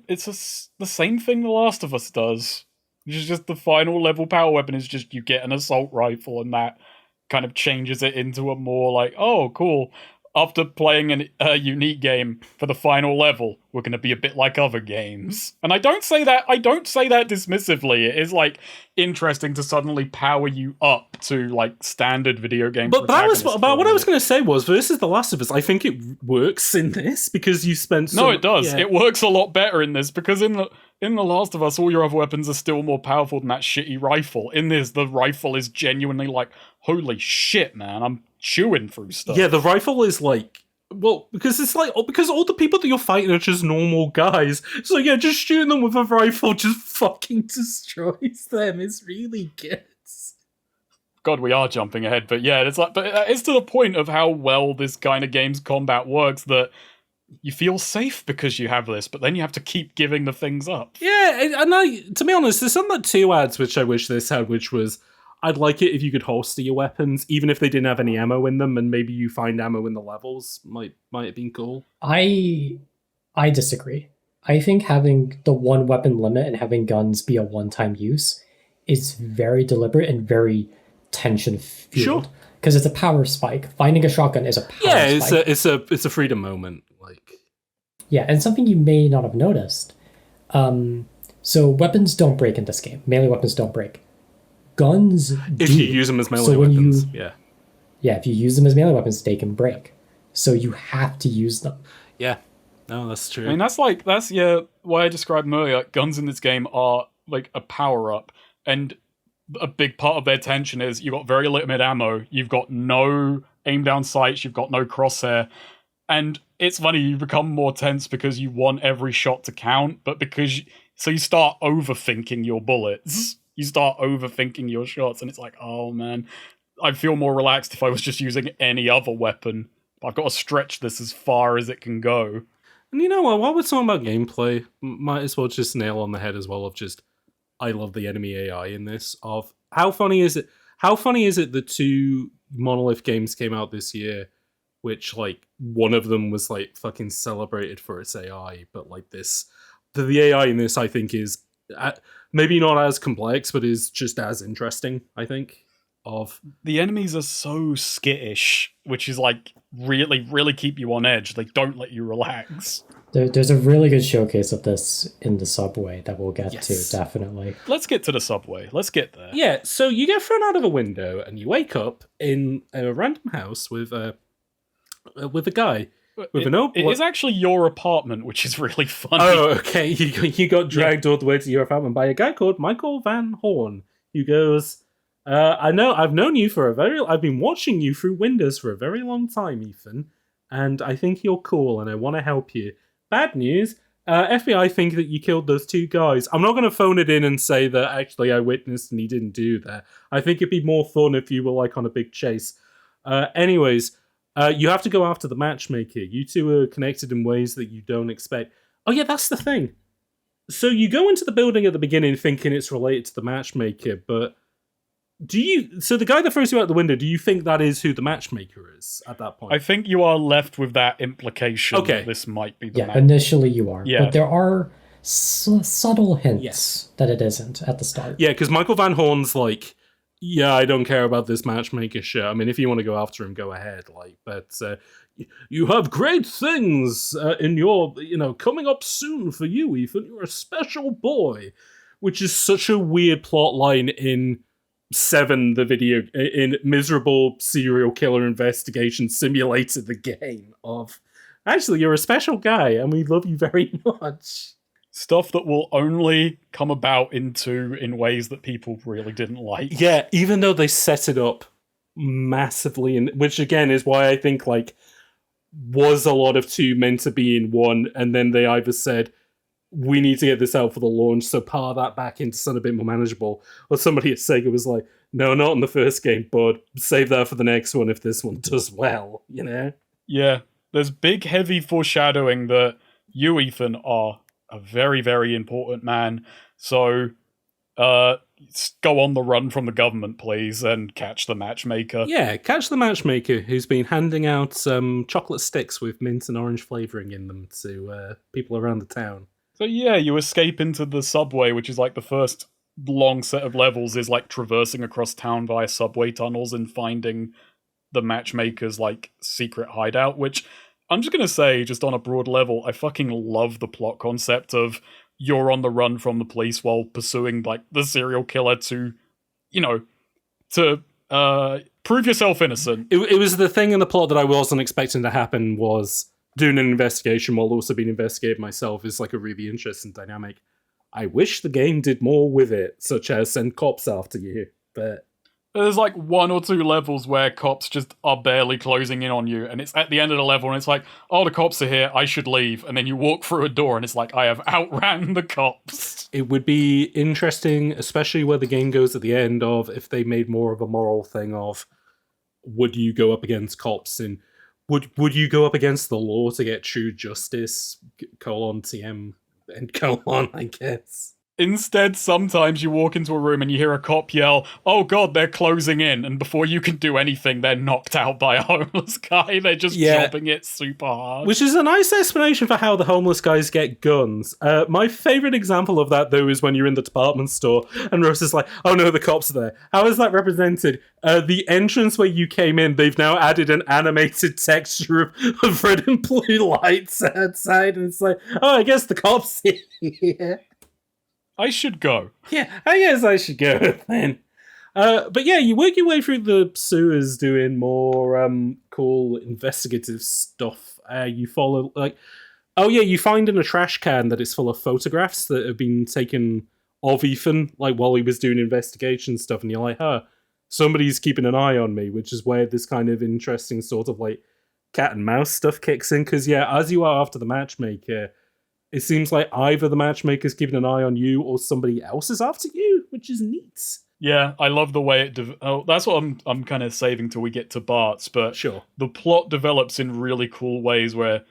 same thing The Last of Us does. Which is just the final level power weapon is just you get an assault rifle, and that kind of changes it into a more like, oh, cool. After playing a unique game for the final level, we're going to be a bit like other games. And I don't say that dismissively. It is like interesting to suddenly power you up to like standard video game. But what I was going to say was versus The Last of Us, I think it works in this because you spent. No, it does. Yeah. It works a lot better in this because in The Last of Us, all your other weapons are still more powerful than that shitty rifle. In this, the rifle is genuinely like, holy shit, man, I'm chewing through stuff. Yeah, the rifle is like, well, because all the people that you're fighting are just normal guys. So yeah, just shooting them with a rifle just fucking destroys them. It's really good. God, we are jumping ahead, but yeah, it's to the point of how well this kind of game's combat works that you feel safe because you have this, but then you have to keep giving the things up. Yeah, and to be honest, there's some like 2 ads which I wish this had, which was, I'd like it if you could holster your weapons, even if they didn't have any ammo in them, and maybe you find ammo in the levels. Might have been cool. I disagree. I think having the 1 weapon limit and having guns be a one-time use is very deliberate and very tension-fueled. Sure. Because it's a power spike. Finding a shotgun is a power spike. Yeah, it's a freedom moment. Yeah, and something you may not have noticed. So weapons don't break in this game. Melee weapons don't break. Guns if do. You use them as melee weapons. Yeah, if you use them as melee weapons, they can break. So you have to use them. Yeah. No, that's true. I mean, that's why I described them earlier. Like, guns in this game are like a power-up. And a big part of their tension is you've got very limited ammo, you've got no aim down sights, you've got no crosshair. And it's funny, you become more tense because you want every shot to count, but so you start overthinking your bullets. You start overthinking your shots, and it's like, oh man, I'd feel more relaxed if I was just using any other weapon. But I've got to stretch this as far as it can go. And you know what, while we're talking about gameplay, might as well just nail on the head as well of just, I love the enemy AI in this, of how funny is it the 2 Monolith games came out this year, which, like, one of them was, like, fucking celebrated for its AI, but, like, the AI in this, I think, is maybe not as complex, but is just as interesting, I think. The enemies are so skittish, which is, like, really, really keep you on edge. They don't let you relax. There's a really good showcase of this in the subway that we'll get to, definitely. Let's get to the subway. Let's get there. Yeah, so you get thrown out of a window, and you wake up in a random house with a guy. It is actually your apartment, which is really funny. Oh, okay. You got dragged all the way to your apartment by a guy called Michael Van Horn, who goes, I've been watching you through windows for a very long time, Ethan, and I think you're cool, and I want to help you. Bad news, FBI think that you killed those 2 guys. I'm not going to phone it in and say that actually I witnessed and he didn't do that. I think it'd be more fun if you were, like, on a big chase. Anyways, You have to go after the matchmaker. You two are connected in ways that you don't expect. Oh yeah, that's the thing. So you go into the building at the beginning thinking it's related to the matchmaker, but so the guy that throws you out the window, do you think that is who the matchmaker is at that point? I think you are left with that implication that this might be the matchmaker. Initially you are. Yeah. But there are subtle hints that it isn't at the start. Yeah, because Michael Van Horn's like, yeah, I don't care about this matchmaker shit. I mean, if you want to go after him, go ahead. But you have great things in your, coming up soon for you, Ethan. You're a special boy, which is such a weird plot line in 7, the video, in Miserable Serial Killer Investigation Simulator, the game of, actually, you're a special guy and we love you very much. Stuff that will only come about in ways that people really didn't like. Yeah, even though they set it up massively, which again is why I think, was a lot of 2 meant to be in 1, and then they either said, we need to get this out for the launch, so power that back into something a bit more manageable. Or somebody at Sega was like, no, not in the first game, bud. Save that for the next one if this one does well, Yeah, there's big, heavy foreshadowing that you, Ethan, are a very, very important man. So, go on the run from the government, please, and catch the matchmaker. Yeah, catch the matchmaker who's been handing out chocolate sticks with mint and orange flavouring in them to people around the town. So yeah, you escape into the subway, which is the first long set of levels is traversing across town via subway tunnels and finding the matchmaker's secret hideout, which I'm just going to say, just on a broad level, I fucking love the plot concept of you're on the run from the police while pursuing the serial killer to prove yourself innocent. It was the thing in the plot that I wasn't expecting to happen was doing an investigation while also being investigated myself is a really interesting dynamic. I wish the game did more with it, such as send cops after you, but there's 1 or 2 levels where cops just are barely closing in on you, and it's at the end of the level and it's oh, the cops are here, I should leave, and then you walk through a door and it's I have outran the cops. It would be interesting, especially where the game goes at the end, of if they made more of a moral thing of, would you go up against cops and Would you go up against the law to get true justice? TM and I guess. Instead, sometimes you walk into a room and you hear a cop yell, oh god, they're closing in, and before you can do anything, they're knocked out by a homeless guy. They're just chopping it super hard. Which is a nice explanation for how the homeless guys get guns. My favourite example of that, though, is when you're in the department store and Rose is like, oh no, the cops are there. How is that represented? The entrance where you came in, they've now added an animated texture of red and blue lights outside, and it's oh, I guess the cops are here. I should go. Yeah, I guess I should go then. But yeah, you work your way through the sewers doing more cool investigative stuff. You follow, you find in a trash can that it's full of photographs that have been taken of Ethan, while he was doing investigation stuff, and you're somebody's keeping an eye on me, which is where this kind of interesting sort of cat and mouse stuff kicks in, because as you are after the matchmaker, it seems either the matchmaker's keeping an eye on you or somebody else is after you, which is neat. Yeah, I love the way it... that's what I'm kind of saving till we get to Bart's, but sure. The plot develops in really cool ways where...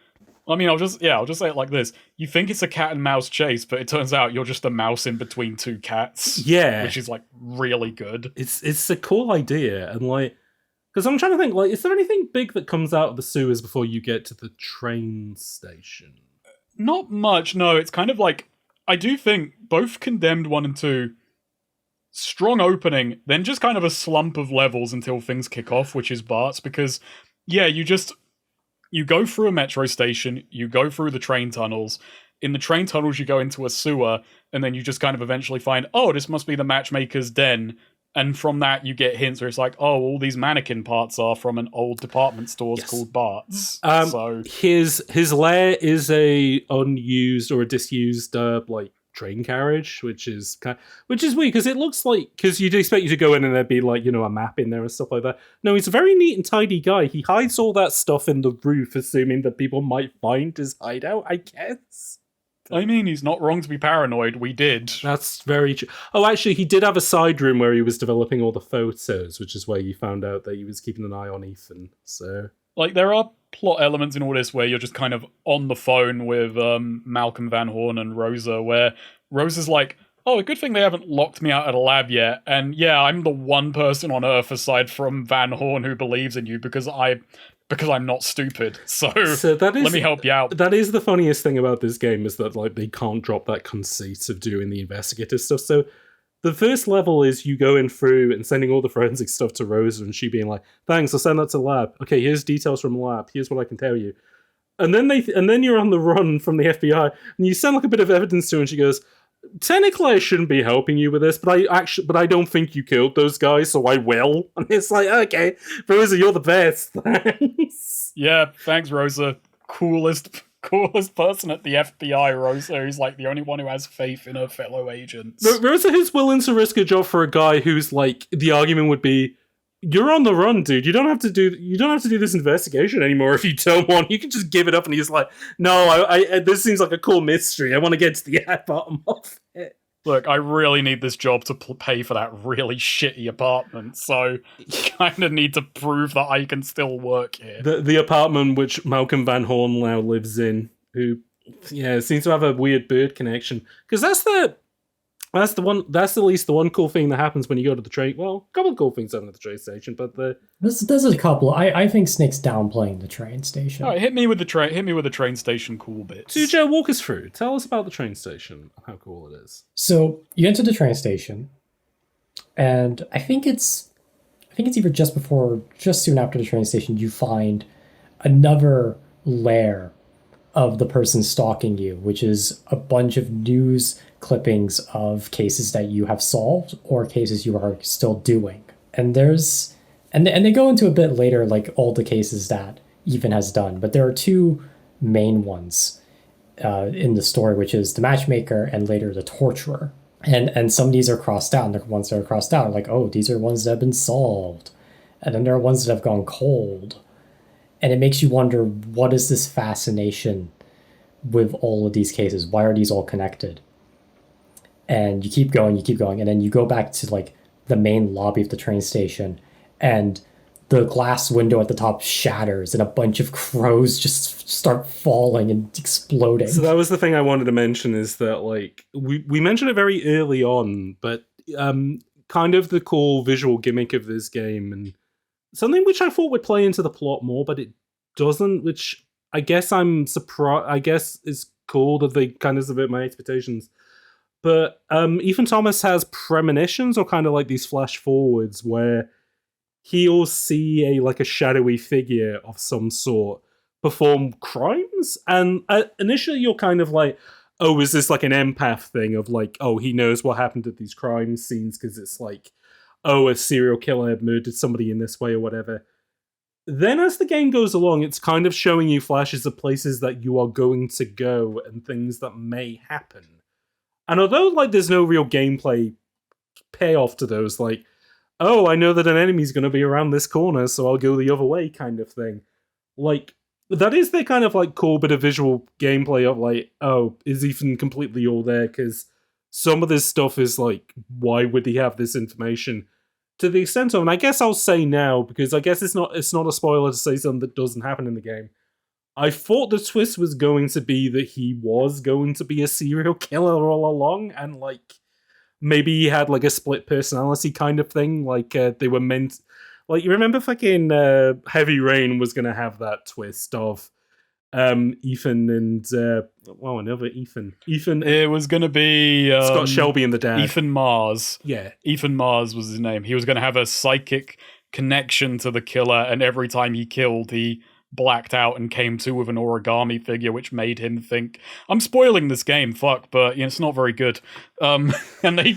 I'll just say it like this. You think it's a cat and mouse chase, but it turns out you're just a mouse in between 2 cats. Yeah. Which is, really good. It's a cool idea, and, because I'm trying to think, is there anything big that comes out of the sewers before you get to the train station? Not much, no. It's kind of I do think both Condemned 1 and 2, strong opening, then just kind of a slump of levels until things kick off, which is Bart's, because, yeah, you go through a metro station, you go through the train tunnels. In the train tunnels, you go into a sewer, and then you just kind of eventually find, oh, this must be the matchmaker's den. And from that, you get hints where it's all these mannequin parts are from an old department store called Bart's. So his lair is a unused or a disused train carriage, which is weird because it looks because you'd expect you to go in and there'd be a map in there and stuff like that. No, he's a very neat and tidy guy. He hides all that stuff in the roof, assuming that people might find his hideout, I guess. I mean, he's not wrong to be paranoid. We did. That's very true. Oh, actually, he did have a side room where he was developing all the photos, which is where you found out that he was keeping an eye on Ethan. So like there are plot elements in all this where you're just kind of on the phone with Malcolm Van Horn and Rosa, where Rosa's like, oh, a good thing they haven't locked me out at a lab yet, and yeah, I'm the one person on Earth aside from Van Horn who believes in you because I'm not stupid. So that is, let me help you out. That is the funniest thing about this game, is that like they can't drop that conceit of doing the investigative stuff. So the first level is you going through and sending all the forensic stuff to Rosa, and she being like, thanks, I'll send that to the lab. Okay, here's details from the lab. Here's what I can tell you. And then you're on the run from the FBI, and you send like a bit of evidence to her, and she goes, technically I shouldn't be helping you with this, but I don't think you killed those guys, so I will. And it's like, okay, Rosa, you're the best. Thanks. Yeah, thanks, Rosa. Coolest person at the FBI, Rosa, who's like the only one who has faith in her fellow agents. Rosa is willing to risk a job for a guy who's like, the argument would be, you're on the run, dude. You don't have to do this investigation anymore if you don't want. You can just give it up. And he's like, no, I this seems like a cool mystery. I want to get to the bottom of it. Look, I really need this job to pay for that really shitty apartment, so you kind of need to prove that I can still work here. The apartment which Malcolm Van Horn now lives in, who, yeah, seems to have a weird bird connection. Because that's at least the one cool thing that happens when you go to the train. Well, a couple of cool things happen at the train station, but there's a couple. I think Snake's downplaying the train station. All right, hit me with the train station cool bits. So, Joe, walk us through. Tell us about the train station, how cool it is. So you enter the train station, and I think it's either just soon after the train station, you find another lair of the person stalking you, which is a bunch of news clippings of cases that you have solved or cases you are still doing. And they go into a bit later, like all the cases that Ethan has done, but there are two main ones in the story, which is the matchmaker and later the torturer. And some of these are crossed out, and the ones that are crossed out are like, oh, these are ones that have been solved. And then there are ones that have gone cold. And it makes you wonder, what is this fascination with all of these cases? Why are these all connected? And you keep going, and then you go back to like the main lobby of the train station, and the glass window at the top shatters, and a bunch of crows just start falling and exploding. So that was the thing I wanted to mention, is that like we mentioned it very early on, but kind of the cool visual gimmick of this game, and something which I thought would play into the plot more, but it doesn't, which I guess I'm surprised. I guess is cool that they kind of subvert my expectations. But Ethan Thomas has premonitions, or kind of like these flash forwards, where he'll see a shadowy figure of some sort perform crimes, and initially you're kind of like, oh, is this like an empath thing of like, oh, he knows what happened at these crime scenes because it's like, oh, a serial killer murdered somebody in this way or whatever. Then as the game goes along, it's kind of showing you flashes of places that you are going to go and things that may happen. And although like there's no real gameplay payoff to those, like, oh, I know that an enemy's going to be around this corner, so I'll go the other way kind of thing. Like, that is the kind of like cool bit of visual gameplay of like, oh, is Ethan completely all there? Because some of this stuff is like, why would he have this information? To the extent of, and I guess I'll say now, because I guess it's not a spoiler to say something that doesn't happen in the game. I thought the twist was going to be that he was going to be a serial killer all along, and like maybe he had like a split personality kind of thing. Like they were meant, like, you remember fucking Heavy Rain was going to have that twist of Ethan and another Ethan. It was going to be Scott Shelby and the dad. Ethan Mars. Yeah, Ethan Mars was his name. He was going to have a psychic connection to the killer, and every time he killed, he blacked out and came to with an origami figure, which made him think, I'm spoiling this game, fuck, but it's not very good. And they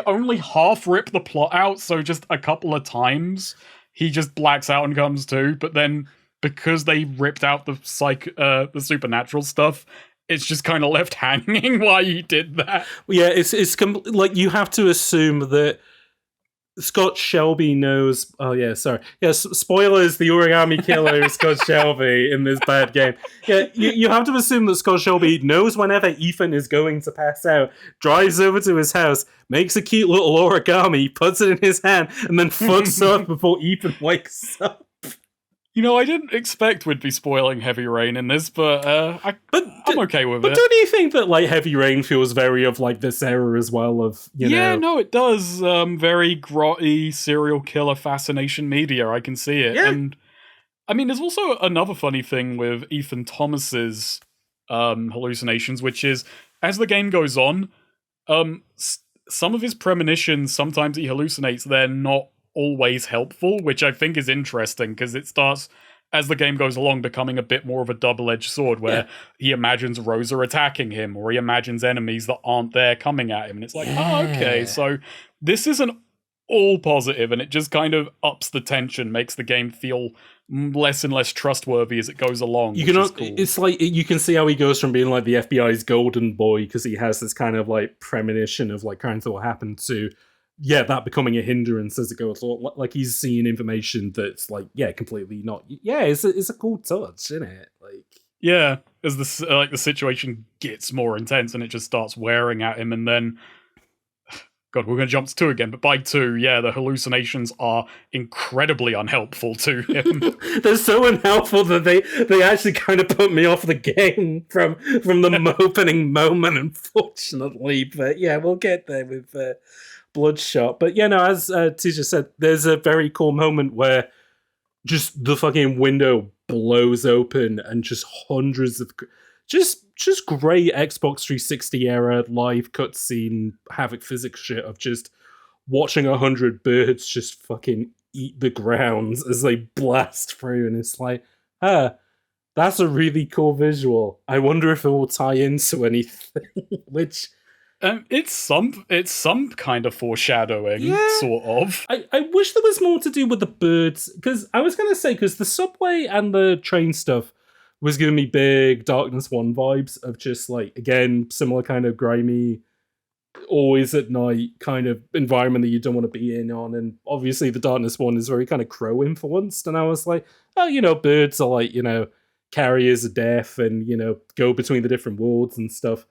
only half rip the plot out, so just a couple of times he just blacks out and comes to, but then because they ripped out the supernatural stuff, it's just kind of left hanging why he did that. Yeah, it's like you have to assume that Scott Shelby knows. Oh yeah, sorry. Yes, spoilers. The origami killer is Scott Shelby in this bad game. Yeah, you have to assume that Scott Shelby knows whenever Ethan is going to pass out, drives over to his house, makes a cute little origami, puts it in his hand, and then fucks up before Ethan wakes up. I didn't expect we'd be spoiling Heavy Rain in this, but I'm okay with it. But don't you think that like Heavy Rain feels very of like this era as well? Of no, it does. Very grotty serial killer fascination media. I can see it, and I mean, there's also another funny thing with Ethan Thomas's hallucinations, which is as the game goes on, some of his premonitions, sometimes he hallucinates, they're not always helpful, which I think is interesting because it starts as the game goes along becoming a bit more of a double-edged sword where he imagines Rosa attacking him or he imagines enemies that aren't there coming at him, and it's like, oh, okay, so this isn't all positive, and it just kind of ups the tension, makes the game feel less and less trustworthy as it goes along. Cool. It's like you can see how he goes from being like the FBI's golden boy because he has this kind of like premonition of like kind of what happened to that becoming a hindrance as it goes. Like he's seeing information that's like completely not. Yeah, it's a cool touch, isn't it? Like as the situation gets more intense and it just starts wearing at him, and then. God, we're going to jump to 2 again, but by 2, the hallucinations are incredibly unhelpful to him. They're so unhelpful that they actually kind of put me off the game from the opening moment, unfortunately. But we'll get there with Bloodshot. But as Tisha said, there's a very cool moment where just the fucking window blows open and just hundreds of... Just great Xbox 360 era live cutscene havoc physics shit of just watching 100 birds just fucking eat the grounds as they blast through, and it's like, that's a really cool visual. I wonder if it will tie into anything. Which it's some kind of foreshadowing, sort of. I wish there was more to do with the birds, because I was gonna say because the subway and the train stuff was giving me big Darkness 1 vibes of just like, again, similar kind of grimy, always at night kind of environment that you don't want to be in on. And obviously the Darkness 1 is very kind of Crow influenced. And I was like, birds are like, carriers of death and, go between the different worlds and stuff.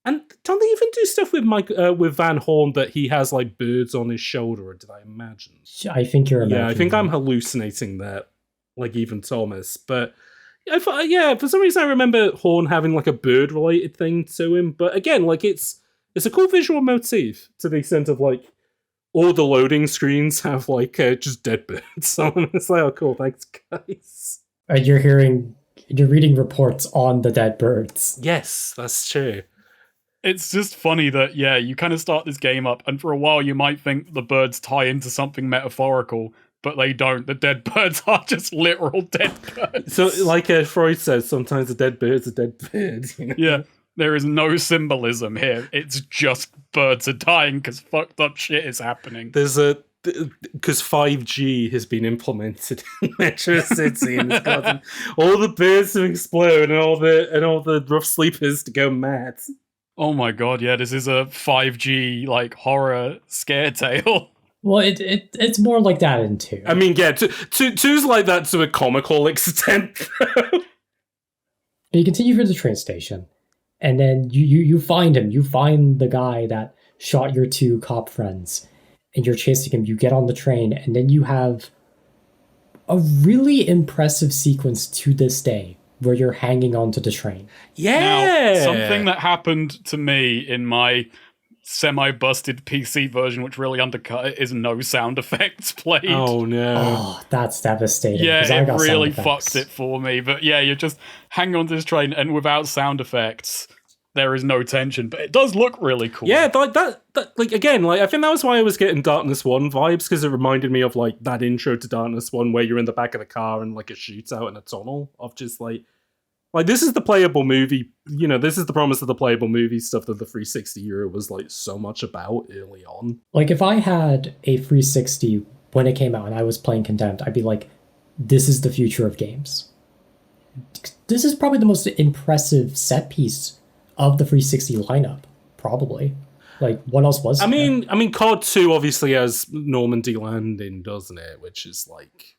And don't they even do stuff with Van Horn that he has like birds on his shoulder, or did I imagine? I think you're imagining. Yeah, I think I'm hallucinating that, like even Thomas. But for some reason I remember Horn having like a bird-related thing to him. But again, like it's a cool visual motif to the extent of like all the loading screens have like just dead birds. So it's like, oh cool, thanks guys. You're reading reports on the dead birds. Yes, that's true. It's just funny that, you kind of start this game up, and for a while you might think the birds tie into something metaphorical, but they don't. The dead birds are just literal dead birds. So, like Freud says, sometimes a dead bird's a dead bird. Yeah, there is no symbolism here. It's just birds are dying because fucked up shit is happening. Because 5G has been implemented in Metro City, and it's causing all the birds to explode and all the rough sleepers to go mad. Oh my god, this is a 5G like horror scare tale. Well, it's more like that in 2. I mean, two's like that to a comical extent. You continue through the train station, and then you find him. You find the guy that shot your 2 cop friends, and you're chasing him. You get on the train, and then you have a really impressive sequence to this day where you're hanging onto the train. Yeah! Now, something that happened to me in my semi-busted PC version, which really undercut it, is no sound effects played. Oh, no. Oh, that's devastating. Yeah, it really fucked it for me. But you're just hanging onto this train, and without sound effects, there is no tension. But it does look really cool. Yeah, like that like, again, like I think that was why I was getting Darkness 1 vibes, because it reminded me of like that intro to Darkness 1 where you're in the back of the car and like a shootout in a tunnel of just like this is the playable movie, this is the promise of the playable movie stuff that the 360 era was like so much about early on. Like if I had a 360 when it came out and I was playing Condemned, I'd be like, this is the future of games. This is probably the most impressive set piece of the 360 lineup, probably. Like, what else was there? I mean, COD 2 obviously has Normandy Landing, doesn't it? Which is like...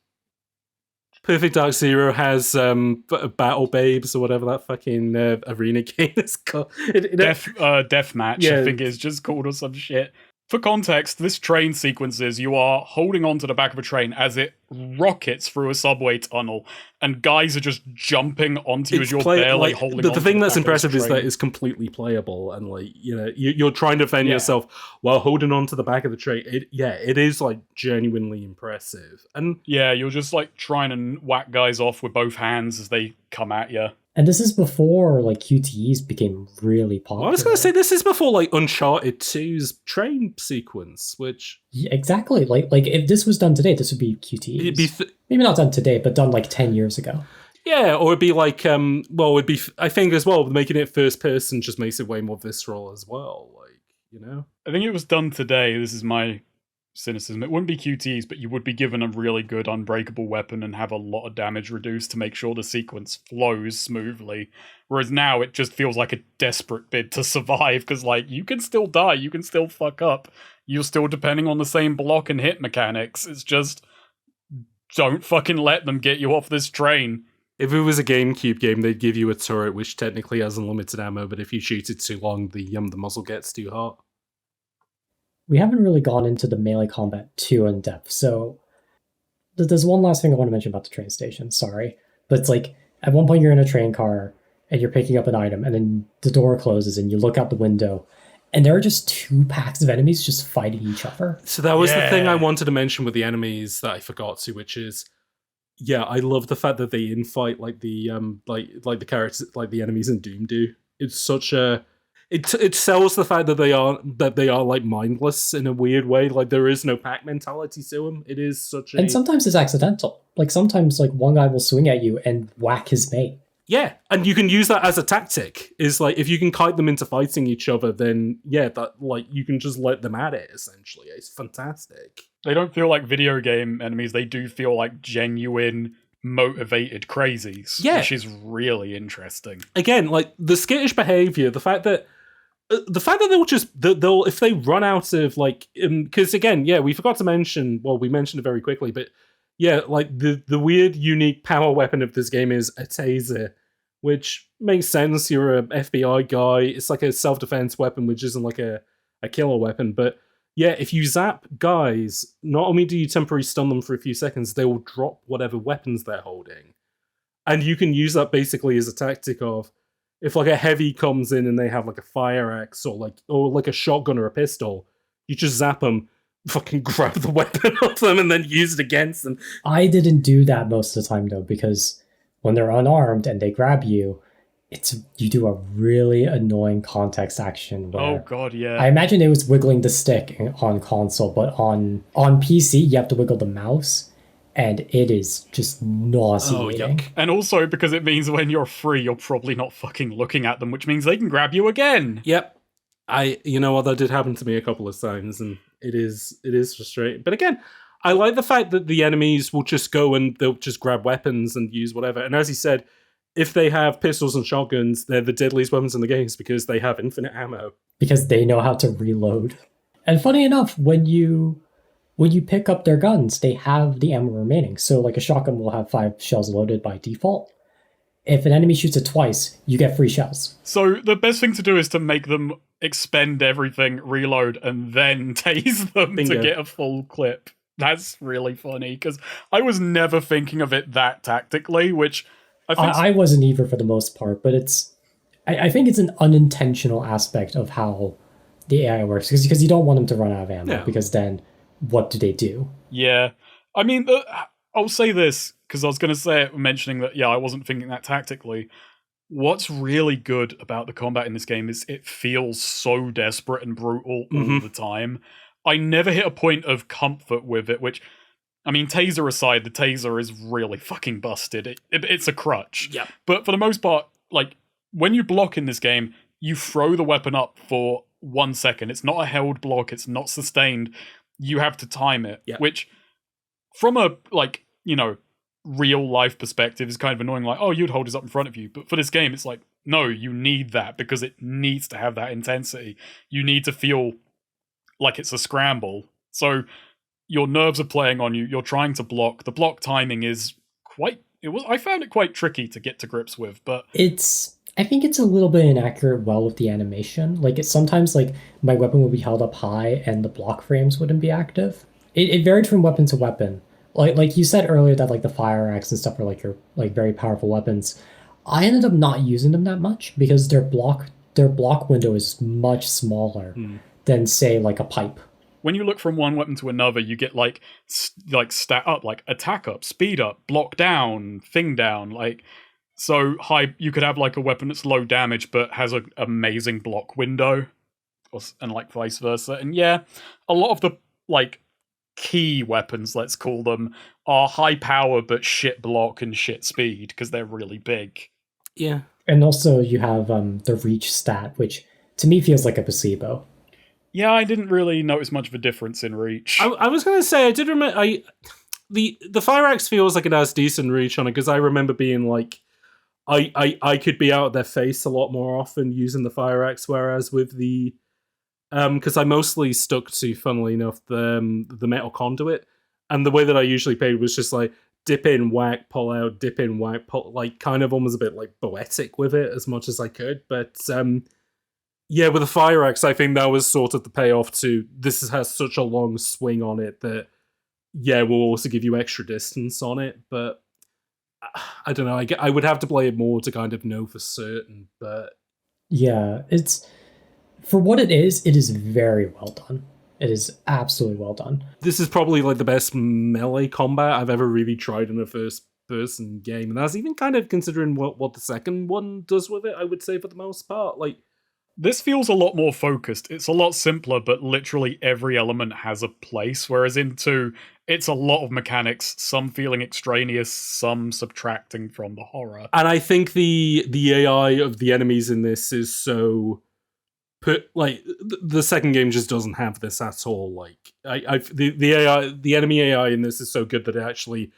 Perfect Dark Zero has Battle Babes or whatever that fucking arena game is called. Deathmatch, I think it's just called or some shit. For context, this train sequences, you are holding onto the back of a train as it rockets through a subway tunnel, and guys are just jumping onto you as you're barely holding on. The thing that's impressive is that it's completely playable, and like, you know, you're trying to defend yourself while holding on to the back of the train. It is like genuinely impressive. And yeah, you're just like trying to whack guys off with both hands as they come at you. And this is before like QTEs became really popular. I was going to say, this is before like Uncharted 2's train sequence, which... Yeah, exactly. Like if this was done today, this would be QTEs. It'd be maybe not done today, but done like 10 years ago. Yeah, or it'd be like, it'd be, I think as well, making it first person just makes it way more visceral as well. Like, you know? I think it was done today. This is my cynicism. It wouldn't be QTs, but you would be given a really good unbreakable weapon and have a lot of damage reduced to make sure the sequence flows smoothly. Whereas now it just feels like a desperate bid to survive, because like, you can still die, you can still fuck up, you're still depending on the same block and hit mechanics. It's just, don't fucking let them get you off this train. If it was a GameCube game, they'd give you a turret which technically has unlimited ammo, but if you shoot it too long, the muzzle gets too hot. We haven't really gone into the melee combat too in depth, so there's one last thing I want to mention about the train station, sorry. But it's like, at one point you're in a train car, and you're picking up an item, and then the door closes, and you look out the window, and there are just 2 packs of enemies just fighting each other. So that was the thing I wanted to mention with the enemies that I forgot to, which is, yeah, I love the fact that they infight like the like the characters, like the enemies in Doom do. It's such a... It sells the fact that they are like mindless in a weird way. Like, there is no pack mentality to them. It is such a... And sometimes it's accidental. Like, sometimes like one guy will swing at you and whack his mate. Yeah, and you can use that as a tactic. Is like, if you can kite them into fighting each other, then yeah, that like you can just let them at it. Essentially, it's fantastic. They don't feel like video game enemies. They do feel like genuine, motivated crazies. Yeah, which is really interesting. Again, like the skittish behavior, the fact that they'll if they run out of like, because again, yeah, we forgot to mention. Well, we mentioned it very quickly, but yeah, like the weird, unique power weapon of this game is a taser, which makes sense. You're an FBI guy. It's like a self-defense weapon, which isn't like a killer weapon. But yeah, if you zap guys, not only do you temporarily stun them for a few seconds, they will drop whatever weapons they're holding. And you can use that basically as a tactic of, if like a heavy comes in and they have like a fire axe or like a shotgun or a pistol, you just zap them, fucking grab the weapon off them, and then use it against them. I didn't do that most of the time though, because when they're unarmed and they grab you, you do a really annoying context action. Where oh god, yeah. I imagine it was wiggling the stick on console, but on PC you have to wiggle the mouse. And it is just nauseating. Oh, yuck. And also because it means when you're free, you're probably not fucking looking at them, which means they can grab you again. Yep. You know what, that did happen to me a couple of times, and it is frustrating. But again, I like the fact that the enemies will just go and they'll just grab weapons and use whatever. And as he said, if they have pistols and shotguns, they're the deadliest weapons in the games because they have infinite ammo. Because they know how to reload. And funny enough, when you pick up their guns, they have the ammo remaining. So like a shotgun will have 5 shells loaded by default. If an enemy shoots it twice, you get 3 shells. So the best thing to do is to make them expend everything, reload, and then tase them to get a full clip. That's really funny, because I was never thinking of it that tactically, which I think... I wasn't either for the most part, but I think it's an unintentional aspect of how the AI works, because you don't want them to run out of ammo, because then... what do they do? Yeah. I mean, I'll say this, because I was going to say it, mentioning that, yeah, I wasn't thinking that tactically. What's really good about the combat in this game is it feels so desperate and brutal all the time. I never hit a point of comfort with it, which, I mean, taser aside, the taser is really fucking busted. It's a crutch. Yeah. But for the most part, like, when you block in this game, you throw the weapon up for 1 second. It's not a held block. It's not sustained. You have to time it, which from a, like, you know, real life perspective is kind of annoying. Like, oh, you'd hold this up in front of you. But for this game, it's like, no, you need that because it needs to have that intensity. You need to feel like it's a scramble. So your nerves are playing on you. You're trying to block. The block timing is I found it quite tricky to get to grips with, but I think it's a little bit inaccurate with the animation. Like it's sometimes like my weapon would be held up high and the block frames wouldn't be active. It varied from weapon to weapon. Like you said earlier that like the fire axe and stuff are like your like very powerful weapons. I ended up not using them that much because their block window is much smaller than say like a pipe. When you look from one weapon to another, you get like stat up, like attack up, speed up, block down, thing down, like so high. You could have like a weapon that's low damage but has an amazing block window, and like vice versa. And yeah, a lot of the like key weapons, let's call them, are high power but shit block and shit speed because they're really big. Yeah. And also you have the reach stat, which to me feels like a placebo. Yeah, I didn't really notice much of a difference in reach. I was going to say, I did remember, the fire axe feels like it has decent reach on it, because I remember being like, I could be out of their face a lot more often using the fire axe, whereas with the, because I mostly stuck to, funnily enough, the metal conduit, and the way that I usually played was just like, dip in, whack, pull out, dip in, whack, pull, like kind of almost a bit like poetic with it as much as I could, but yeah, with the fire axe, I think that was sort of the payoff to this has such a long swing on it that, yeah, we'll also give you extra distance on it, but I don't know, I would have to play it more to kind of know for certain, but... Yeah, it's... For what it is very well done. It is absolutely well done. This is probably like the best melee combat I've ever really tried in a first-person game, and that's even kind of considering what the second one does with it, I would say, for the most part, like... This feels a lot more focused. It's a lot simpler, but literally every element has a place, whereas in 2, it's a lot of mechanics, some feeling extraneous, some subtracting from the horror. And I think the AI of the enemies in this is so... the second game just doesn't have this at all. Like, the enemy AI in this is so good that it actually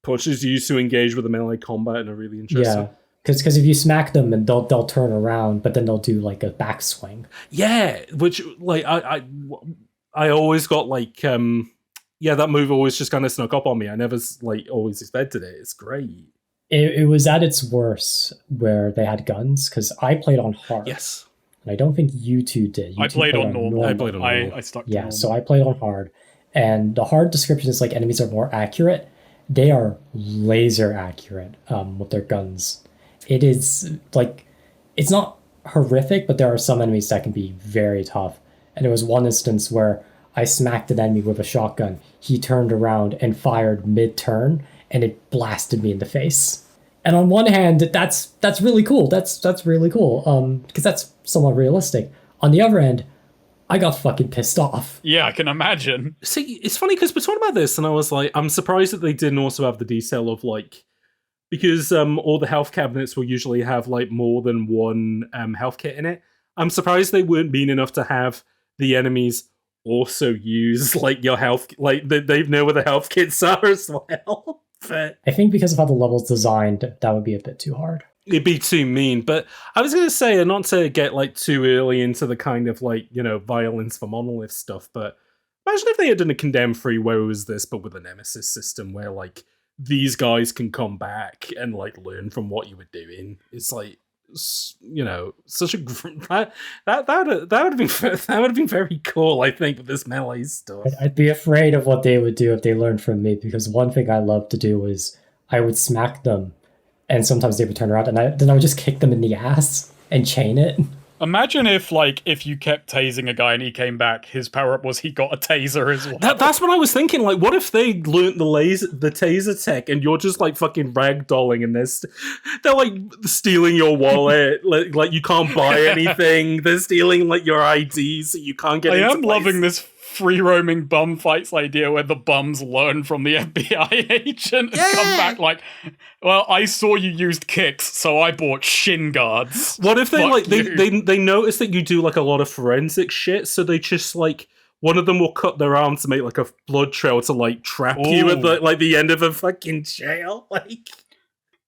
pushes you to engage with the melee combat in a really interesting... Yeah. Because if you smack them and they'll turn around, but then they'll do like a backswing. Yeah, which like I always got like that move always just kind of snuck up on me. I never like always expected it. It's great. It was at its worst where they had guns, because I played on hard. Yes, and I don't think you two did. I played on normal. I played on normal. I stuck to normal. So I played on hard, and the hard description is like enemies are more accurate. They are laser accurate with their guns. It is like, it's not horrific, but there are some enemies that can be very tough. And there was one instance where I smacked an enemy with a shotgun. He turned around and fired mid-turn, and it blasted me in the face. And on one hand, that's really cool. That's really cool. Because that's somewhat realistic. On the other end, I got fucking pissed off. Yeah, I can imagine. See, it's funny because we're talking about this, and I was like, I'm surprised that they didn't also have the detail of like, because all the health cabinets will usually have like more than one health kit in it. I'm surprised they weren't mean enough to have the enemies also use like your health, like they know where the health kits are as well. But I think because of how the level's designed, that would be a bit too hard. It'd be too mean. But I was going to say, and not to get like too early into the kind of like, you know, violence for Monolith stuff, but imagine if they had done a Condemned 3 where it was this, but with a Nemesis system where like, these guys can come back and like learn from what you were doing. It's like, you know, such a that would have been very cool. I think with this melee stuff. I'd be afraid of what they would do if they learned from me, because one thing I love to do is I would smack them, and sometimes they would turn around, and then I would just kick them in the ass and chain it. Imagine if you kept tasing a guy and he came back, his power-up was he got a taser as well. That's what I was thinking. Like, what if they learnt the taser tech and you're just, like, fucking ragdolling and they're like, stealing your wallet. like, you can't buy anything. They're stealing, like, your ID so you can't get into I am loving this free-roaming bum fights idea where the bums learn from the FBI agent and come back like, well, I saw you used kicks, so I bought shin guards. What if they notice that you do like a lot of forensic shit, so they just like, one of them will cut their arm to make like a blood trail to like trap you at the end of a fucking jail. Like,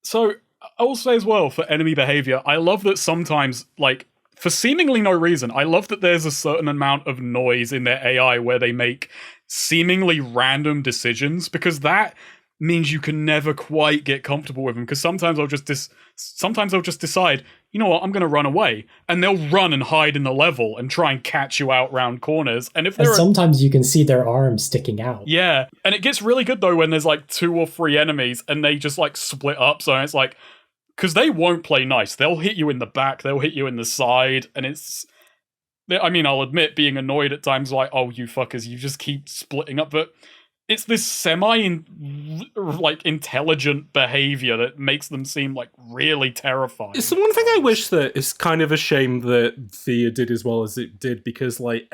so I will say as well, for enemy behavior, I love that sometimes, like, for seemingly no reason, I love that there's a certain amount of noise in their AI where they make seemingly random decisions, because that means you can never quite get comfortable with them, because sometimes I'll just decide, you know what, I'm going to run away, and they'll run and hide in the level and try and catch you out round corners. And sometimes you can see their arms sticking out. Yeah, and it gets really good though when there's like 2 or 3 enemies and they just like split up. So it's like, because they won't play nice. They'll hit you in the back, they'll hit you in the side, and I mean, I'll admit being annoyed at times, like, oh, you fuckers, you just keep splitting up, but it's this intelligent behavior that makes them seem like really terrifying. It's the one thing I wish that it's kind of a shame that Thea did as well as it did, because like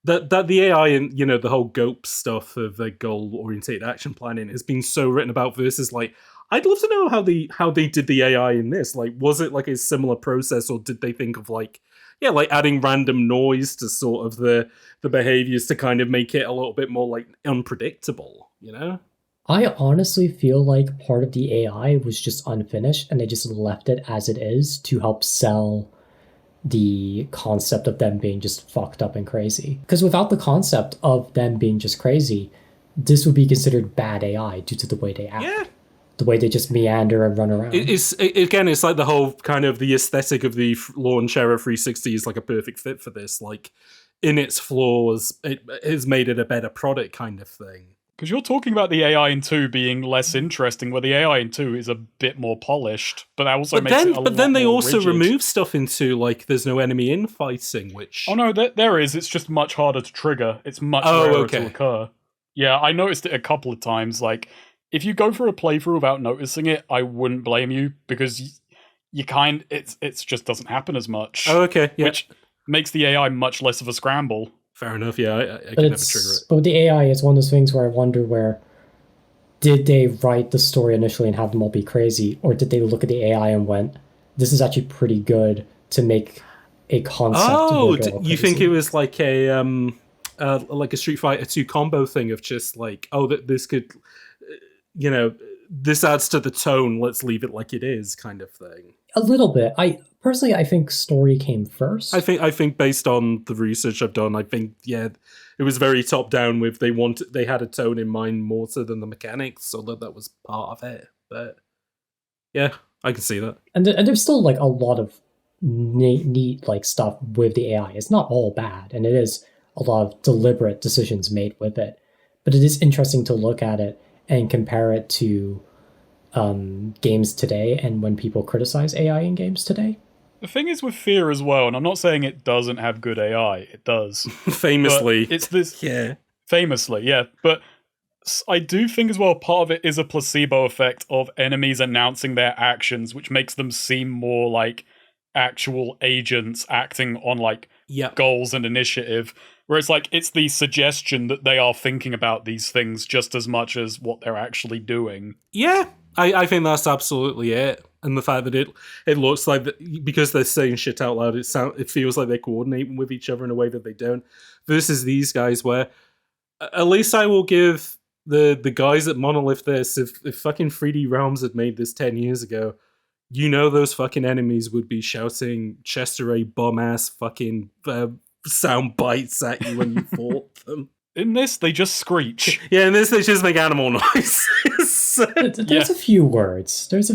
that the AI and, you know, the whole GOAP stuff of the goal-oriented action planning has been so written about versus like, I'd love to know how they did the AI in this. Like, was it like a similar process, or did they think of like adding random noise to sort of the behaviors to kind of make it a little bit more like unpredictable, you know? I honestly feel like part of the AI was just unfinished and they just left it as it is to help sell the concept of them being just fucked up and crazy. Because without the concept of them being just crazy, this would be considered bad AI due to the way they act. Yeah. The way they just meander and run around. It's like the whole kind of the aesthetic of the launch era 360 is like a perfect fit for this. Like, in its flaws, it has made it a better product kind of thing. Because you're talking about the AI in 2 being less interesting, where the AI in 2 is a bit more polished, but that also makes it a lot more But then they also rigid. remove stuff into, like, there's no enemy infighting, which... Oh no, there is. It's just much harder to trigger. It's much rarer to occur. Yeah, I noticed it a couple of times, like... If you go through a playthrough without noticing it, I wouldn't blame you, because it's just doesn't happen as much. Oh, okay, yeah. Which makes the AI much less of a scramble. Fair enough, yeah, I can never trigger it. But with the AI, it's one of those things where I wonder did they write the story initially and have them all be crazy, or did they look at the AI and went, this is actually pretty good to make a concept. Oh, you think it was like a Street Fighter 2 combo thing of just like, oh, that this could... you know, this adds to the tone, let's leave it like it is kind of thing. A little bit. I think story came first. I think based on the research I've done, I think, yeah, it was very top down with they had a tone in mind more so than the mechanics, so that was part of it. But yeah, I can see that. And there's still like a lot of neat like stuff with the AI. It's not all bad, and it is a lot of deliberate decisions made with it. But it is interesting to look at it and compare it to games today and when people criticize AI in games today. The thing is with Fear as well, and I'm not saying it doesn't have good AI, it does. Famously. It's this... Yeah. Famously, yeah. But I do think as well part of it is a placebo effect of enemies announcing their actions, which makes them seem more like actual agents acting on like goals and initiative. Where it's like, it's the suggestion that they are thinking about these things just as much as what they're actually doing. Yeah, I think that's absolutely it. And the fact that it looks like, because they're saying shit out loud, it feels like they're coordinating with each other in a way that they don't. Versus these guys where, at least I will give the guys at Monolith this, if fucking 3D Realms had made this 10 years ago, you know those fucking enemies would be shouting Chester A bum-ass fucking... sound bites at you when you fought them. In this, they just screech. Yeah, in this, they just make animal noises. There's a few words. Sort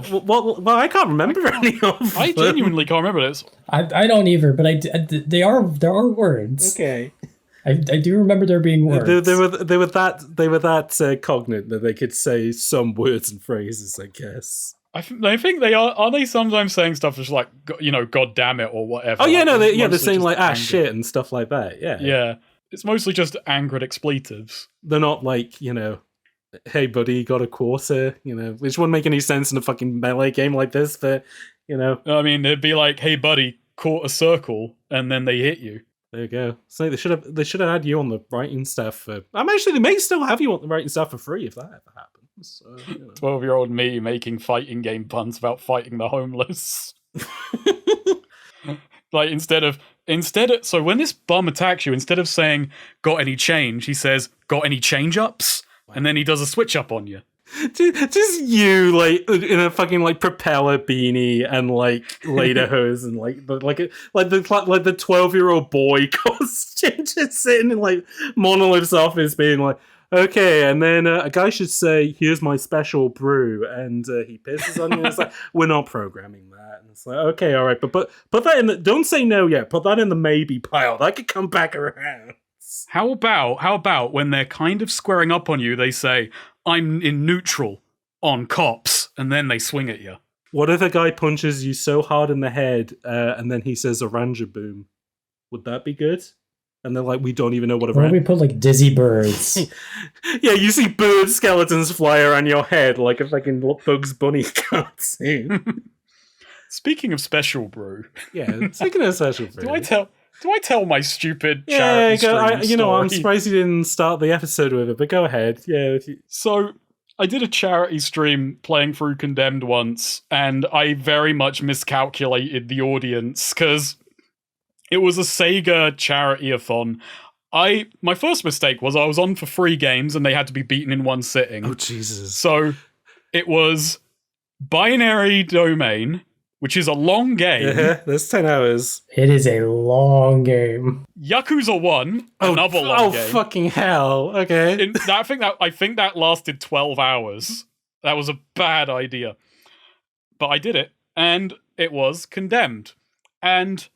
of. Well, I can't remember any of them. I genuinely can't remember this. I don't either, but there are words. Okay. I do remember there being words. They were that cognate that they could say some words and phrases, I guess. I think they are they sometimes saying stuff just like, you know, God damn it or whatever. Oh yeah, like, no, they're saying like shit and stuff like that. Yeah, yeah. It's mostly just angered expletives. They're not like, you know, hey buddy, got a quarter, you know, which wouldn't make any sense in a fucking melee game like this. But you know, I mean, it'd be like, hey buddy, caught a circle, and then they hit you. There you go. So they should have had you on the writing staff for. Actually, they may still have you on the writing staff for free if that ever happens. So, you know. 12-year-old me making fighting game puns about fighting the homeless. Like so when this bum attacks you, instead of saying "got any change," he says "got any change ups," and then he does a switch up on you. Just you, like, in a fucking, like, propeller beanie and, like, lederhosen and, like the 12-year-old boy costume, just sitting in, like, Monolith's office being like, okay, and then a guy should say, here's my special brew, and he pisses on you, and it's like, we're not programming that. And it's like, okay, all right, but put that in the, don't say no yet, put that in the maybe pile. That could come back around. How about when they're kind of squaring up on you, they say, I'm in neutral on cops, and then they swing at you. What if a guy punches you so hard in the head, and then he says Oranja boom? Would that be good? And they're like, we don't even know what a Why don't we put like dizzy birds? Yeah, you see bird skeletons fly around your head like a fucking Bugs Bunny cartoon. Speaking of special brew. Yeah, speaking of special brew. Do I tell my stupid charity stream story? I'm surprised you didn't start the episode with it, but go ahead. Yeah. So, I did a charity stream playing through Condemned once, and I very much miscalculated the audience, because it was a Sega charity-a-thon. My first mistake was I was on for 3 games, and they had to be beaten in one sitting. Oh, Jesus. So, it was Binary Domain, which is a long game. Yeah, that's 10 hours. It is a long game. Yakuza 1, another long game. Oh, fucking hell. Okay. I think that lasted 12 hours. That was a bad idea. But I did it, and it was Condemned. And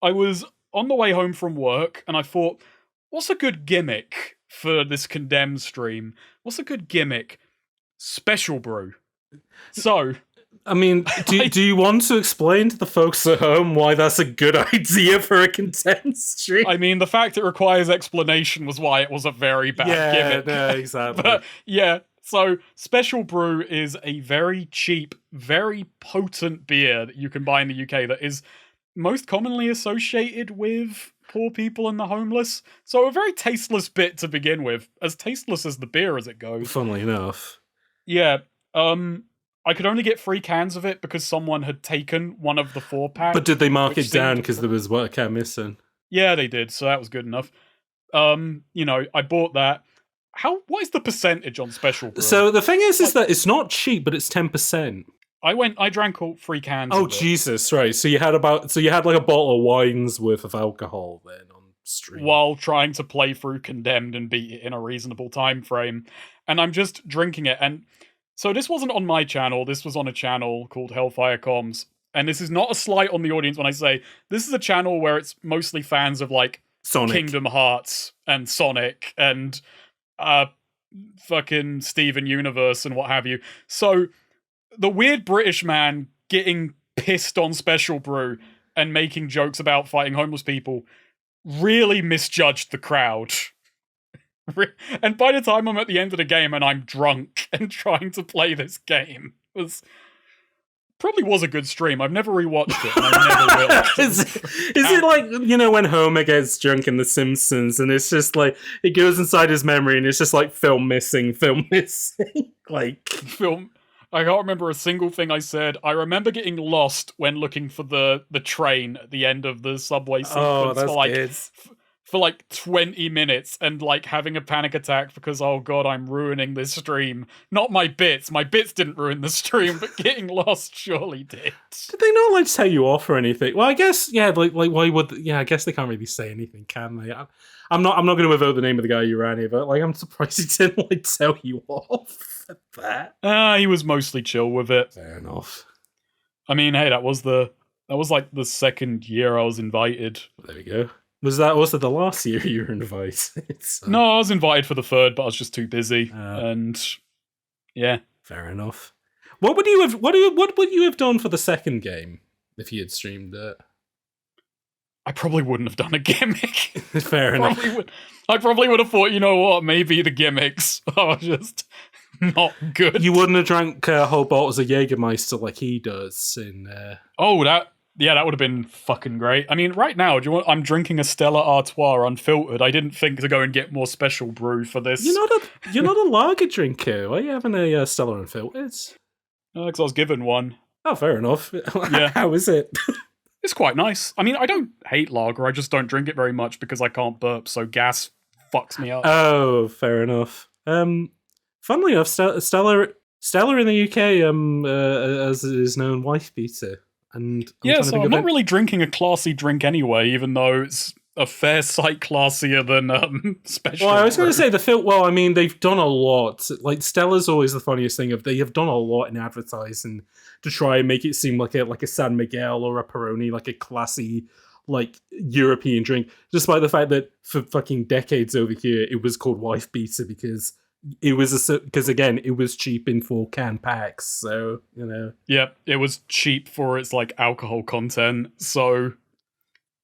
I was on the way home from work, and I thought, what's a good gimmick for this Condemned stream? What's a good gimmick? Special brew. So, I mean, do you want to explain to the folks at home why that's a good idea for a Condemned stream? I mean, the fact it requires explanation was why it was a very bad gimmick. Yeah, no, exactly. But, yeah, so Special Brew is a very cheap, very potent beer that you can buy in the UK that is most commonly associated with poor people and the homeless. So a very tasteless bit to begin with, as tasteless as the beer as it goes. Funnily enough. Yeah, I could only get 3 cans of it because someone had taken one of the 4-pack. But did they mark it down because there was a can missing? Yeah, they did, so that was good enough. I bought that. What is the percentage on Special Brew? So the thing is that it's not cheap, but it's 10%. I drank all 3 cans. Oh, Jesus, right. So you had like a bottle of wine's worth of alcohol then on stream. While trying to play through Condemned and beat it in a reasonable time frame. And I'm just drinking it, and so this wasn't on my channel, this was on a channel called Hellfire Comms. And this is not a slight on the audience when I say, this is a channel where it's mostly fans of, like, Sonic. Kingdom Hearts and Sonic and fucking Steven Universe and what have you. So, the weird British man getting pissed on Special Brew and making jokes about fighting homeless people really misjudged the crowd. And by the time I'm at the end of the game and I'm drunk and trying to play this game, probably was a good stream. I've never rewatched it, and I never will. Is it like, when Homer gets drunk in The Simpsons, and it's just like, it goes inside his memory, and it's just like film missing. Like... Film... I can't remember a single thing I said. I remember getting lost when looking for the train at the end of the subway sequence for like 20 minutes and like having a panic attack because, oh god, I'm ruining this stream. Not my bits. My bits didn't ruin the stream, but getting lost surely did. Did they not like tell you off or anything? Well, I guess, yeah, like why would, yeah, I guess they can't really say anything, can they? I'm not going to evoke the name of the guy you ran here, but like, I'm surprised he didn't like tell you off at that. He was mostly chill with it. Fair enough. I mean, hey, that was like the second year I was invited. There we go. Was that also the last year you were invited? So. No, I was invited for the third, but I was just too busy. And yeah, fair enough. What would you have done for the second game if you had streamed it? I probably wouldn't have done a gimmick. Fair enough. I probably would have thought, you know what, maybe the gimmicks are just not good. You wouldn't have drank whole bottles of Jägermeister like he does in... that would have been fucking great. I mean, right now, I'm drinking a Stella Artois unfiltered. I didn't think to go and get more Special Brew for this. You're not a lager drinker. Why are you having a Stella unfiltered? Because I was given one. Oh, fair enough. Yeah. How is it? It's quite nice. I mean, I don't hate lager. I just don't drink it very much because I can't burp, so gas fucks me up. Oh, fair enough. Funnily enough, Stella in the UK, as it is known, wife beater. And I'm not really drinking a classy drink anyway, even though it's a fair sight classier than special. Well, I was going to say the film. Well, I mean, they've done a lot. Like Stella's always the funniest thing. They have done a lot in advertising to try and make it seem like a San Miguel or a Peroni, like a classy, like European drink. Despite the fact that for fucking decades over here, it was called Wife Beater because it was again it was cheap in 4-can packs. So yeah, it was cheap for its like alcohol content. So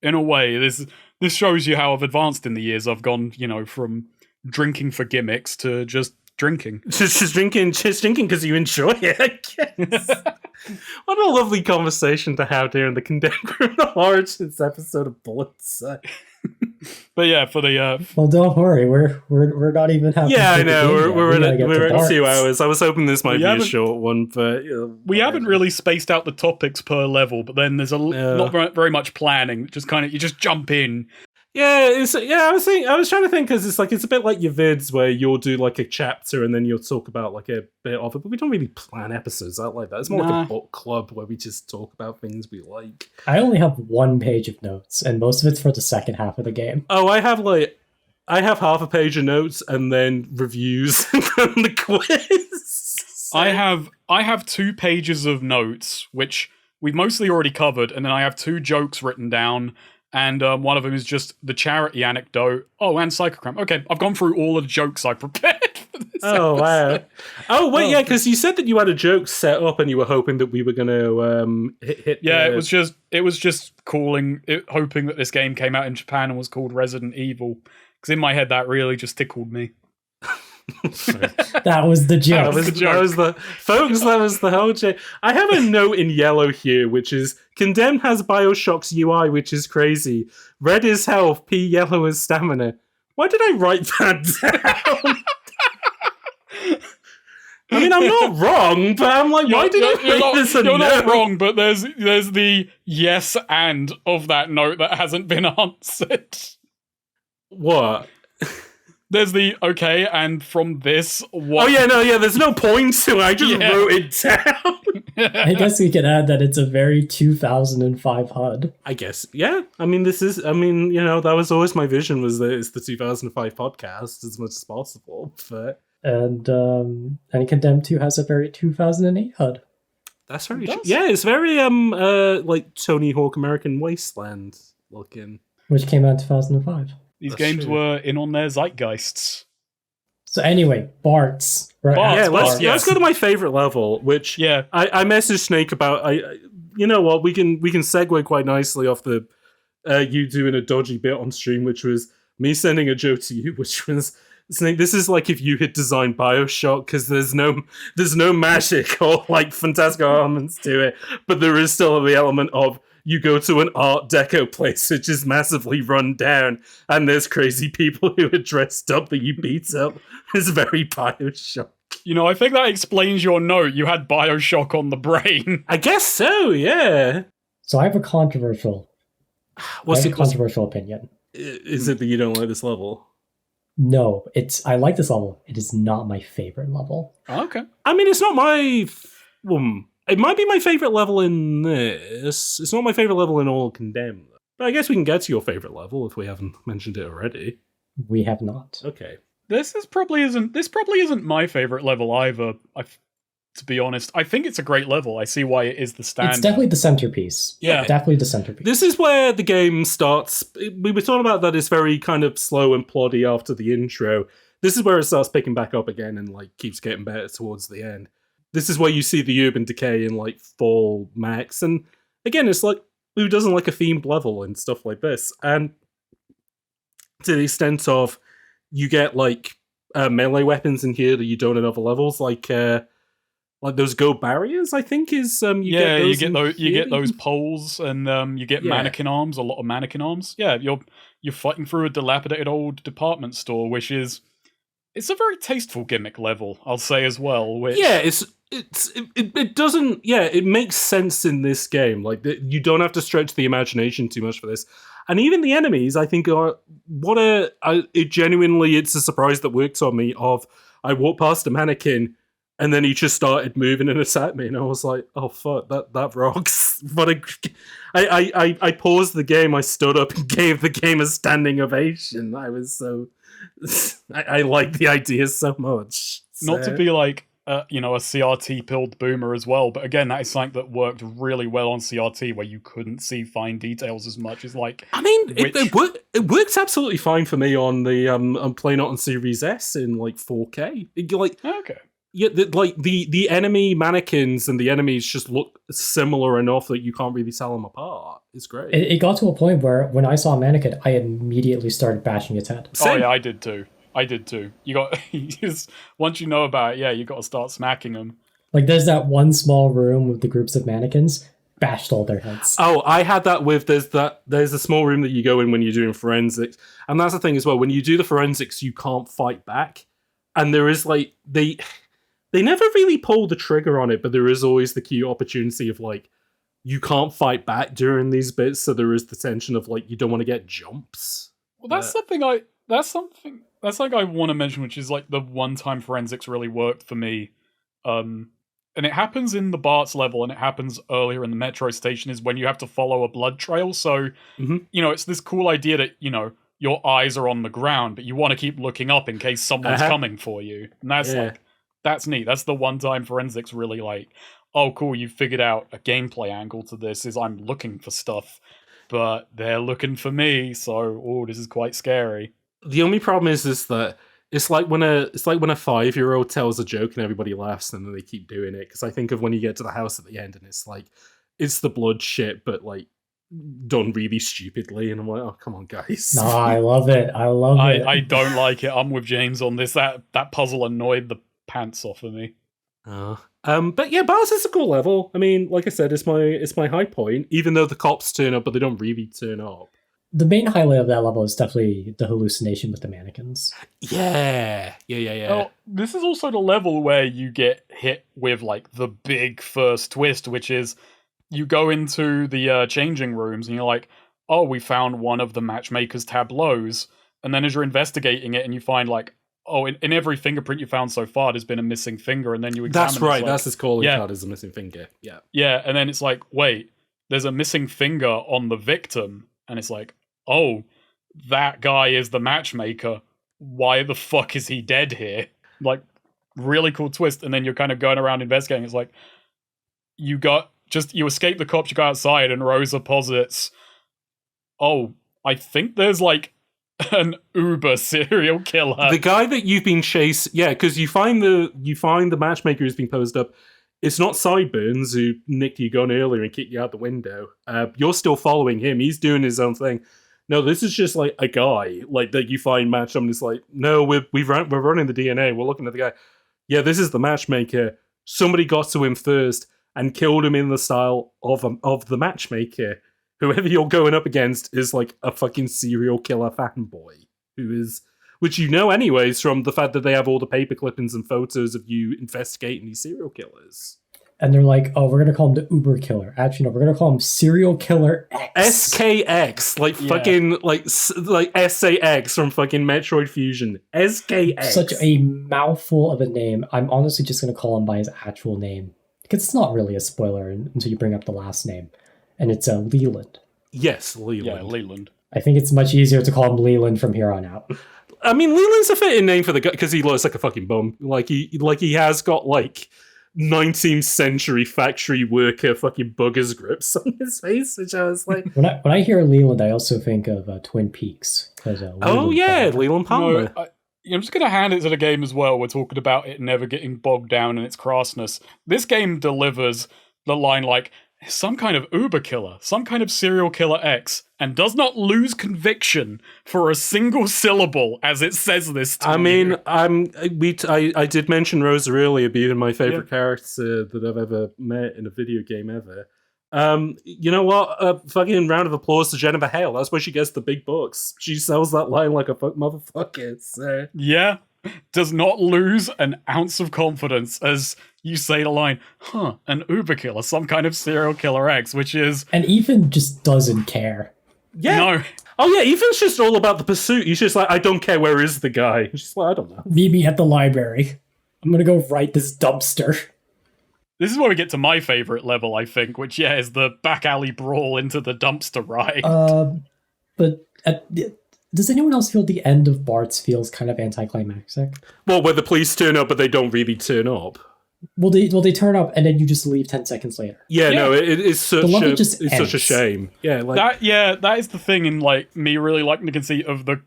in a way, this shows you how I've advanced in the years. I've gone, from drinking for gimmicks to just drinking. Just drinking because you enjoy it, I guess. What a lovely conversation to have here in the Condemned Criminal Origins episode of Bullets. But yeah, for the well, don't worry, we're not even having. Yeah, I know we're at 2 hours. I was hoping this might be a short one, but we haven't really spaced out the topics per level. But then there's not very much planning. Just kind of you just jump in. I was trying to think because it's a bit like your vids where you'll do like a chapter and then you'll talk about like a bit of it, but we don't really plan episodes out like that. It's more like a book club where we just talk about things we like. I only have 1 page of notes, and most of it's for the second half of the game. Oh, I have half a page of notes and then reviews from the quiz. I have 2 pages of notes, which we've mostly already covered, and then I have 2 jokes written down. And one of them is just the charity anecdote. Oh, and Psychogram. Okay, I've gone through all of the jokes I prepared for this episode. Wow. Oh, wait, yeah, because you said that you had a joke set up and you were hoping that we were going to hit. Yeah, it was just hoping that this game came out in Japan and was called Resident Evil. Because in my head, that really just tickled me. That was the joke. That was the whole joke. I have a note in yellow here, which is Condemned has Bioshock's UI, which is crazy. Red is health, P yellow is stamina. Why did I write that down? I mean, I'm not wrong, but I'm like, why did I write this a note? You're not wrong, but there's the yes and of that note that hasn't been answered. What? There's the okay, and from this, what? Oh yeah, there's no point to it. I just wrote it down. I guess we can add that it's a very 2005 HUD. I guess, yeah. I mean, that was always my vision, was that it's the 2005 podcast as much as possible. But And Condemned 2 has a very 2008 HUD. That's very true. Yeah, it's very like Tony Hawk American Wasteland looking. Which came out in 2005. These games were in on their zeitgeists. So anyway, Bart's. Right? Let's go to my favorite level, which I messaged Snake about. You know what, we can segue quite nicely off the you doing a dodgy bit on stream, which was me sending a joke to you, which was, Snake, this is like if you had designed Bioshock, because there's no magic or like fantastical elements to it, but there is still the element of you go to an Art Deco place which is massively run down, and there's crazy people who are dressed up that you beat up. It's very Bioshock. I think that explains your note. You had Bioshock on the brain. I guess so, yeah. So I have a controversial opinion. Is it that you don't like this level? No, I like this level. It is not my favorite level. Oh, okay. I mean, it's not my... it might be my favorite level in this. It's not my favorite level in all Condemned. But I guess we can get to your favorite level if we haven't mentioned it already. We have not. Okay. This probably isn't my favorite level either. To be honest, I think it's a great level. I see why it is the standout. It's definitely the centerpiece. Yeah, definitely the centerpiece. This is where the game starts. We were talking about that it's very kind of slow and ploddy after the intro. This is where it starts picking back up again and like keeps getting better towards the end. This is where you see the urban decay in like full max, and again, it's like, who doesn't like a themed level and stuff like this? And to the extent of you get like melee weapons in here that you don't in other levels, like those go barriers. I think is you get those poles, and you get mannequin arms. A lot of mannequin arms. Yeah, you're fighting through a dilapidated old department store, which is it's a very tasteful gimmick level, I'll say as well. Which it doesn't. Yeah, it makes sense in this game. Like you don't have to stretch the imagination too much for this. And even the enemies, I think, are it's a surprise that worked on me. I walked past a mannequin, and then he just started moving and attacked me, and I was like, "Oh fuck, that rocks!" I paused the game, I stood up and gave the game a standing ovation. I was so... I like the idea so much. So. Not to be like, a CRT pilled boomer as well, but again, that is something that worked really well on CRT, where you couldn't see fine details as much as like... I mean, it works absolutely fine for me on the... I'm playing it on Series S in like 4K. Okay. Yeah, the enemy mannequins and the enemies just look similar enough that you can't really tell them apart. It's great. It got to a point where when I saw a mannequin, I immediately started bashing its head. Same. Oh yeah, I did too. You got once you know about it, you got to start smacking them. Like there's that one small room with the groups of mannequins, bashed all their heads. Oh, I had that with there's a small room that you go in when you're doing forensics, and that's the thing as well. When you do the forensics, you can't fight back, and there is like They never really pull the trigger on it, but there is always the cute opportunity of like, you can't fight back during these bits, so there is the tension of like, you don't want to get jumps. Well, that's something I want to mention, which is like the one time forensics really worked for me. And it happens in the Bart's level, and it happens earlier in the metro station, is when you have to follow a blood trail. So, it's this cool idea that, your eyes are on the ground, but you want to keep looking up in case someone's coming for you. And that's that's neat. That's the one time forensics really like, oh cool, you figured out a gameplay angle to this, is I'm looking for stuff, but they're looking for me, so this is quite scary. The only problem is that it's like when a 5-year-old tells a joke and everybody laughs and then they keep doing it. Because I think of when you get to the house at the end and it's like, it's the blood shit, but like done really stupidly, and I'm like, oh come on guys. No, I love it. I don't like it. I'm with James on this. That puzzle annoyed the pants off of me. But yeah, Bars is a cool level. I mean, like I said, it's my high point, even though the cops turn up, but they don't really turn up. The main highlight of that level is definitely the hallucination with the mannequins. Yeah. Well, this is also the level where you get hit with like the big first twist, which is you go into the changing rooms and you're like, oh, we found one of the matchmaker's tableaus, and then as you're investigating it and you find like, oh, in every fingerprint you found so far, there's been a missing finger, and then you examine. That's right. That's his calling card, is a missing finger. Yeah. Yeah, and then it's like, wait, there's a missing finger on the victim, and it's like, oh, that guy is the matchmaker. Why the fuck is he dead here? Like, really cool twist. And then you're kind of going around investigating. It's like, you escape the cops, you go outside, and Rosa posits, oh, I think there's like an Uber serial killer. The guy that you've been chasing, because you find the matchmaker who's been posed up. It's not Sideburns who nicked your gun earlier and kicked you out the window. You're still following him. He's doing his own thing. No, this is just like a guy like that you find matched up, and it's like, no, we're running the DNA. We're looking at the guy. Yeah, this is the matchmaker. Somebody got to him first and killed him in the style of the matchmaker. Whoever you're going up against is like a fucking serial killer fanboy, which you know anyways from the fact that they have all the paper clippings and photos of you investigating these serial killers. And they're like, oh, we're going to call him the Uber killer. Actually, no, we're going to call him Serial Killer X. SKX, fucking, like SAX from fucking Metroid Fusion. SKX. Such a mouthful of a name. I'm honestly just going to call him by his actual name. Because it's not really a spoiler until you bring up the last name. And it's Leland. Yes, Leland. Yeah, Leland. I think it's much easier to call him Leland from here on out. I mean, Leland's a fitting name for the guy because he looks like a fucking bum. Like he has got like 19th century factory worker fucking buggers grips on his face, which I was like, when I hear Leland, I also think of Twin Peaks. Leland Palmer. No, I'm just going to hand it to the game as well. We're talking about it never getting bogged down in its crassness. This game delivers the line like, some kind of Uber killer, some kind of serial killer X, and does not lose conviction for a single syllable as it says this to you. I did mention Rosa earlier being my favorite character that I've ever met in a video game ever. You know what? Fucking round of applause to Jennifer Hale. That's where she gets the big bucks. She sells that line like a motherfucker. So. Yeah. Does not lose an ounce of confidence as you say the line, an Uber killer, some kind of serial killer X, which is... And Ethan just doesn't care. Yeah. No. Oh yeah, Ethan's just all about the pursuit. He's just like, I don't care, where is the guy? He's just like, I don't know. Meet me at the library. I'm gonna go write this dumpster. This is where we get to my favorite level, I think, which is the back alley brawl into the dumpster ride. But does anyone else feel the end of Bart's feels kind of anticlimactic? Well, where the police turn up, but they don't really turn up. Well, they turn up and then you just leave 10 seconds later. Yeah. No, it's such a shame. Yeah, like that is the thing in like me really liking the conceit of the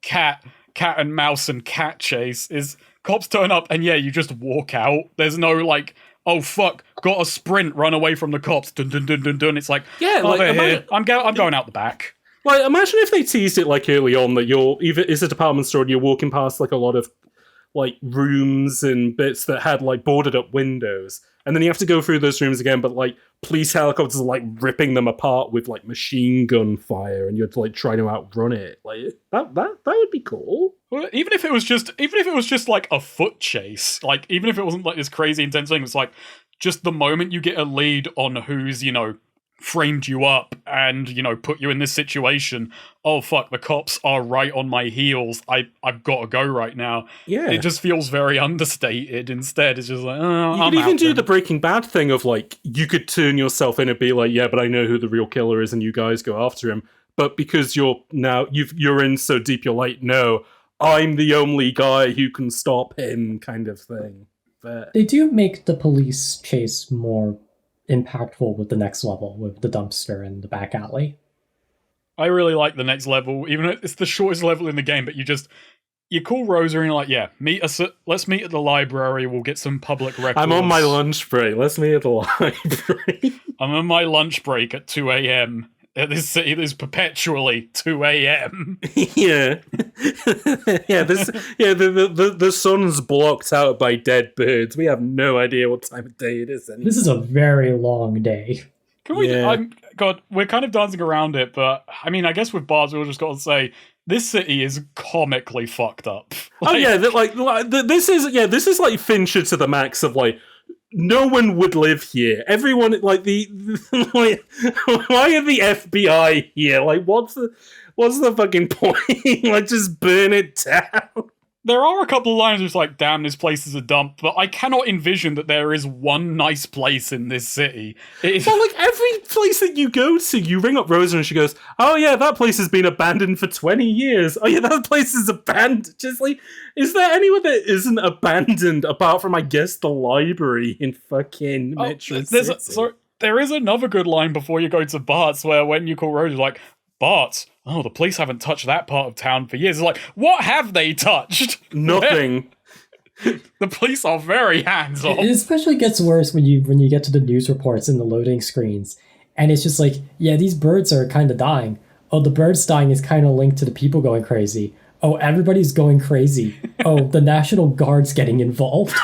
cat and mouse and cat chase is cops turn up and you just walk out. There's no like, oh fuck, got a sprint, run away from the cops. Dun dun dun dun dun. It's like, here. I'm going out the back. Like, imagine if they teased it like early on that it's a department store and you're walking past like a lot of like rooms and bits that had like boarded up windows, and then you have to go through those rooms again, but like police helicopters are like ripping them apart with like machine gun fire, and you're like trying to outrun it. Like that would be cool. Well, even if it was just like a foot chase, like even if it wasn't like this crazy intense thing, it's like just the moment you get a lead on who's framed you up and put you in this situation, oh fuck, the cops are right on my heels, I've got to go right now. It just feels very understated. Instead it's just like, oh, you could even do the Breaking Bad thing of like, you could turn yourself in and be like, yeah, but I know who the real killer is and you guys go after him, but because you're in so deep, you're like, no, I'm the only guy who can stop him, kind of thing. But they do make the police chase more impactful with the next level, with the dumpster and the back alley. I really like the next level, even though it's the shortest level in the game, but you call Rosa and you're like, let's meet at the library, we'll get some public records. I'm on my lunch break, let's meet at the library. I'm on my lunch break at 2 a.m. This city is perpetually 2 a.m. Yeah. The sun's blocked out by dead birds. We have no idea what time of day it is anymore. This is a very long day. Can we? God, we're kind of dancing around it, but I mean, I guess with bars, we'll just got to say this city is comically fucked up. This is like Fincher to the max of like, no one would live here. Everyone, like why are the FBI here? Like, what's the fucking point? Like, just burn it down. There are a couple of lines where it's like, damn, this place is a dump, but I cannot envision that there is one nice place in this city. Well, like, every place that you go to, you ring up Rosa and she goes, oh yeah, that place has been abandoned for 20 years. Oh yeah, that place is abandoned. Just like, is there anywhere that isn't abandoned apart from, I guess, the library in fucking Metro City? There is another good line before you go to Bart's where when you call Rosa, like, Bart's, oh, the police haven't touched that part of town for years. It's like, what have they touched? Nothing. The police are very hands-on. It especially gets worse when you get to the news reports and the loading screens. And it's just like, yeah, these birds are kind of dying. Oh, the birds dying is kind of linked to the people going crazy. Oh, everybody's going crazy. Oh, the National Guard's getting involved.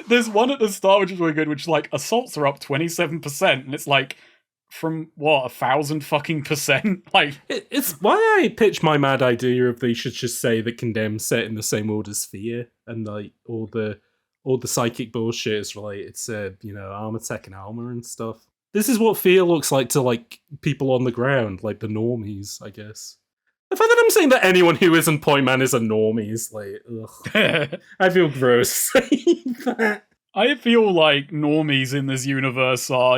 There's one at the start which is really good, which is like, assaults are up 27%. And it's like, from what, 1,000 fucking percent? Like, it's why I pitch my mad idea of they should just say that Condemned set in the same order as Fear, and like all the psychic bullshit is related to armor tech and armor and stuff. This is what Fear looks like to like people on the ground, like the normies, I guess. The fact that I'm saying that anyone who isn't Point Man is a normie is like, ugh. I feel gross saying that. I feel like normies in this universe are,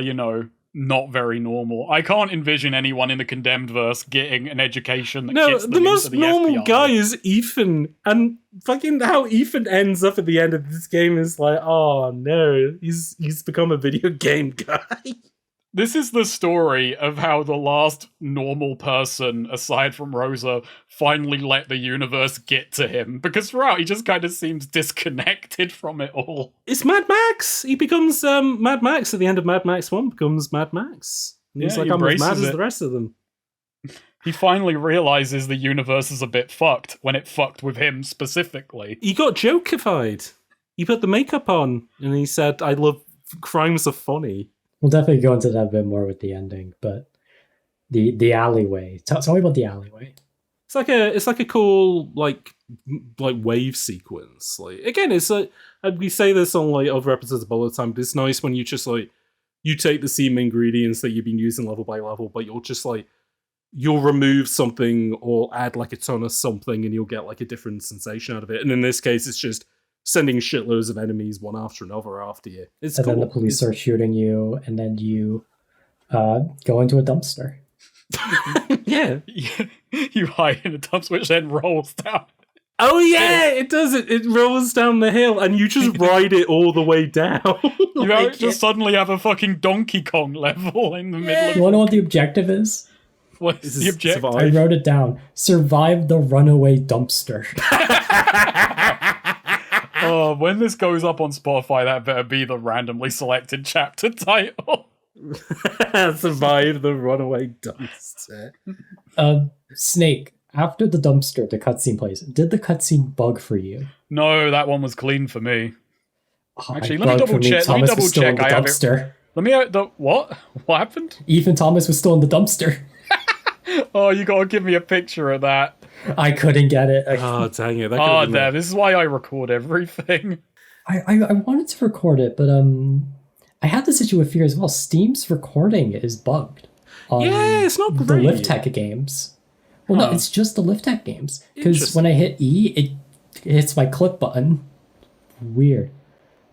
not very normal. I can't envision anyone in the Condemned verse getting an education that gets them the most normal FBI. guy is Ethan, and fucking how Ethan ends up at the end of this game is like, oh no, he's become a video game guy. This is the story of how the last normal person, aside from Rosa, finally let the universe get to him. Because throughout, he just kind of seems disconnected from it all. It's Mad Max! He becomes Mad Max at the end of Mad Max 1, becomes Mad Max. And he's like, I'm as mad as the rest of them. He finally realizes the universe is a bit fucked, when it fucked with him specifically. He got Jokified. He put the makeup on, and he said, I love crimes are funny. We'll definitely go into that a bit more with the ending, but the alleyway. Tell me about the alleyway. It's like a cool like wave sequence. Like again, it's like we say this on like other episodes of Bullet Time, but it's nice when you just like you take the same ingredients that you've been using level by level, but you'll remove something or add like a ton of something, and you'll get like a different sensation out of it. And in this case, it's just sending shitloads of enemies one after another after you. It's and cool. then the police are shooting you, and then you go into a dumpster. Yeah. You hide in a dumpster, which then rolls down. Oh yeah, it does. It rolls down the hill, and you just ride it all the way down. You just suddenly have a fucking Donkey Kong level in the middle of... You want to know what the objective is? What is the objective? Survive? I wrote it down. Survive the runaway dumpster. Oh, when this goes up on Spotify, that better be the randomly selected chapter title. Survive the runaway dumpster. Snake, after the dumpster, the cutscene plays. Did the cutscene bug for you? No, that one was clean for me. Actually, It let me bugged for double check. Thomas was still in the dumpster. Let me what? What happened? Ethan Thomas was still in the dumpster. Oh, you gotta give me a picture of that. I couldn't get it. Oh, dang it. Oh, damn. This is why I record everything. I wanted to record it, but I had this issue with Fear as well. Steam's recording is bugged. Yeah, it's not great. The Lift Tech games. Well, no, it's just the Lift Tech games. Because when I hit E, it hits my click button. Weird.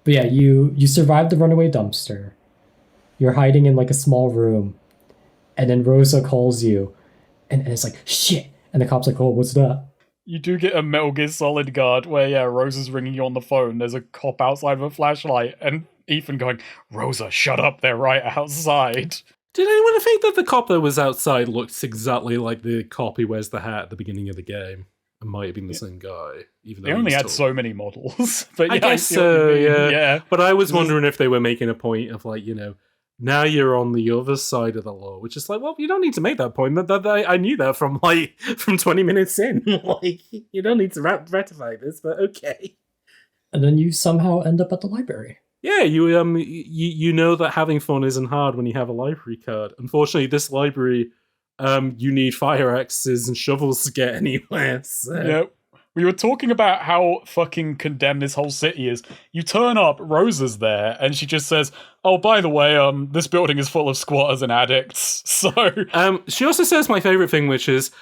But yeah, you survived the runaway dumpster. You're hiding in like a small room. And then Rosa calls you. And it's like, shit. And the cop's like, oh, what's that? You do get a Metal Gear Solid guard where, yeah, Rosa's ringing you on the phone. There's a cop outside with a flashlight. And Ethan going, Rosa, shut up, they're right outside. Did anyone think that the cop that was outside looks exactly like the cop who wears the hat at the beginning of the game? It might have been the same guy. Even though they only had so many models. But I yeah, guess so, yeah. But I was wondering if they were making a point of like, now you're on the other side of the law, which is like, well, you don't need to make that point. I knew that from 20 minutes in. Like, you don't need to ratify this, but okay. And then you somehow end up at the library. Yeah, you know that having fun isn't hard when you have a library card. Unfortunately, this library, you need fire axes and shovels to get anywhere. So. Yeah. We were talking about how fucking condemned this whole city is. You turn up, Rosa's there, and she just says, oh, by the way, this building is full of squatters and addicts. So she also says my favorite thing, which is,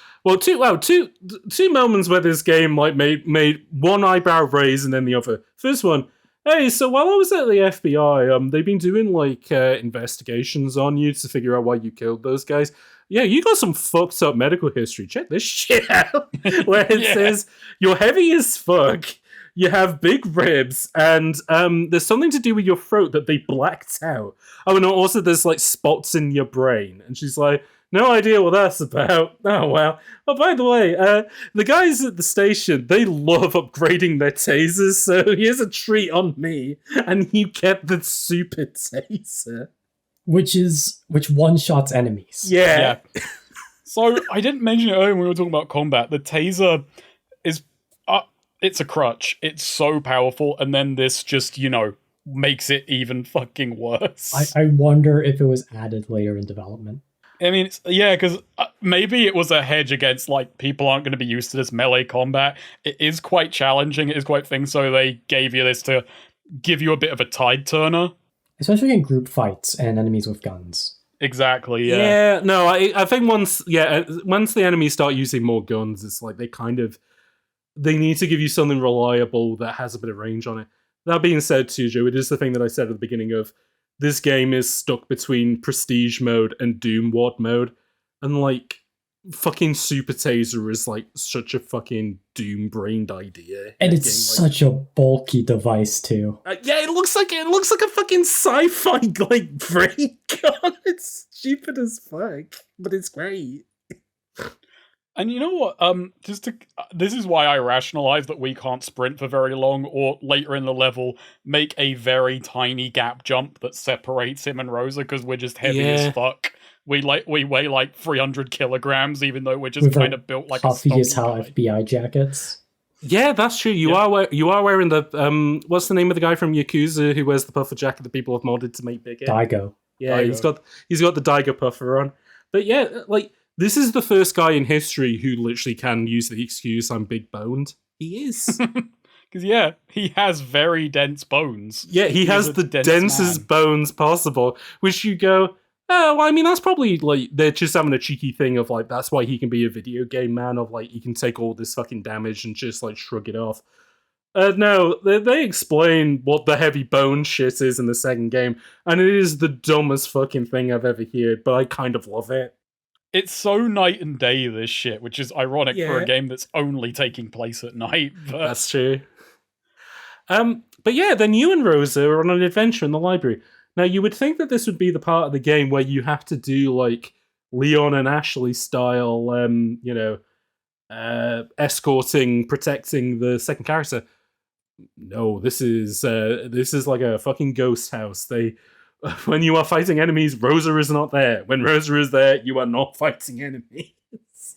two moments where this game like made one eyebrow raise and then the other. First one, hey, so while I was at the FBI, they've been doing like investigations on you to figure out why you killed those guys. Yeah, you got some fucked up medical history. Check this shit out. Where it says, you're heavy as fuck, you have big ribs, and there's something to do with your throat that they blacked out. Oh, and also there's like spots in your brain. And she's like, no idea what that's about. Oh, well. Oh, by the way, the guys at the station, they love upgrading their tasers, so here's a treat on me. And you get the super taser. Which one-shots enemies. Yeah. So, I didn't mention it earlier when we were talking about combat. The taser is... it's a crutch. It's so powerful, and then this just, makes it even fucking worse. I wonder if it was added later in development. I mean, because maybe it was a hedge against, like, people aren't going to be used to this melee combat. It is quite challenging. It is quite thing, so they gave you this to give you a bit of a tide turner. Especially in group fights and enemies with guns. Exactly, yeah. Yeah, no, I think once the enemies start using more guns, it's like they need to give you something reliable that has a bit of range on it. That being said, too, Joe, it is the thing that I said at the beginning of this game is stuck between Prestige mode and Doom Wad mode. And, like, fucking Super Taser is, like, such a fucking Doom-brained idea. And it's such a bulky device, too. Yeah, it looks like a fucking sci-fi, like, brain gun. It's stupid as fuck, but it's great. And you know what? This is why I rationalize that we can't sprint for very long, or later in the level, make a very tiny gap jump that separates him and Rosa, because we're just heavy as fuck. We weigh like 300 kilograms, even though we're just kind of built like puffy a as hell FBI jackets. Yeah, that's true. You are wearing the what's the name of the guy from Yakuza who wears the puffer jacket that people have modded to make bigger? Daigo. Yeah, Daigo. He's got the Daigo puffer on. But yeah, like. This is the first guy in history who literally can use the excuse, I'm big boned. He is. Because, yeah, he has very dense bones. Yeah, he has the densest bones possible, which you go, oh, well, I mean, that's probably, like, they're just having a cheeky thing of, like, that's why he can be a video game man, of, like, he can take all this fucking damage and just, like, shrug it off. No, they explain what the heavy bone shit is in the second game, and it is the dumbest fucking thing I've ever heard, but I kind of love it. It's so night and day, this shit, which is ironic for a game that's only taking place at night. But... That's true. But yeah, then you and Rosa are on an adventure in the library. Now, you would think that this would be the part of the game where you have to do, like, Leon and Ashley style, escorting, protecting the second character. No, this is like a fucking ghost house. When you are fighting enemies, Rosa is not there. When Rosa is there, you are not fighting enemies.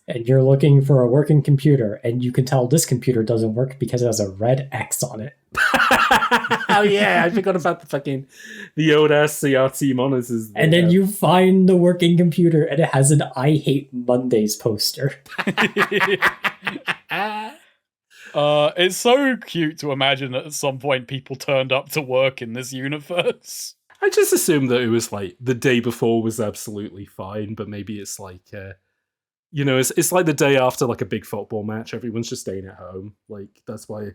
And you're looking for a working computer, and you can tell this computer doesn't work because it has a red X on it. Oh yeah, I forgot about the old ass CRT monitors. And then you find the working computer, and it has an I Hate Mondays poster. It's so cute to imagine that at some point people turned up to work in this universe. I just assumed that it was like the day before was absolutely fine, but maybe it's like, it's like the day after like a big football match. Everyone's just staying at home. Like that's why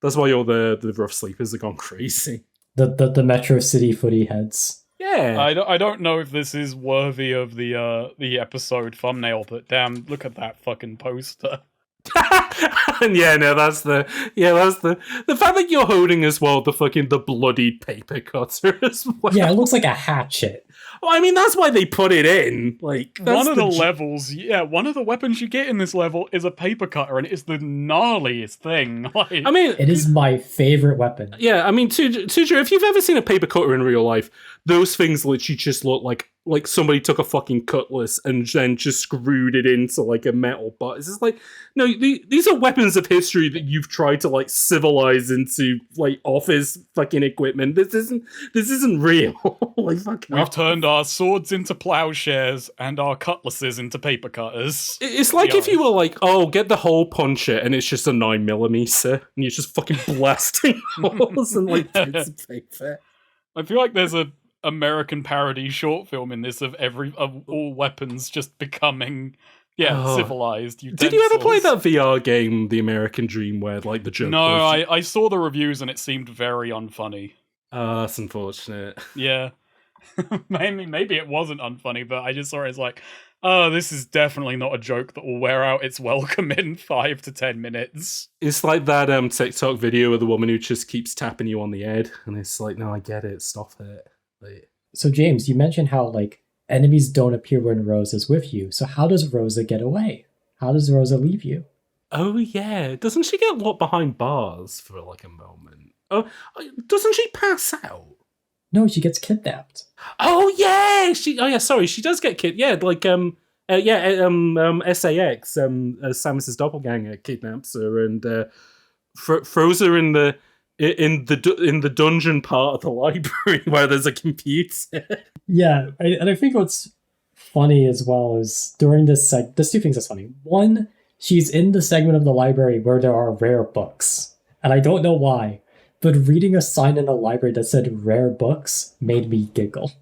all the rough sleepers have gone crazy. The Metro City footy heads. Yeah, I don't know if this is worthy of the episode thumbnail, but damn, look at that fucking poster. And that's the fact that you're holding as well the bloodied paper cutter as well. Yeah, it looks like a hatchet. Well, I mean, that's why they put it in. Like, one of the levels, one of the weapons you get in this level is a paper cutter, and it is the gnarliest thing. Like, I mean, it is my favorite weapon. Yeah, I mean, Tuja, if you've ever seen a paper cutter in real life, those things literally just look like somebody took a fucking cutlass and then just screwed it into like a metal butt. It's just like, no, these are weapons of history that you've tried to like civilize into like office fucking equipment. This isn't real. Like, we've turned our swords into plowshares and our cutlasses into paper cutters. It's like if you were like, oh, get the hole puncher, and it's just a 9mm, and you're just fucking blasting holes and like bits of paper. I feel like there's a American parody short film in this of all weapons just becoming civilized utensils. Did you ever play that VR game, The American Dream, where like the joke? No, I saw the reviews and it seemed very unfunny. That's unfortunate. Yeah. Maybe it wasn't unfunny, but I just saw it as like, oh, this is definitely not a joke that will wear out its welcome in 5 to 10 minutes. It's like that TikTok video of the woman who just keeps tapping you on the head, and it's like, no, I get it, stop it. Like... So James, you mentioned how like enemies don't appear when Rosa's with you. So how does Rosa get away? How does Rosa leave you? Oh yeah, doesn't she get locked behind bars for like a moment? Oh, doesn't she pass out? No, she gets kidnapped. Oh yeah, she does get kidnapped. Yeah, like SAX, Samus's doppelganger kidnaps her and throws her in the dungeon part of the library where there's a computer. Yeah, and I think what's funny as well is during this there's two things that's funny. One, she's in the segment of the library where there are rare books, and I don't know why, but reading a sign in the library that said rare books made me giggle.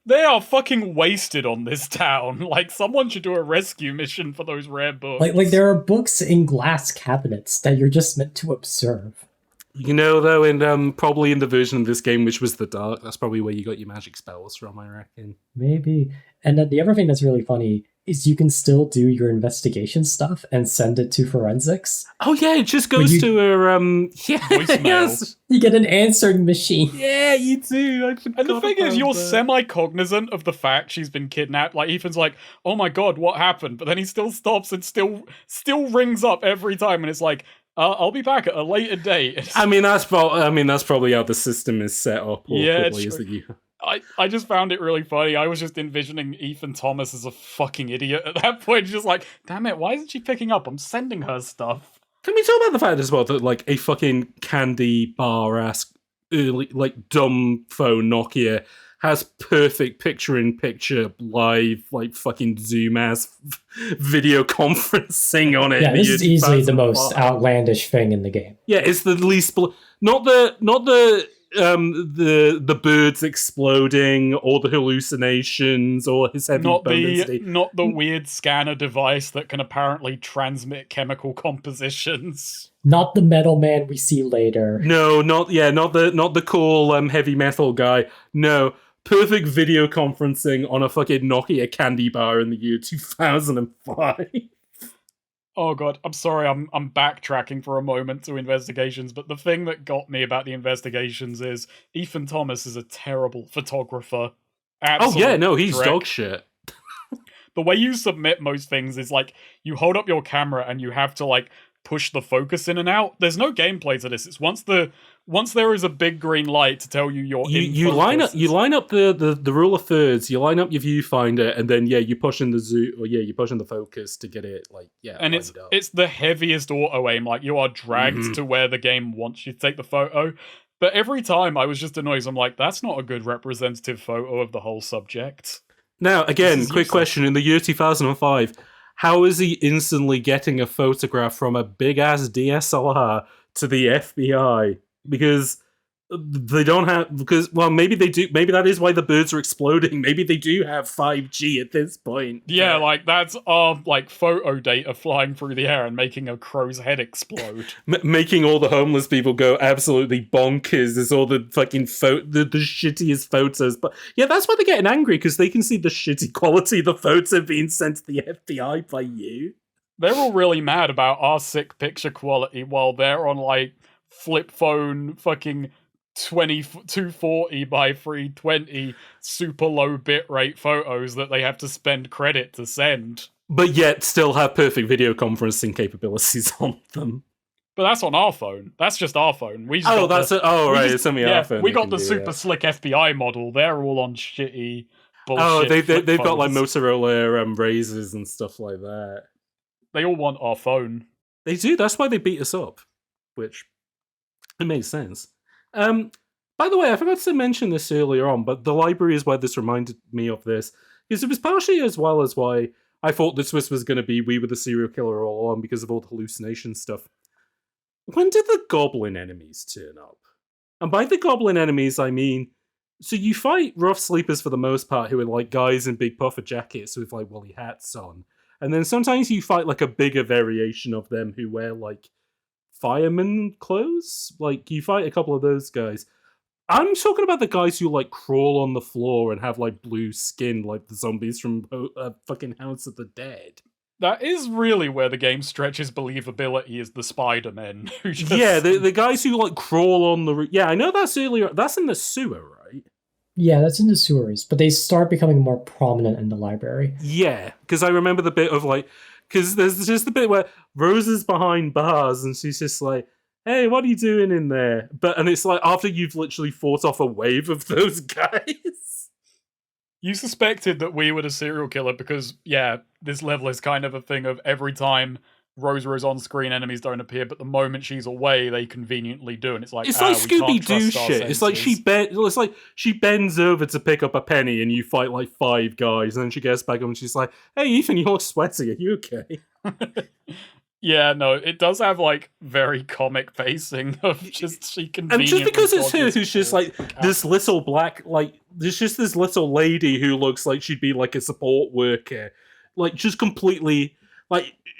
They are fucking wasted on this town. Like, someone should do a rescue mission for those rare books. Like there are books in glass cabinets that you're just meant to observe. You know, though, in probably in the version of this game which was the dark, that's probably where you got your magic spells from, I reckon. Maybe. And then the other thing that's really funny is you can still do your investigation stuff and send it to forensics. Oh yeah, it just goes to her voicemail. Yes. You get an answering machine. Yeah, you do. And the thing is, you're semi-cognizant of the fact she's been kidnapped. Like, Ethan's like, oh my god, what happened? But then he still stops and still rings up every time, and it's like, I'll be back at a later date. I mean, that's probably how the system is set up. Yeah, I just found it really funny. I was just envisioning Ethan Thomas as a fucking idiot at that point. Just like, damn it, why isn't she picking up? I'm sending her stuff. Can we talk about the fact as well that like a fucking candy bar-ass early like dumb phone Nokia has perfect picture-in-picture live like fucking Zoom-ass video conferencing on it. Yeah, this is easily the most outlandish thing in the game. Yeah, it's the least not the the birds exploding, or the hallucinations, or his heavy bone density. Not the weird scanner device that can apparently transmit chemical compositions. Not the metal man we see later. No, not the cool heavy metal guy. No, perfect video conferencing on a fucking Nokia candy bar in the year 2005. Oh god, I'm sorry, I'm backtracking for a moment to Investigations, but the thing that got me about the Investigations is Ethan Thomas is a terrible photographer. He's dog shit. The way you submit most things is like, you hold up your camera and you have to like push the focus in and out. There's no gameplay to this. It's once there is a big green light to tell you you're you line up the rule of thirds, you line up your viewfinder, and then you push in the zoom, or you push in the focus to get it and it's the heaviest auto aim. Like, you are dragged to where the game wants you to take the photo. But every time I was just annoyed. I'm like, that's not a good representative photo of the whole subject. Now, again, quick question: in the year 2005, how is he instantly getting a photograph from a big-ass DSLR to the FBI? Because they don't have... maybe they do. Maybe that is why the birds are exploding. Maybe they do have 5G at this point. Yeah, that's our, photo data flying through the air and making a crow's head explode. Making all the homeless people go absolutely bonkers is all the fucking the shittiest photos. But yeah, that's why they're getting angry, because they can see the shitty quality of the photo being sent to the FBI by you. They're all really mad about our sick picture quality while they're on, flip phone fucking 240 by 320 super low bitrate photos that they have to spend credit to send. But yet still have perfect video conferencing capabilities on them. But that's on our phone. That's just our phone. It's only our phone. We got the super slick FBI model. They're all on shitty bullshit. They've got Motorola Razrs and stuff like that. They all want our phone. They do. That's why they beat us up, which it makes sense. By the way, I forgot to mention this earlier on, but the library is where this reminded me of this, because it was partially as well as why I thought this was going to be we were the serial killer all along, because of all the hallucination stuff. When did the goblin enemies turn up? And by the goblin enemies, I mean, so you fight rough sleepers for the most part, who are guys in big puffer jackets with woolly hats on, and then sometimes you fight a bigger variation of them who wear fireman clothes. You fight a couple of those guys. I'm talking about the guys who crawl on the floor and have blue skin, like the zombies from fucking House of the Dead. That is really where the game stretches believability, is the Spider-Men. The guys who crawl on the... Yeah, I know that's earlier. That's in the sewer, right? Yeah, that's in the sewers, but they start becoming more prominent in the library. Yeah, because I remember the bit of because there's just the bit where Rose is behind bars and she's just like, hey, what are you doing in there? And it's after you've literally fought off a wave of those guys. You suspected that we were the serial killer because, this level is kind of a thing of every time Rosa is on screen, enemies don't appear, but the moment she's away, they conveniently do, and it's like Scooby-Doo shit. It's like she bends over to pick up a penny, and you fight 5 guys, and then she gets back up and she's like, "Hey, Ethan, you look sweaty. Are you okay?" Yeah, no, it does have very comic pacing of just she conveniently. And just because it's her who's just this little black, there's just this little lady who looks like she'd be a support worker, just completely.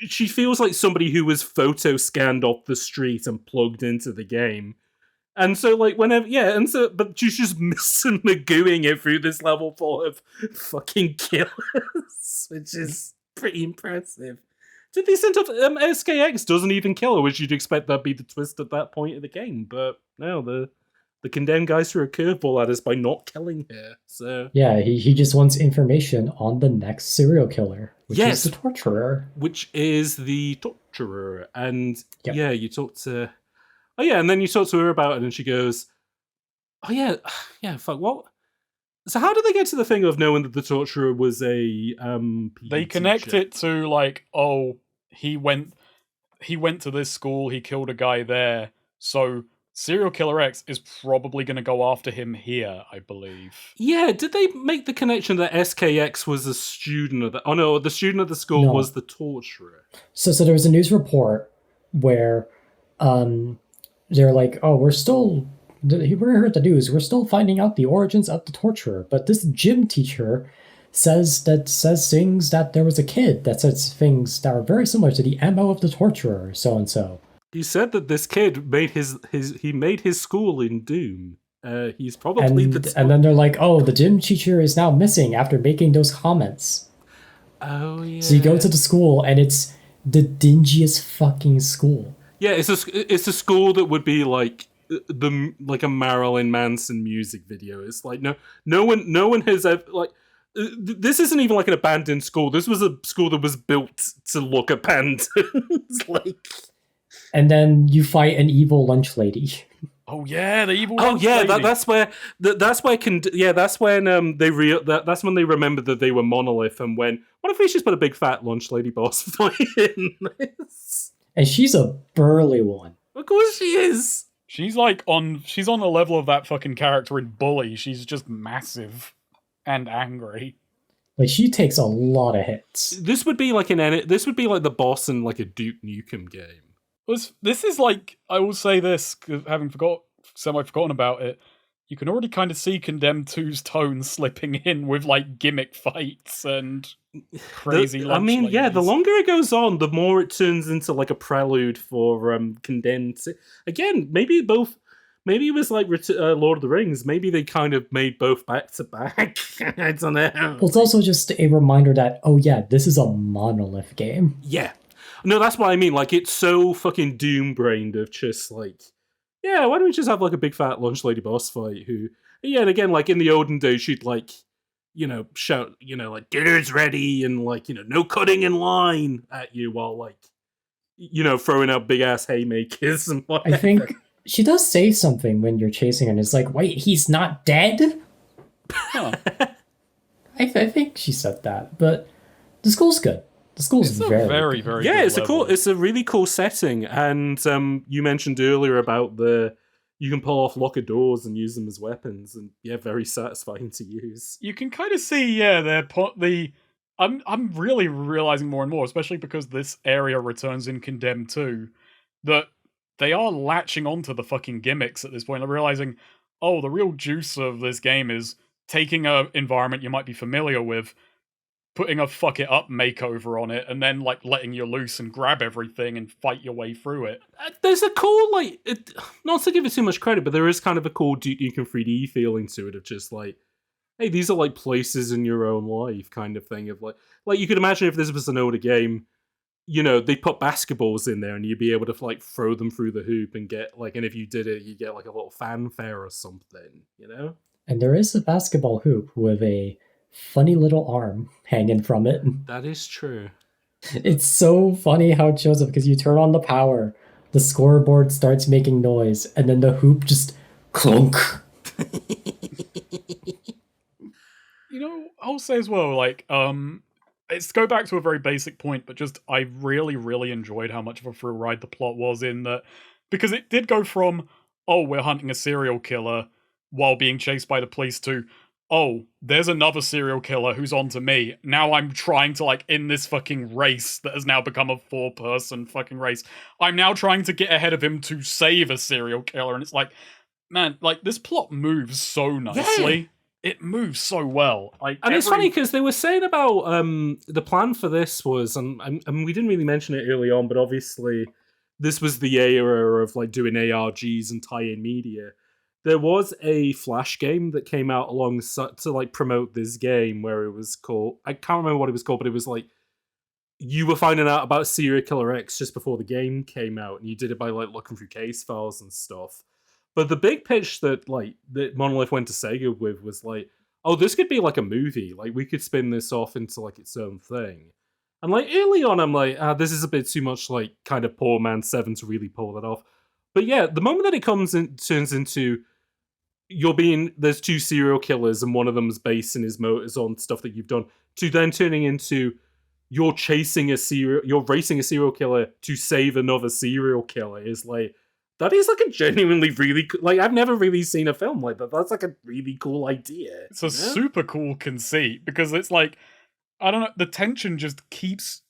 She feels like somebody who was photo scanned off the street and plugged into the game. And so, but she's just Mr. Magooing it through this level full of fucking killers, which is pretty impressive. To the extent of SKX doesn't even kill her, which you'd expect that'd be the twist at that point of the game. But no, the condemned guys threw a curveball at us by not killing her. So yeah, he just wants information on the next serial killer, which is the torturer. And you talk to... Oh yeah, and then you talk to her about it, and she goes, "Oh yeah, fuck, what? So how did they get to the thing of knowing that the torturer was a They connect it to he went to this school, he killed a guy there, so Serial Killer X is probably going to go after him here, I believe. Yeah, did they make the connection that SKX was a student of the... Oh no, the student of the school was the torturer. So there was a news report where they're like, oh, we're still we're here at the news. We're still finding out the origins of the torturer, but this gym teacher says things that there was a kid that says things that are very similar to the MO of the torturer, so and so. He said that this kid made his school in Doom. He's probably and then they're like, oh, the gym teacher is now missing after making those comments. Oh yeah. So you go to the school and it's the dingiest fucking school. Yeah, it's a school that would be like a Marilyn Manson music video. It's like no one has ever like. This isn't even like an abandoned school. This was a school that was built to look abandoned. Like, and then you fight an evil lunch lady. Oh yeah, the evil. Oh yeah, lady. that's when that's when they remembered that they were Monolith and when what if we just put a big fat lunch lady boss fight in this? And she's a burly one. Of course she is. She's on the level of that fucking character in Bully. She's just massive and angry. Like she takes a lot of hits. This would be like the boss in like a Duke Nukem game. This is like, I will say this, having semi-forgotten about it, you can already kind of see Condemned 2's tone slipping in with like gimmick fights and crazy ladies. Yeah, the longer it goes on, the more it turns into like a prelude for Condemned. Again, maybe it was like Lord of the Rings. Maybe they kind of made both back to back. I don't know. Well, it's also just a reminder that, oh yeah, this is a Monolith game. Yeah. No, that's what I mean. Like, it's so fucking doom-brained of just like, yeah, why don't we just have like a big fat lunch lady boss fight who, yeah, and again, like in the olden days, she'd like, shout, like, dinner's ready and like, no cutting in line at you while like, throwing out big ass haymakers and whatever. I think she does say something when you're chasing her and it's like, wait, he's not dead? Huh. I think she said that, but the school's good. The school's very, very, very yeah. good It's a really cool setting, and you mentioned earlier about you can pull off locker doors and use them as weapons, and yeah, very satisfying to use. You can kind of see, yeah, I'm really realizing more and more, especially because this area returns in Condemned 2, that they are latching onto the fucking gimmicks at this point. They're realizing, oh, the real juice of this game is taking an environment you might be familiar with, putting a fuck it up makeover on it, and then like letting you loose and grab everything and fight your way through it. There's a cool not to give it too much credit, but there is kind of a cool Duke Nukem 3D feeling to it of just like, hey, these are like places in your own life kind of thing of like you could imagine if this was an older game, they put basketballs in there and you'd be able to like throw them through the hoop and get like, and if you did it, you get like a little fanfare or something, And there is a basketball hoop with a funny little arm hanging from it. That is true. It's so funny how it shows up because you turn on the power, the scoreboard starts making noise, and then the hoop just clunk. I'll say as well, like, it's go back to a very basic point, but just I really, really enjoyed how much of a thrill ride the plot was in that, because it did go from, oh, we're hunting a serial killer while being chased by the police to, oh, there's another serial killer who's on to me. Now I'm trying to, like, in this fucking race that has now become a 4-person fucking race, I'm now trying to get ahead of him to save a serial killer. And it's like, man, like, this plot moves so nicely. Yeah. It moves so well. It's funny because they were saying about the plan for this was, and we didn't really mention it early on, but obviously this was the era of like doing ARGs and tie-in media. There was a Flash game that came out alongside to like promote this game where it was called, I can't remember what it was called, but it was like you were finding out about Serial Killer X just before the game came out, and you did it by like looking through case files and stuff. But the big pitch that Monolith went to Sega with was like, oh, this could be like a movie. Like we could spin this off into like its own thing. And like early on, I'm like, this is a bit too much like kind of Poor Man 7 to really pull that off. But yeah, the moment that it turns into there's 2 serial killers and one of them's basing his motors on stuff that you've done, to then turning into you're racing a serial killer to save another serial killer is like, that is like a genuinely really like, I've never really seen a film like that. That's like a really cool idea. It's a super cool conceit because it's like, I don't know, the tension just keeps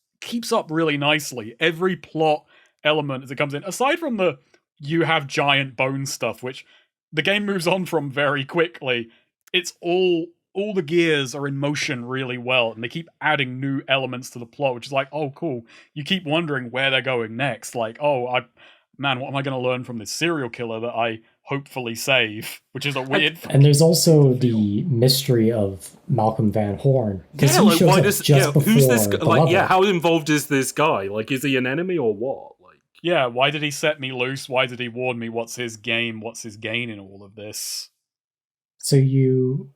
up really nicely. Every plot element as it comes in, aside from the you have giant bone stuff, which the game moves on from very quickly. It's all the gears are in motion really well, and they keep adding new elements to the plot, which is like, oh, cool. You keep wondering where they're going next. Like, oh, what am I going to learn from this serial killer that I hopefully save? Which is a weird. And there's also the mystery of Malcolm Van Horn, because he shows up just before who's this the guy? Like, level. how involved is this guy? Like, is he an enemy or what? Like, yeah, why did he set me loose? Why did he warn me? What's his game? What's his gain in all of this? So you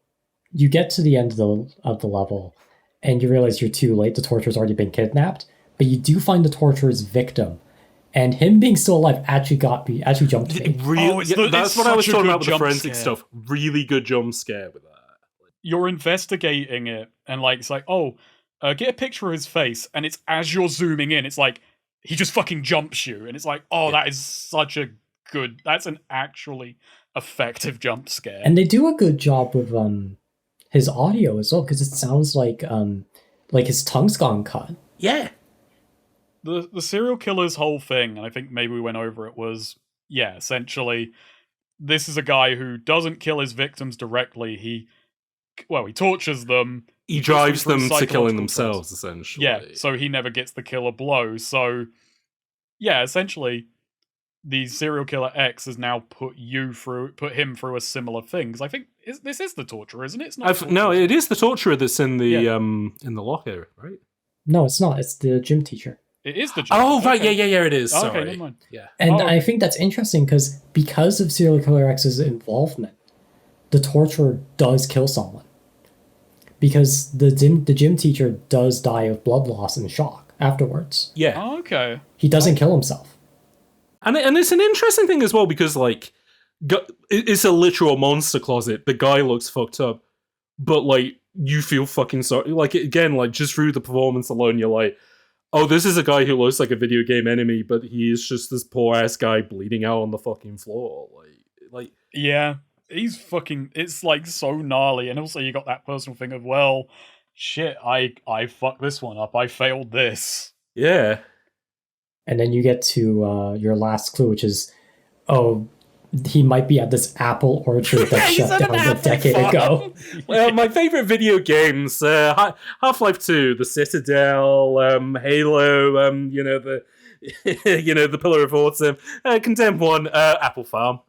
get to the end of the level, and you realize you're too late. The torturer's already been kidnapped, but you do find the torturer's victim, and him being still alive actually jumped me. That's what I was talking about with the forensic stuff. Really good jump scare with that. You're investigating it, and like it's like, oh, get a picture of his face, and it's as you're zooming in, it's like he just fucking jumps you, and it's like, oh, that is such a good. That's an actually effective jump scare, and they do a good job with his audio as well, because it sounds like his tongue's gone cut. Yeah. The serial killer's whole thing, and I think maybe we went over it, was, yeah, essentially, this is a guy who doesn't kill his victims directly. He tortures them. He drives them to killing themselves, essentially. Yeah, so he never gets the killer blow. So, yeah, essentially, the serial killer X has now put him through a similar thing. Because I think this is the torturer, isn't it? It's not. No, it is the torturer that's in the locker, right? No, it's not. It's the gym teacher. It is the gym. Oh, right, okay. yeah, it is. Sorry. Okay, never mind. Yeah, and I think that's interesting because of serial killer X's involvement, the torturer does kill someone. Because the gym teacher does die of blood loss and shock afterwards. Yeah. Oh, okay. He doesn't kill himself. And it's an interesting thing as well, because, like, it's a literal monster closet. The guy looks fucked up, but, like, you feel fucking sorry. Like, again, like, just through the performance alone, you're like, oh, this is a guy who looks like a video game enemy, but he is just this poor-ass guy bleeding out on the fucking floor. Like... Yeah. He's fucking, it's like so gnarly, and also you got that personal thing of, well, shit, I fucked this one up, I failed this. Yeah. And then you get to your last clue, which is, he might be at this apple orchard that shut down a decade ago. Well, my favorite video games, Half-Life 2, The Citadel, Halo, the Pillar of Autumn, Condemned 1, Apple Farm.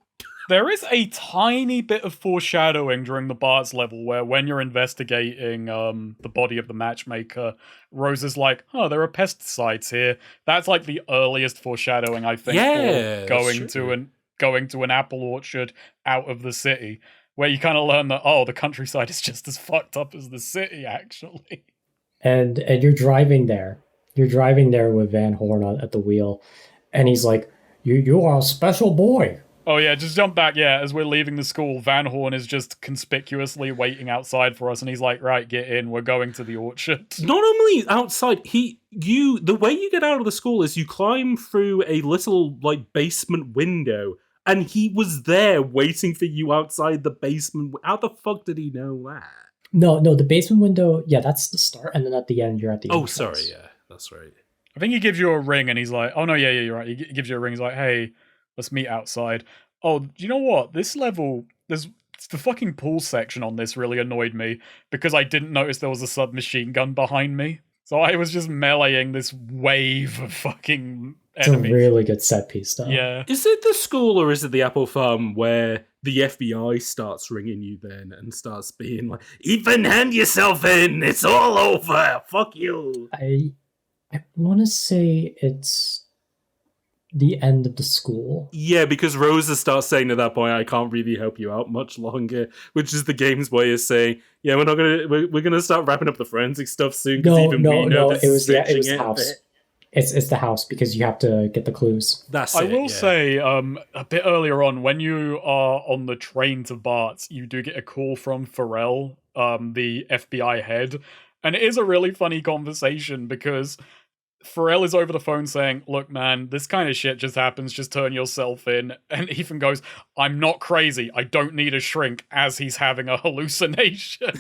There is a tiny bit of foreshadowing during the Bart's level where when you're investigating the body of the matchmaker, Rose is like, oh, there are pesticides here. That's like the earliest foreshadowing, I think, for going to an apple orchard out of the city, where you kind of learn that, oh, the countryside is just as fucked up as the city, actually. And you're driving there. You're driving there with Van Horn at the wheel, and he's like, you are a special boy. Oh yeah, just jump back, as we're leaving the school, Van Horn is just conspicuously waiting outside for us, and he's like, right, get in, we're going to the orchard. Not only outside, the way you get out of the school is you climb through a little, like, basement window, and he was there waiting for you outside the basement. How the fuck did he know that? No, the basement window, that's the start, and then at the end, you're at the entrance. Sorry, that's right. I think he gives you a ring, and he's like, oh no, you're right, he gives you a ring, he's like, hey, let's meet outside. Oh, you know what? This level, the fucking pool section on this really annoyed me because I didn't notice there was a submachine gun behind me. So I was just meleeing this wave of fucking enemies. It's a really good set piece, though. Yeah. Is it the school or is it the Apple Farm where the FBI starts ringing you then and starts being like, Ethan, hand yourself in. It's all over. Fuck you. I want to say it's the end of the school. Yeah, because Rosa starts saying at that point, I can't really help you out much longer, which is the game's way of saying, yeah, we're gonna start wrapping up the forensic stuff soon. No, it was the house. It's the house because you have to get the clues. I will say, a bit earlier on, when you are on the train to Bart's, you do get a call from Pharrell, the FBI head, and it is a really funny conversation because Pharrell is over the phone saying, look, man, this kind of shit just happens. Just turn yourself in. And Ethan goes, I'm not crazy. I don't need a shrink, as he's having a hallucination.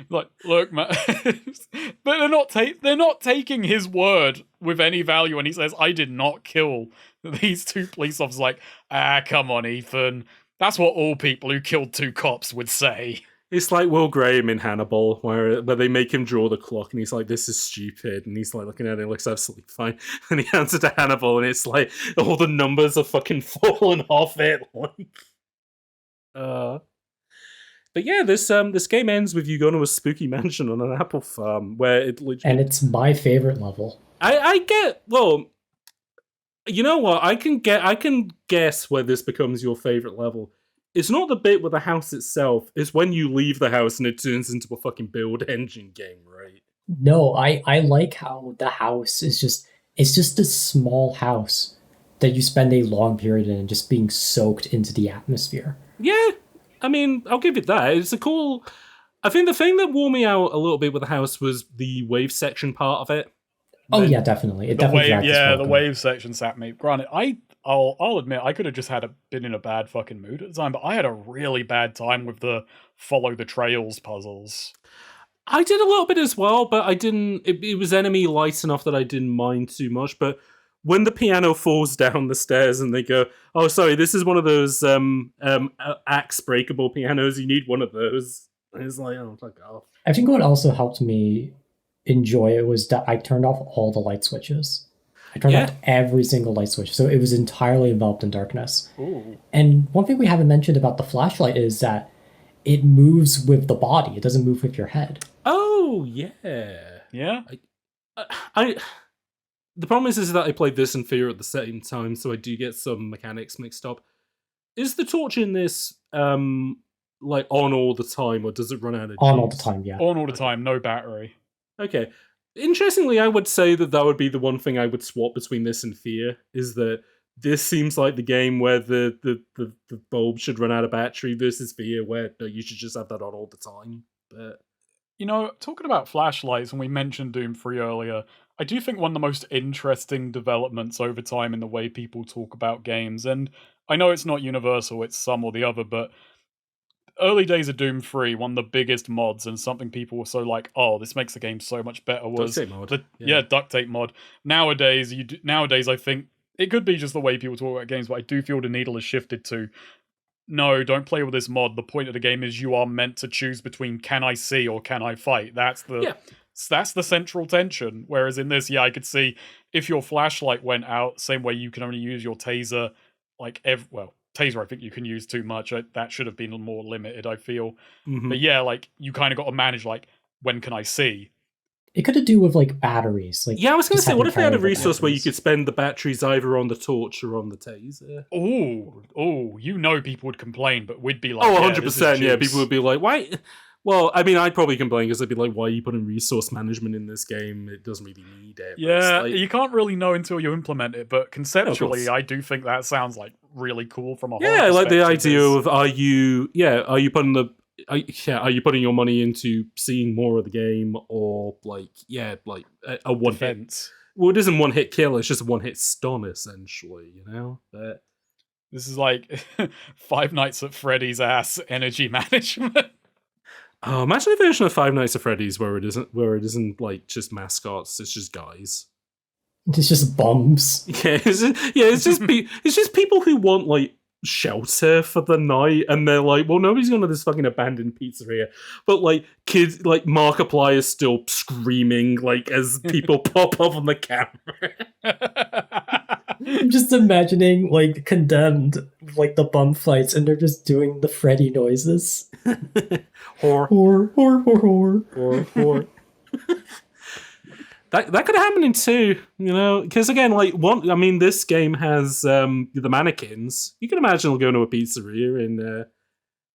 Like, look, man, but they're not taking his word with any value when he says, "I did not kill these two police officers." Like, come on, Ethan. That's what all people who killed two cops would say. It's like Will Graham in Hannibal, where they make him draw the clock, and he's like, "This is stupid," and he's like looking at it, looks absolutely fine, and he hands it to Hannibal, and it's like all the numbers are fucking falling off it, But yeah, this game ends with you going to a spooky mansion on an apple farm where it literally... And it's my favorite level. I get... Well, you know what? I can guess where this becomes your favorite level. It's not the bit with the house itself. It's when you leave the house and it turns into a fucking build engine game, right? No, I like how the house is just... It's just a small house that you spend a long period in just being soaked into the atmosphere. Yeah. I mean, I'll give it that. It's a cool... I think the thing that wore me out a little bit with the house was the wave section part of it. Oh, yeah, definitely. It definitely the wave section sat me. Granted, I'll admit, I could have just been in a bad fucking mood at the time, but I had a really bad time with the follow the trails puzzles. I did a little bit as well, but I didn't... It was enemy light enough that I didn't mind too much, but... When the piano falls down the stairs and they go, "Oh, sorry, this is one of those axe breakable pianos. You need one of those." And it's like, "Oh, fuck off." I think what also helped me enjoy it was that I turned off all the light switches. I turned off every single light switch, so it was entirely enveloped in darkness. Ooh. And one thing we haven't mentioned about the flashlight is that it moves with the body. It doesn't move with your head. Oh, yeah. Yeah? The problem is that I played this and Fear at the same time, so I do get some mechanics mixed up. Is the torch in this like on all the time, or does it run out of On all the time, yeah. On all the time, no battery. Okay. Interestingly, I would say that would be the one thing I would swap between this and Fear, is that this seems like the game where the bulb should run out of battery versus Fear, where no, you should just have that on all the time. But you know, talking about flashlights, and we mentioned Doom 3 earlier, I do think one of the most interesting developments over time in the way people talk about games, and I know it's not universal, it's some or the other, but early days of Doom 3, one of the biggest mods, and something people were so like, "Oh, this makes the game so much better," was duct tape mod. Duct tape mod. Nowadays, I think it could be just the way people talk about games, but I do feel the needle has shifted to, no, don't play with this mod. The point of the game is you are meant to choose between can I see or can I fight. That's the central tension. Whereas in this, I could see if your flashlight went out, same way you can only use your taser, taser I think you can use too much. That should have been more limited, I feel. Mm-hmm. But yeah, like, you kind of got to manage, like, when can I see? It could have do with, like, batteries. Like, yeah, I was going to say, what if they had a resource where you could spend the batteries either on the torch or on the taser? Oh, you know people would complain, but we'd be like, 100%, yeah, people would be like, why... Well, I mean, I'd probably complain because they'd be like, why are you putting resource management in this game? It doesn't really need it. Yeah, like... you can't really know until you implement it, but conceptually, I do think that sounds like really cool from a whole I like the idea of, are you putting your money into seeing more of the game, or a one defense? Well, it isn't one hit kill; it's just a one hit stun, essentially. You know, but this is like Five Nights at Freddy's ass energy management. Oh, imagine a version of Five Nights at Freddy's where it isn't like just mascots; it's just guys. It's just bums. Yeah, it's just people who want like shelter for the night, and they're like, well, nobody's going to this fucking abandoned pizzeria, but like kids, like Markiplier is still screaming like as people pop up on the camera. I'm just imagining like Condemned, like the bum fights, and they're just doing the Freddy noises. Whore. That could happen in 2, you know, because again, this game has the mannequins. You can imagine they'll go to a pizzeria in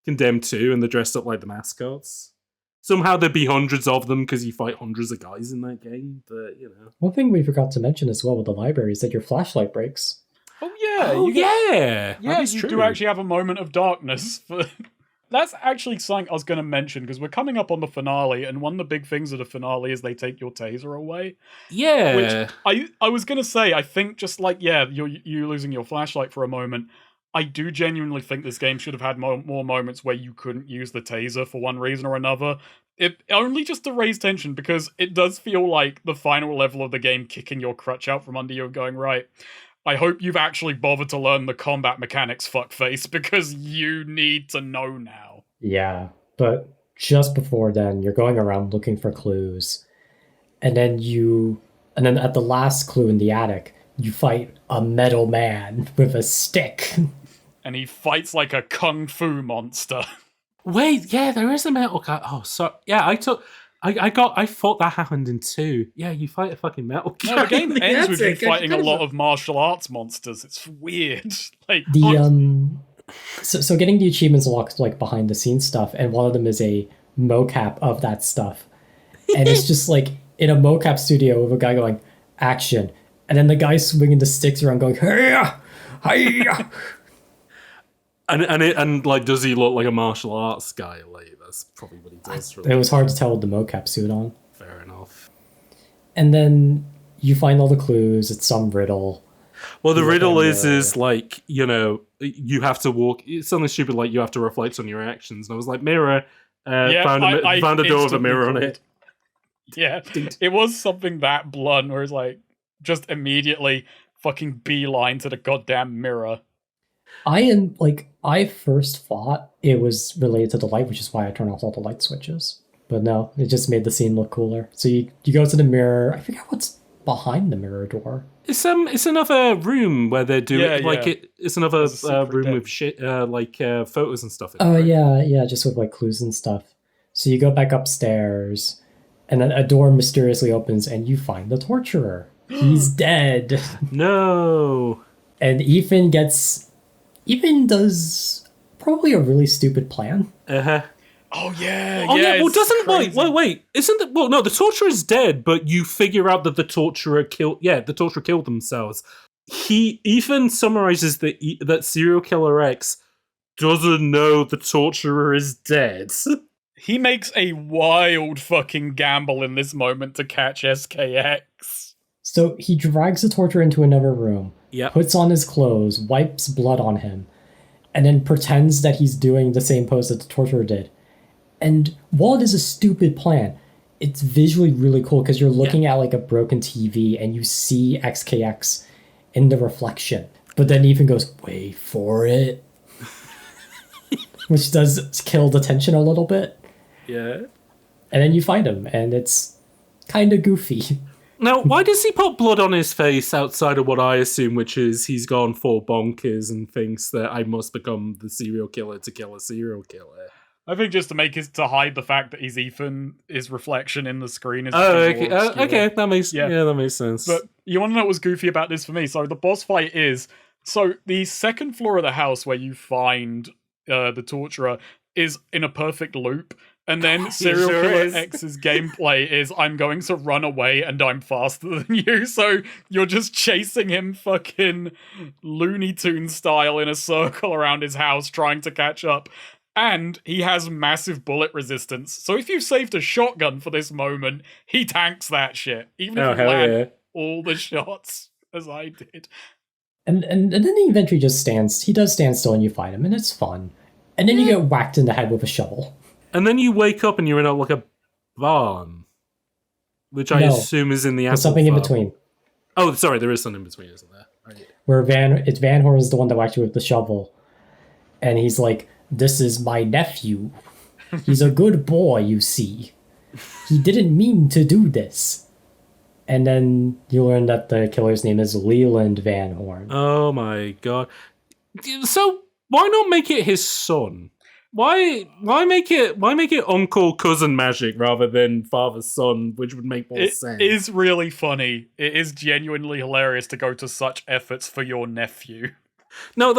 Condemned 2, and they're dressed up like the mascots. Somehow there'd be hundreds of them because you fight hundreds of guys in that game, but you know. One thing we forgot to mention as well with the library is that your flashlight breaks. Oh yeah, you do actually have a moment of darkness. That's actually something I was going to mention, because we're coming up on the finale, and one of the big things of the finale is they take your taser away. Yeah. Which I was going to say, I think just like, you losing your flashlight for a moment, I do genuinely think this game should have had more moments where you couldn't use the taser for one reason or another. It only just to raise tension, because it does feel like the final level of the game kicking your crutch out from under you and going, right, I hope you've actually bothered to learn the combat mechanics, fuckface, because you need to know now. Yeah, but just before then, you're going around looking for clues. And then at the last clue in the attic, you fight a metal man with a stick. And he fights like a kung fu monster. Wait, yeah, there is a metal guy. Oh, so yeah, I thought that happened in 2. Yeah, you fight a fucking metal guy. No, the game ends with you fighting a lot of martial arts monsters. It's weird. Like So getting the achievements unlocked like behind the scenes stuff, and one of them is a mocap of that stuff. And it's just like in a mocap studio with a guy going, action. And then the guy swinging the sticks around going, hey-ya! Hi-ya! And like, does he look like a martial arts guy? Like, that's probably what he does. It was hard to tell with the mocap suit on. Fair enough. And then you find all the clues. It's some riddle. Well, the riddle is like, you know, you have to walk. It's something stupid like you have to reflect on your actions. And I was like, mirror. Found a door with a mirror on it. Yeah, it was something that blunt where it's like, just immediately fucking beeline to the goddamn mirror. I first thought it was related to the light, which is why I turned off all the light switches. But no, it just made the scene look cooler. So you go to the mirror. I forget what's behind the mirror door. It's another room where they're doing it's another room with shit photos and stuff. Oh yeah, just with like clues and stuff. So you go back upstairs, and then a door mysteriously opens, and you find the torturer. He's dead. No. And Ethan does probably a really stupid plan. Uh-huh. Oh yeah. Well, wait. The torturer is dead, but you figure out that the torturer killed themselves. Ethan summarizes that serial killer X doesn't know the torturer is dead. He makes a wild fucking gamble in this moment to catch SKX. So he drags the torturer into another room, puts on his clothes, wipes blood on him, and then pretends that he's doing the same pose that the torturer did. And while it is a stupid plan, it's visually really cool because you're looking at like a broken TV and you see XKX in the reflection. But then Ethan goes, wait for it. Which does kill the tension a little bit. Yeah. And then you find him, and it's kind of goofy. Now, why does he put blood on his face outside of what I assume, which is he's gone full bonkers and thinks that I must become the serial killer to kill a serial killer? I think just to hide the fact that he's Ethan, his reflection in the screen is... okay, that makes sense. But you want to know what was goofy about this for me? So the boss fight is... So the second floor of the house where you find the torturer is in a perfect loop. And then Serial Killer X's gameplay is, I'm going to run away and I'm faster than you. So you're just chasing him fucking Looney Tunes style in a circle around his house trying to catch up. And he has massive bullet resistance. So if you saved a shotgun for this moment, he tanks that shit. Even if you land all the shots, as I did. And then he eventually just he does stand still and you fight him, and it's fun. And then you get whacked in the head with a shovel. And then you wake up and you're in a barn, which I assume is in the apple There's something farm. in between. Oh, sorry, there is something in between, isn't there? Right. Where Van Horn is the one that whacked you with the shovel, and he's like, "This is my nephew. He's a good boy, you see. He didn't mean to do this." And then you learn that the killer's name is Leland Van Horn. Oh my god! So why not make it his son? Why make it uncle cousin magic rather than father son, which would make more sense? It is really funny. It is genuinely hilarious to go to such efforts for your nephew. No,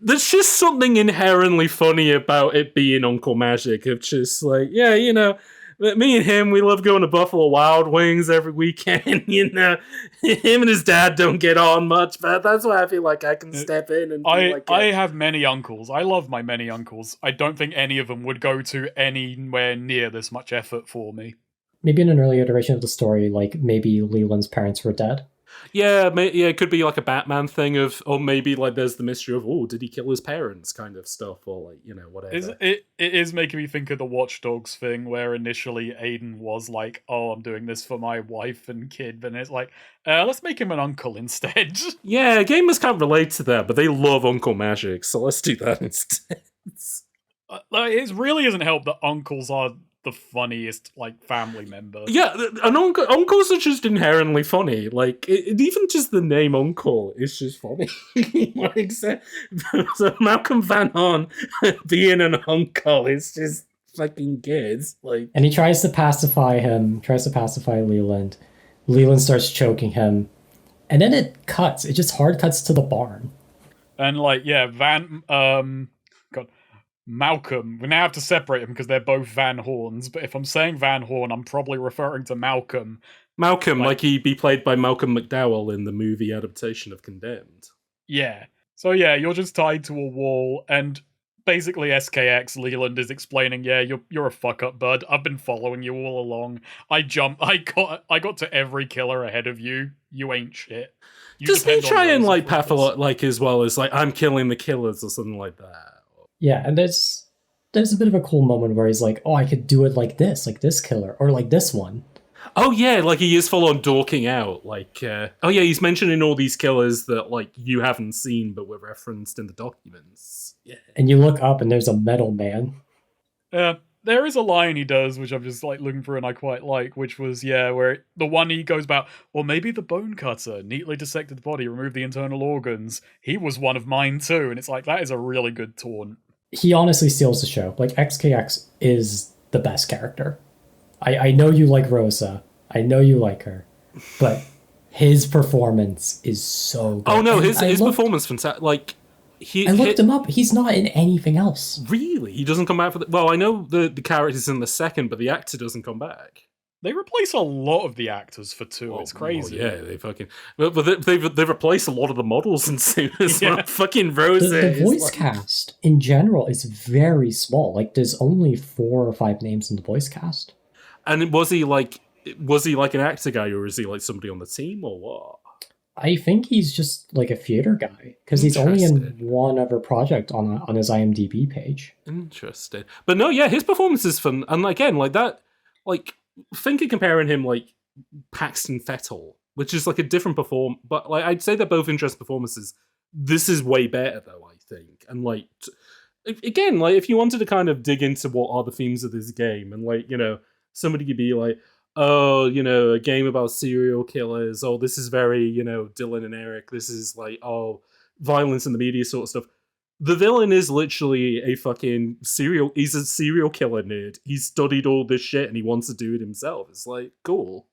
there's just something inherently funny about it being uncle magic. Of just like, yeah, you know, me and him, we love going to Buffalo Wild Wings every weekend. You know, him and his dad don't get on much, but that's why I feel like I can step in and I have many uncles. I love my many uncles. I don't think any of them would go to anywhere near this much effort for me. Maybe in an early iteration of the story, like maybe Leland's parents were dead. Yeah, yeah, it could be like a Batman thing or maybe like there's the mystery of, oh, did he kill his parents kind of stuff, or like, whatever. It is making me think of the Watch Dogs thing where initially Aiden was like, oh, I'm doing this for my wife and kid, but it's like, let's make him an uncle instead. Yeah, gamers can't relate to that, but they love uncle magic, so let's do that instead. It really isn't helped that uncles are the funniest family member. Yeah, and uncles are just inherently funny. Like even just the name uncle is just funny. So Malcolm Van Horn being an uncle is just fucking good. Like, and he tries to pacify Leland. Leland starts choking him, and then it cuts. It just hard cuts to the barn. And Malcolm, we now have to separate them because they're both Van Horns, but if I'm saying Van Horn, I'm probably referring to Malcolm. Malcolm, like he'd be played by Malcolm McDowell in the movie adaptation of Condemned. Yeah. So yeah, you're just tied to a wall, and basically SKX Leland is explaining, yeah, you're a fuck up, bud. I've been following you all along. I got to every killer ahead of you. You ain't shit. Does he try and pathologize as well as I'm killing the killers or something like that? Yeah, and there's a bit of a cool moment where he's like, oh, I could do it like this killer, or like this one. Oh yeah, like he is full on dorking out. Oh yeah, he's mentioning all these killers that you haven't seen but were referenced in the documents. Yeah. And you look up and there's a metal man. There is a line he does, which I'm just looking for and I quite like, which was, where the one he goes about, or maybe the bone cutter neatly dissected the body, removed the internal organs. He was one of mine too. And it's that is a really good taunt. He honestly steals the show. XKX is the best character. I know you like Rosa. I know you like her. But his performance is so good. Oh no, his performance fantastic. I looked him up. He's not in anything else. Really? He doesn't come back for well, I know the character's in the second, but the actor doesn't come back. They replace a lot of the actors for 2. It's crazy. Oh, yeah, they fucking... But they've replaced a lot of the models in 2 as well. Fucking Rosa. The voice cast, in general, is very small. There's only 4 or 5 names in the voice cast. And was he an actor guy, or is he somebody on the team, or what? I think he's just a theater guy, because he's only in one other project on his IMDb page. Interesting. But no, yeah, his performance is fun. And again, think of comparing him Paxton Fettel, which is a different but I'd say they're both interesting performances. This is way better though, I think. And again, if you wanted to kind of dig into what are the themes of this game, and somebody could be oh, a game about serial killers, oh, this is very, Dylan and Eric, this is oh, violence in the media sort of stuff. The villain is literally he's a serial killer nerd. He's studied all this shit and he wants to do it himself. It's cool.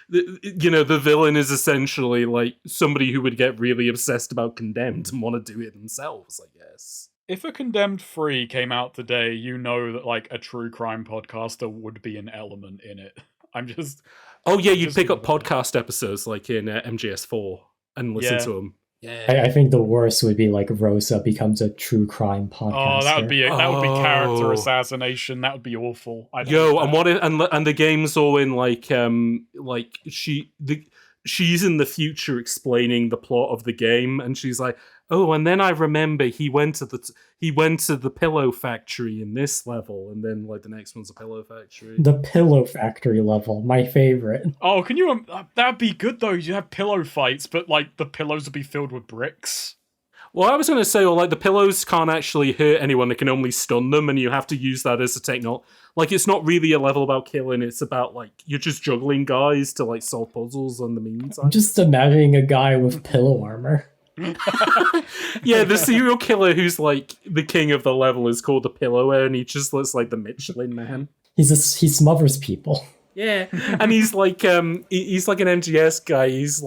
The villain is essentially somebody who would get really obsessed about Condemned and want to do it themselves, I guess. If a Condemned 3 came out today, that a true crime podcaster would be an element in it. Oh yeah, you'd pick up podcast episodes in MGS4 and listen to them. Yeah. I think the worst would be Rosa becomes a true crime podcaster. Oh, that would be character assassination. That would be awful. And the game's all in she's in the future explaining the plot of the game, and she's oh, and then I remember he went to the pillow factory in this level, and then the next one's a pillow factory. The pillow factory level, my favorite. Oh, can you? That'd be good though. You have pillow fights, but the pillows would be filled with bricks. Well, I was going to say, the pillows can't actually hurt anyone; they can only stun them, and you have to use that as a technology. It's not really a level about killing; it's about you're just juggling guys to solve puzzles in the meantime. I'm just imagining a guy with pillow armor. Yeah, the serial killer who's the king of the level is called the Pillower, and he just looks like the Michelin Man. He smothers people. Yeah, and he's he's an MGS guy. He's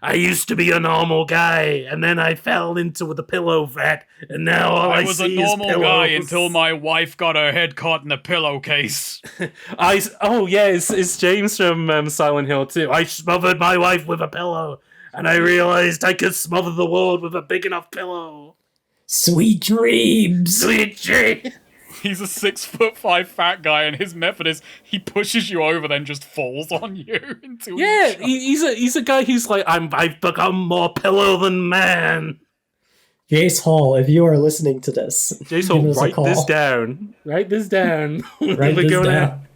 I used to be a normal guy, and then I fell into the pillow vat, and now all I see is pillows. I was a normal guy until my wife got her head caught in a pillowcase. It's James from Silent Hill 2. I smothered my wife with a pillow. And I realized I could smother the world with a big enough pillow. Sweet dreams! Sweet dreams! He's a 6'5" fat guy, and his method is he pushes you over, then just falls on you until he's a guy who's like, I've become more pillow than man. Jace Hall, if you are listening to this, Jace Hall, write this down. Write this down. Write this down.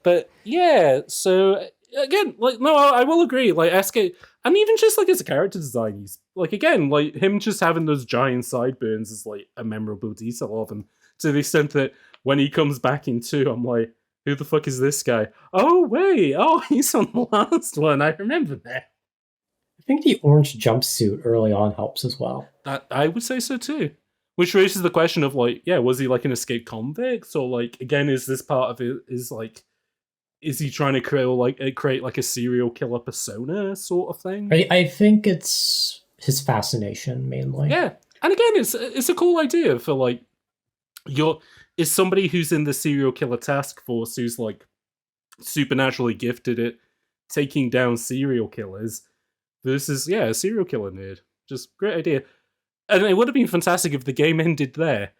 But yeah, so again, like, no, I will agree. Like, SK, and even just like as a character design, he's like, again, like him just having those giant sideburns is like a memorable detail of him, to the extent that when he comes back in 2, I'm like, who the fuck is this guy? Oh wait, he's on the last one. I remember that. I think the orange jumpsuit early on helps as well. That I would say so too. Which raises the question of like, yeah, was he like an escaped convict, or like, again, is this part of it? Is he trying to create like a serial killer persona sort of thing? I think it's his fascination mainly. Yeah, and again, it's a cool idea for like is somebody who's in the serial killer task force who's like supernaturally gifted at taking down serial killers versus a serial killer nerd. Just great idea. And it would have been fantastic if the game ended there.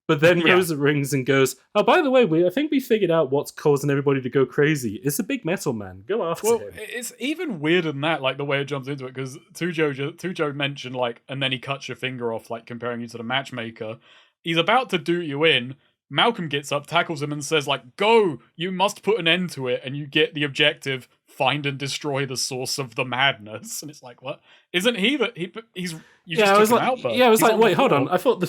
But then Rosa rings and goes, oh, by the way, I think we figured out what's causing everybody to go crazy. It's a big metal man. Go after him. It's even weirder than that, like the way it jumps into it, because Tujo mentioned, like, and then he cuts your finger off, like, comparing you to the matchmaker. He's about to do you in. Malcolm gets up, tackles him, and says, like, go! You must put an end to it, and you get the objective, find and destroy the source of the madness. And it's like, what? Isn't he that he's you just took him out, I was like, wait, hold on. I thought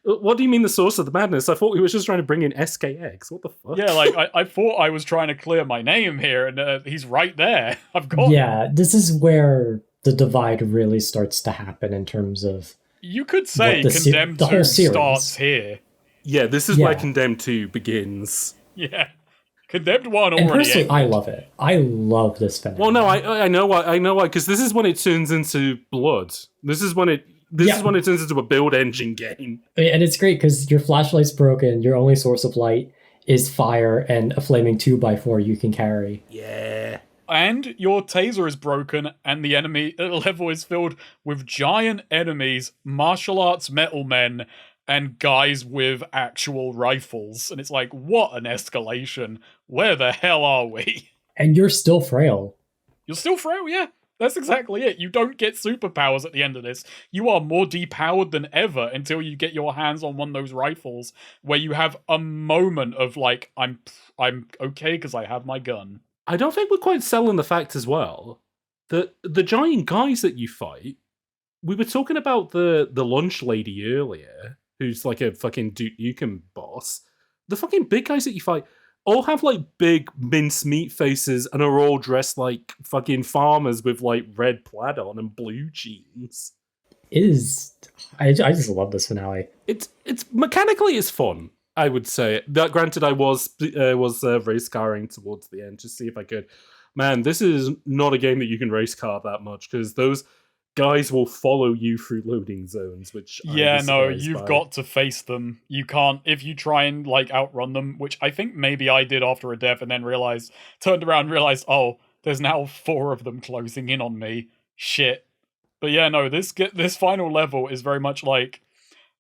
what do you mean the source of the madness? I thought we were just trying to bring in SKX. What the fuck? Yeah, like I thought I was trying to clear my name here, and he's right there. I've got this is where the divide really starts to happen in terms of, you could say Condemned 2 starts here. Yeah, this is where Condemned 2 begins. Yeah. Condemned 1 already. And personally, I love it. I love this finish. Well, no, I know why, because this is when it turns into Blood. This is when it turns into a build engine game. And it's great because your flashlight's broken, your only source of light is fire and a flaming 2x4 you can carry. Yeah. And your taser is broken, and the enemy level is filled with giant enemies, martial arts metal men, and guys with actual rifles. And it's like, what an escalation. Where the hell are we? And you're still frail. You're still frail, yeah. That's exactly it. You don't get superpowers at the end of this. You are more depowered than ever until you get your hands on one of those rifles where you have a moment of like, I'm okay because I have my gun. I don't think we're quite selling the fact as well that the giant guys that you fight, we were talking about the lunch lady earlier, who's like a fucking Duke Nukem boss. The fucking big guys that you fight all have like big mincemeat faces and are all dressed like fucking farmers with like red plaid on and blue jeans. I just love this finale. It's mechanically it's fun, I would say. That granted, I was race carring towards the end to see if I could. Man, this is not a game that you can race car that much because those guys will follow you through loading zones, which you've got to face them. You can't, if you try and like outrun them, which I think maybe I did after a death and then turned around and realized, oh, there's now 4 of them closing in on me. Shit. But yeah, no, this final level is very much like,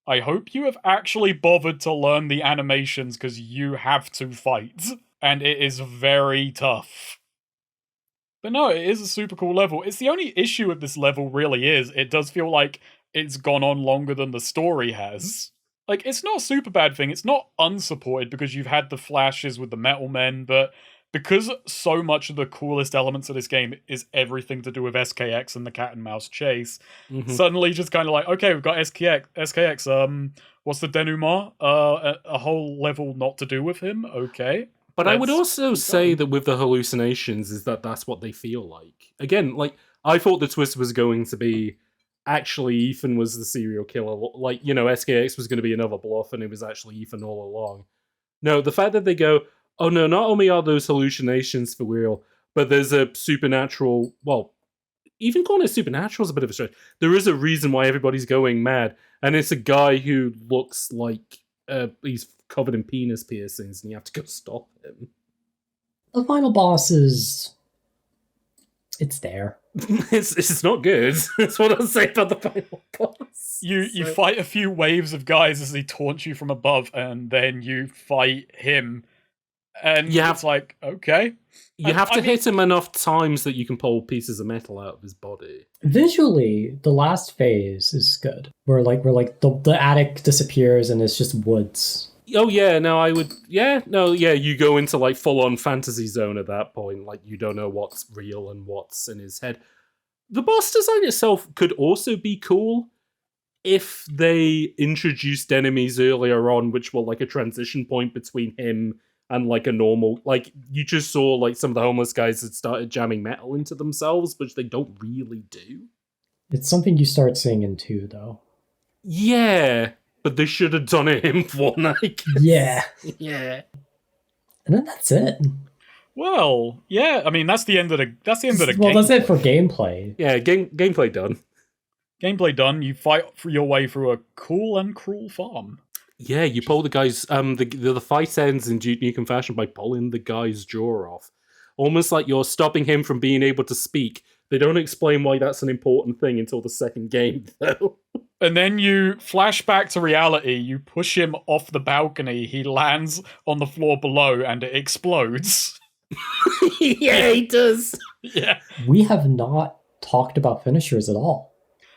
I hope you have actually bothered to learn the animations because you have to fight. And it is very tough. But no, it is a super cool level. It's the only issue with this level really is, it does feel like it's gone on longer than the story has. Like, it's not a super bad thing. It's not unsupported because you've had the flashes with the metal men, but because so much of the coolest elements of this game is everything to do with SKX and the cat and mouse chase, suddenly just kind of like, okay, we've got SKX, what's the denouement? A whole level not to do with him? Okay. But I would also say that with the hallucinations is that's what they feel like. Again, like, I thought the twist was going to be actually Ethan was the serial killer. Like, you know, SKX was going to be another bluff and it was actually Ethan all along. No, the fact that they go, oh no, not only are those hallucinations for real, but there's a supernatural, well, even calling it supernatural is a bit of a stretch. There is a reason why everybody's going mad. And it's a guy who looks like he's covered in penis piercings and you have to go stop him. The final boss is It's there. It's not good. That's what I'll say about the final boss. You fight a few waves of guys as they taunt you from above, and then you fight him, and it's like, okay. You have to hit him enough times that you can pull pieces of metal out of his body. Visually, the last phase is good. Where the attic disappears and it's just woods. Oh yeah, no, you go into like full-on fantasy zone at that point. Like, you don't know what's real and what's in his head. The boss design itself could also be cool if they introduced enemies earlier on, which were like a transition point between him and like a normal, like, you just saw like some of the homeless guys that started jamming metal into themselves, which they don't really do. It's something you start seeing in 2, though. Yeah, but they should have done it in 1, I guess. Yeah. Yeah. And then that's it. Well, yeah, I mean, that's the end of the game. Well, that's it for gameplay. Yeah, gameplay done. Gameplay done. You fight your way through a cool and cruel farm. Yeah, you pull the guy's... the fight ends in Duke Nukem fashion by pulling the guy's jaw off. Almost like you're stopping him from being able to speak. They don't explain why that's an important thing until the second game, though. And then you flash back to reality, you push him off the balcony, he lands on the floor below, and it explodes. Yeah, he does. Yeah. We have not talked about finishers at all.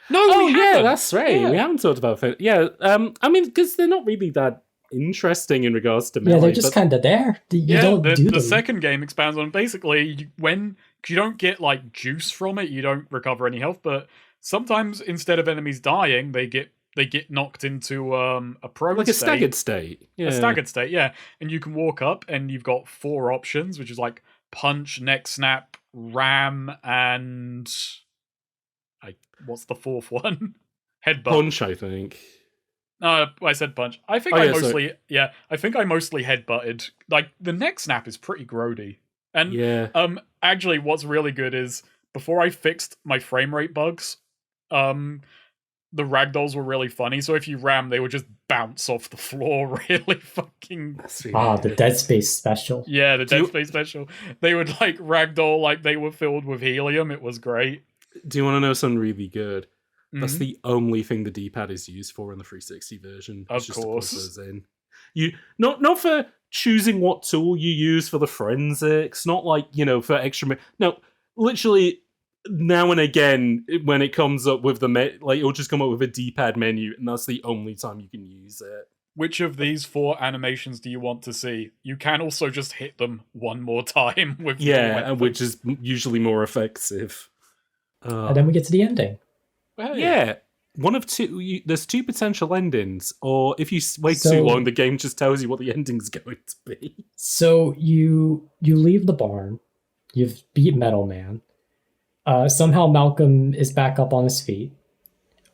No, yeah, that's right. Yeah. We haven't talked about I mean, because they're not really that interesting in regards to melee. Yeah, they're just kind of there. The second game expands on basically when you don't get like juice from it, you don't recover any health, but sometimes instead of enemies dying, they get knocked into a prone like state. A staggered state. Yeah. A staggered state, yeah. And you can walk up and you've got 4 options, which is like punch, neck snap, ram, and what's the 4th one? Headbutt. Punch, I think. I said punch. I think I mostly headbutted. Like, the neck snap is pretty grody. And actually what's really good is before I fixed my frame rate bugs, the ragdolls were really funny. So if you ram, they would just bounce off the floor really fucking... the Dead Space special. Yeah, the Dead Space special. They would like ragdoll like they were filled with helium. It was great. Do you want to know something really good? Mm-hmm. That's the only thing the D-pad is used for in the 360 version. Of course. To put those in. You not for choosing what tool you use for the forensics, not like, for extra... No, literally, now and again, when it comes up with it'll just come up with a D-pad menu, and that's the only time you can use it. Which of these 4 animations do you want to see? You can also just hit them one more time with which is usually more effective. And then we get to the ending. Hey. Yeah, one of 2. There's 2 potential endings, or if you wait too long, the game just tells you what the ending's going to be. So you leave the barn, you've beat Metal Man. Somehow Malcolm is back up on his feet.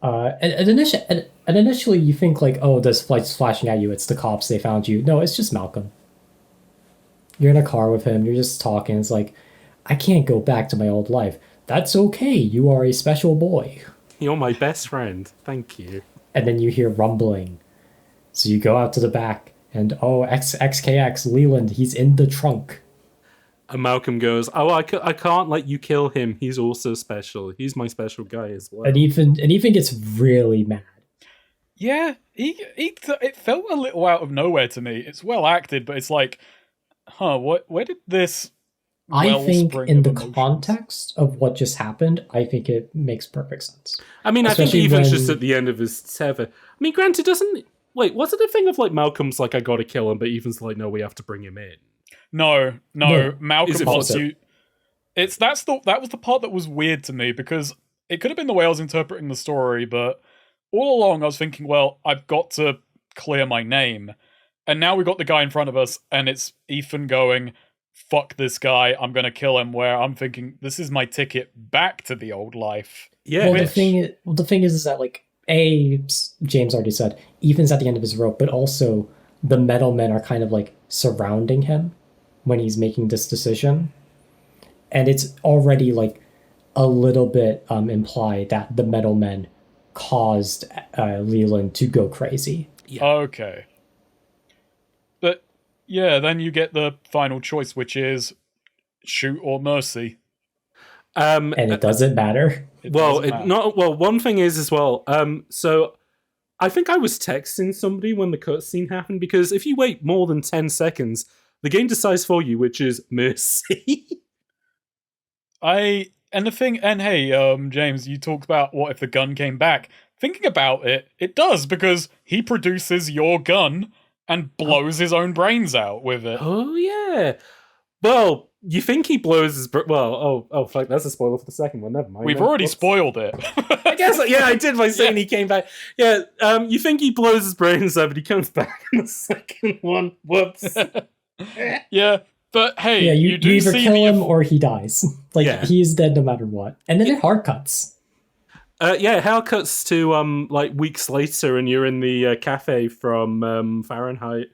And initially you think like, oh, there's lights flashing at you. It's the cops. They found you. No, it's just Malcolm. You're in a car with him. You're just talking. It's like, I can't go back to my old life. That's okay. You are a special boy. You're my best friend. Thank you. And then you hear rumbling. So you go out to the back and, XKX, Leland, he's in the trunk. And Malcolm goes, I can't let you kill him. He's also special. He's my special guy as well. And Ethan gets really mad. Yeah, it felt a little out of nowhere to me. It's well acted, but it's like, where did this... I think in the context of what just happened, I think it makes perfect sense. I mean, especially I think Ethan's just at the end of his tether. I mean, granted, Wait, was it a thing of like Malcolm's like, I gotta kill him, but Ethan's like, no, we have to bring him in? No. Malcolm wants you. That was the part that was weird to me, because it could have been the way I was interpreting the story, but all along I was thinking, well, I've got to clear my name. And now we got the guy in front of us, and it's Ethan going, fuck this guy, I'm gonna kill him, where I'm thinking, this is my ticket back to the old life. Yeah. Well, the thing is that, like, James already said, Ethan's at the end of his rope, but also the metal men are kind of like surrounding him when he's making this decision. And it's already like a little bit implied that the metal men caused Leland to go crazy. Yeah. Okay. But yeah, then you get the final choice, which is shoot or mercy. And it doesn't matter. One thing is as well. So I think I was texting somebody when the cutscene happened, because if you wait more than 10 seconds, the game decides for you, which is mercy. Hey, James, you talked about what if the gun came back. Thinking about it, it does, because he produces your gun and blows his own brains out with it. Oh, yeah. Well, you think he blows his... fuck, that's a spoiler for the second one. Never mind. We've already spoiled it. I guess, yeah, I did by saying he came back. Yeah, you think he blows his brains out, but he comes back in the second one. Whoops. Yeah, but hey, yeah, you do either see kill him or he dies. He's dead no matter what. And then it hard cuts. Hard cuts to weeks later, and you're in the cafe from Fahrenheit.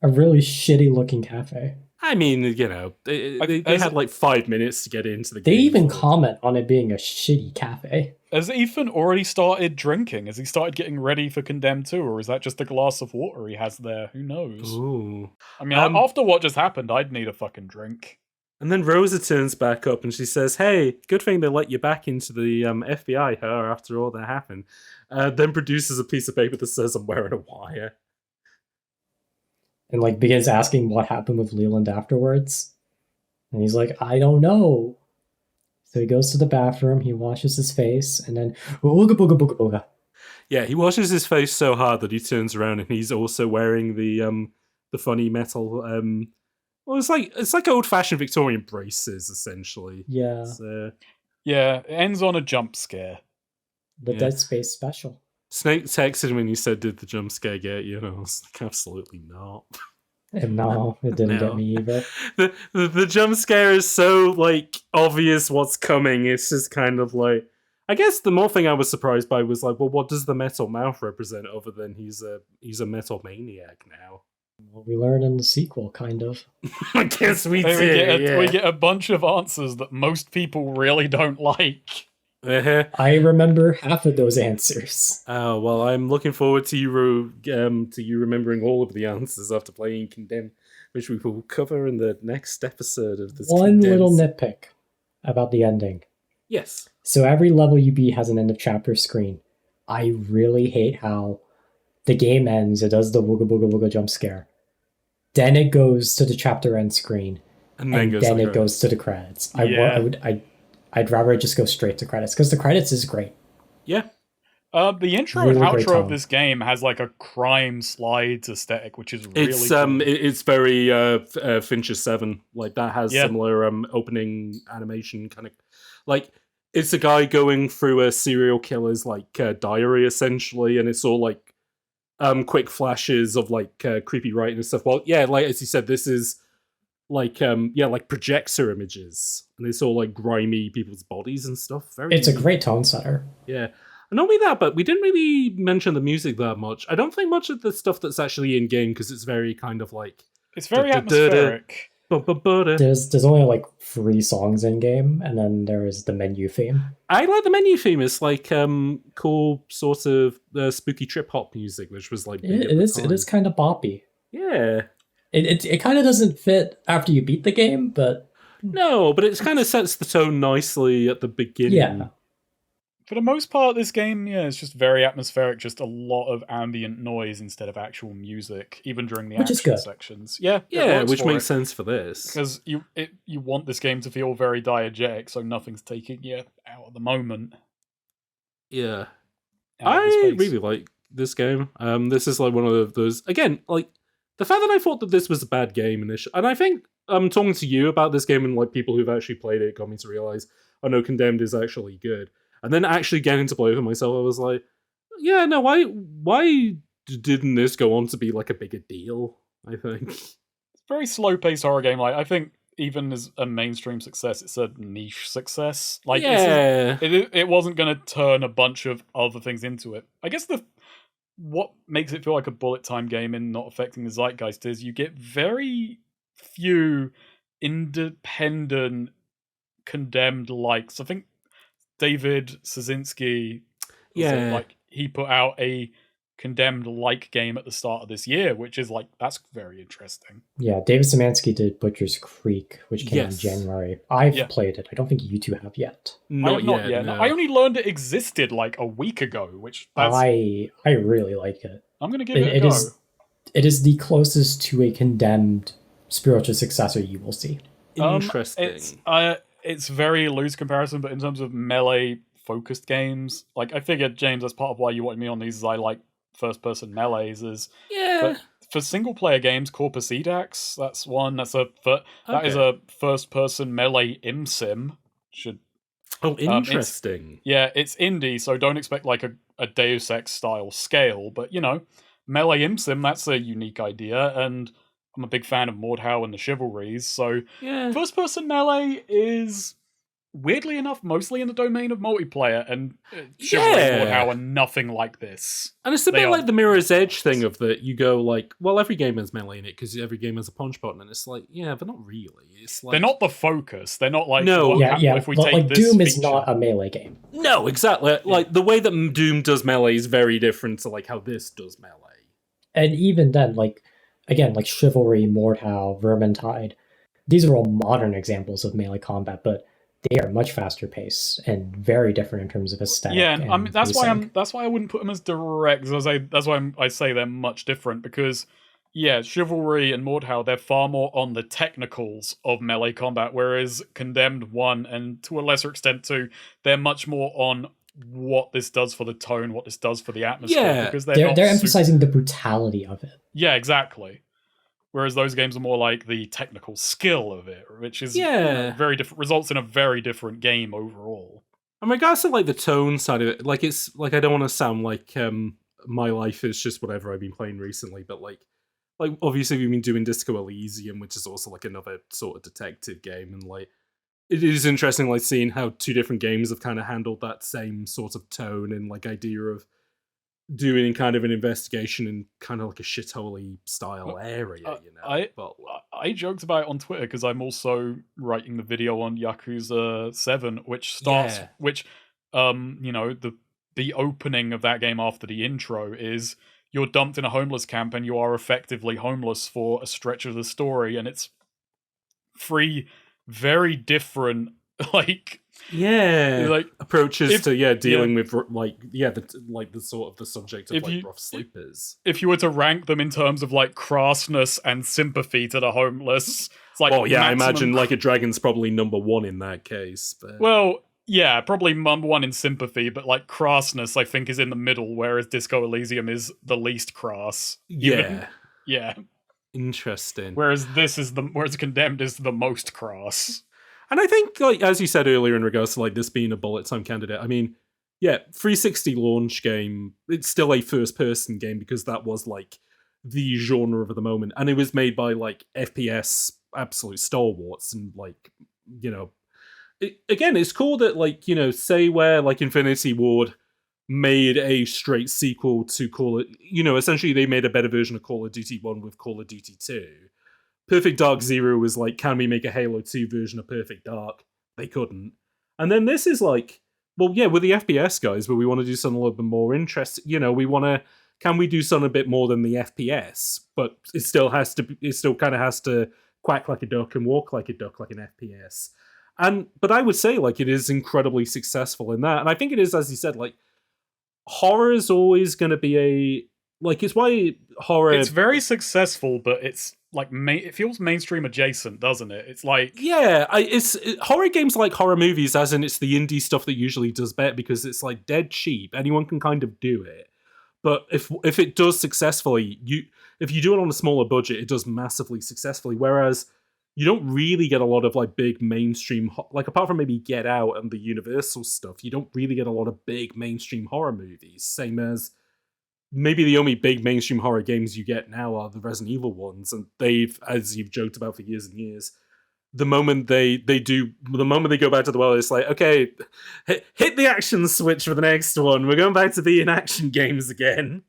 A really shitty looking cafe. I mean, they had like 5 minutes to get into the game. They even comment on it being a shitty cafe. Has Ethan already started drinking? Has he started getting ready for Condemned 2? Or is that just a glass of water he has there? Who knows? Ooh. I mean, after what just happened, I'd need a fucking drink. And then Rosa turns back up and she says, hey, good thing they let you back into the FBI, after all that happened. Then produces a piece of paper that says, I'm wearing a wire. And begins asking what happened with Leland afterwards. And he's like, I don't know. So he goes to the bathroom, he washes his face, and then ooga booga booga booga. Yeah, he washes his face so hard that he turns around and he's also wearing the funny metal it's like old fashioned Victorian braces, essentially. Yeah. Yeah, it ends on a jump scare. The Dead Space special. Snake texted him when he said, did the jump scare get you? And I was like, absolutely not. And no, it didn't get me either. The jump scare is so obvious what's coming. It's just kind of I guess the more thing I was surprised by was well, what does the metal mouth represent other than he's a metal maniac now? Well, we learn in the sequel, kind of. I guess we do. We get a bunch of answers that most people really don't like. Uh-huh. I remember half of those answers. Oh, well, I'm looking forward to you remembering all of the answers after playing Condemned, which we will cover in the next episode of this. One little nitpick about the ending. Yes. So every level you beat has an end of chapter screen. I really hate how the game ends, it does the wooga booga booga jump scare. Then it goes to the chapter end screen. And then it goes to the credits. I'd rather just go straight to credits, because the credits is great. Yeah. The intro and outro of this game has a crime slides aesthetic, which is really cool. It's very Fincher 7. That has similar opening animation kind of it's a guy going through a serial killer's diary, essentially, and it's all quick flashes of creepy writing and stuff. Well, yeah, as you said, this is projector images, and it's all grimy people's bodies and stuff. It's a great tone setter. Yeah. And not only that, but we didn't really mention the music that much. I don't think much of the stuff that's actually in game, because it's very kind of it's very atmospheric. There's only 3 songs in game, and then there is the menu theme. I like the menu theme. It's cool sort of spooky trip hop music, which was it is kind of boppy. Yeah. It kind of doesn't fit after you beat the game, but no, but it kind of sets the tone nicely at the beginning. Yeah. For the most part, this game, it's just very atmospheric, just a lot of ambient noise instead of actual music, even during the action sections. Yeah, which makes sense for this. Because you want this game to feel very diegetic, so nothing's taking you out at the moment. Yeah. I really like this game. This is one of those, again, the fact that I thought that this was a bad game initially, and I think talking to you about this game and people who've actually played it got me to realize, oh no, Condemned is actually good. And then actually getting to play with it myself, I was like, yeah, no, why didn't this go on to be a bigger deal, I think? It's a very slow-paced horror game. I think even as a mainstream success, it's a niche success. It wasn't going to turn a bunch of other things into it. I guess what makes it feel like a bullet time game and not affecting the zeitgeist is you get very few independent Condemned likes. I think David Szynski, he put out a Condemned-like game at the start of this year, which is like, that's very interesting. Yeah, David Szymanski did Butcher's Creek, which came out in January. I've played it. I don't think you two have yet. Not yet. No. I only learned it existed like a week ago, which I really like it. I'm going to give it a go. It is the closest to a Condemned spiritual successor you will see. Interesting. It's very loose comparison, but in terms of melee-focused games, like, I figured, James, that's part of why you wanted me on these, is I like first-person melees. But for single-player games, Corpus Edax, that's one. That is a first-person melee sim. Interesting. It's indie, so don't expect like a Deus Ex-style scale, but, melee sim, that's a unique idea, and I'm a big fan of Mordhau and the Chivalries, so first-person melee is, weirdly enough, mostly in the domain of multiplayer, and Chivalry and Mordhau are nothing like this. And it's a bit like the Mirror's Edge thing of that you go like, well, every game has melee in it because every game has a punch button, and it's like, but not really. It's like, they're not the focus. They're not like, if we take this Doom is not a melee game. No, exactly. Like, the way that Doom does melee is very different to like how this does melee. And even then, like, again, like Chivalry, Mordhau, Vermintide, these are all modern examples of melee combat, but they are much faster paced and very different in terms of aesthetic. Yeah, and I mean, that's why I wouldn't put them as direct. That's why I say they're much different, because Chivalry and Mordhau, they're far more on the technicals of melee combat, whereas Condemned 1 and to a lesser extent 2, they're much more on what this does for the tone, what this does for the atmosphere, because they're emphasizing the brutality of it. Yeah, exactly. Whereas those games are more like the technical skill of it, which is very different, results in a very different game overall. In regards to like the tone side of it, like, it's like, I don't want to sound like my life is just whatever I've been playing recently, but like obviously we've been doing Disco Elysium, which is also like another sort of detective game, and like it is interesting like seeing how two different games have kind of handled that same sort of tone and like idea of doing kind of an investigation in kind of like a shitholey style area, I joked about it on Twitter because I'm also writing the video on Yakuza 7, which starts, the opening of that game after the intro is you're dumped in a homeless camp and you are effectively homeless for a stretch of the story, and it's three very different approaches to dealing with the sort of the subject of rough sleepers. If you were to rank them in terms of like crassness and sympathy to the homeless, it's like I imagine like a dragon's probably number one in that case. But... well, yeah, probably number one in sympathy, but like crassness I think is in the middle, whereas Disco Elysium is the least crass. Yeah. Interesting. Whereas Condemned is the most crass. And I think, like, as you said earlier in regards to like this being a bullet time candidate, I mean, 360 launch game, it's still a first-person game because that was like the genre of the moment. And it was made by like FPS absolute stalwarts, and like, again, it's cool that like, say where like Infinity Ward made a straight sequel to Call of, essentially they made a better version of Call of Duty 1 with Call of Duty 2. Perfect Dark Zero was like, can we make a Halo 2 version of Perfect Dark? They couldn't. And then this is like, we're the FPS guys, but we want to do something a little bit more interesting. Can we do something a bit more than the FPS? But it still kind of has to quack like a duck and walk like a duck like an FPS. But I would say like it is incredibly successful in that. And I think it is, as you said, like horror is always going to be it's why horror... It's very successful, but it's like it feels mainstream adjacent, doesn't it? It's like horror games like horror movies, as in it's the indie stuff that usually does better because it's like dead cheap. Anyone can kind of do it, but if it does successfully, if you do it on a smaller budget, it does massively successfully. Whereas you don't really get a lot of like big mainstream, like apart from maybe Get Out and the Universal stuff, you don't really get a lot of big mainstream horror movies. Same as maybe the only big mainstream horror games you get now are the Resident Evil ones, and they've, as you've joked about for years and years, the moment they go back to the world, it's like, okay, hit the action switch for the next one. We're going back to being action games again.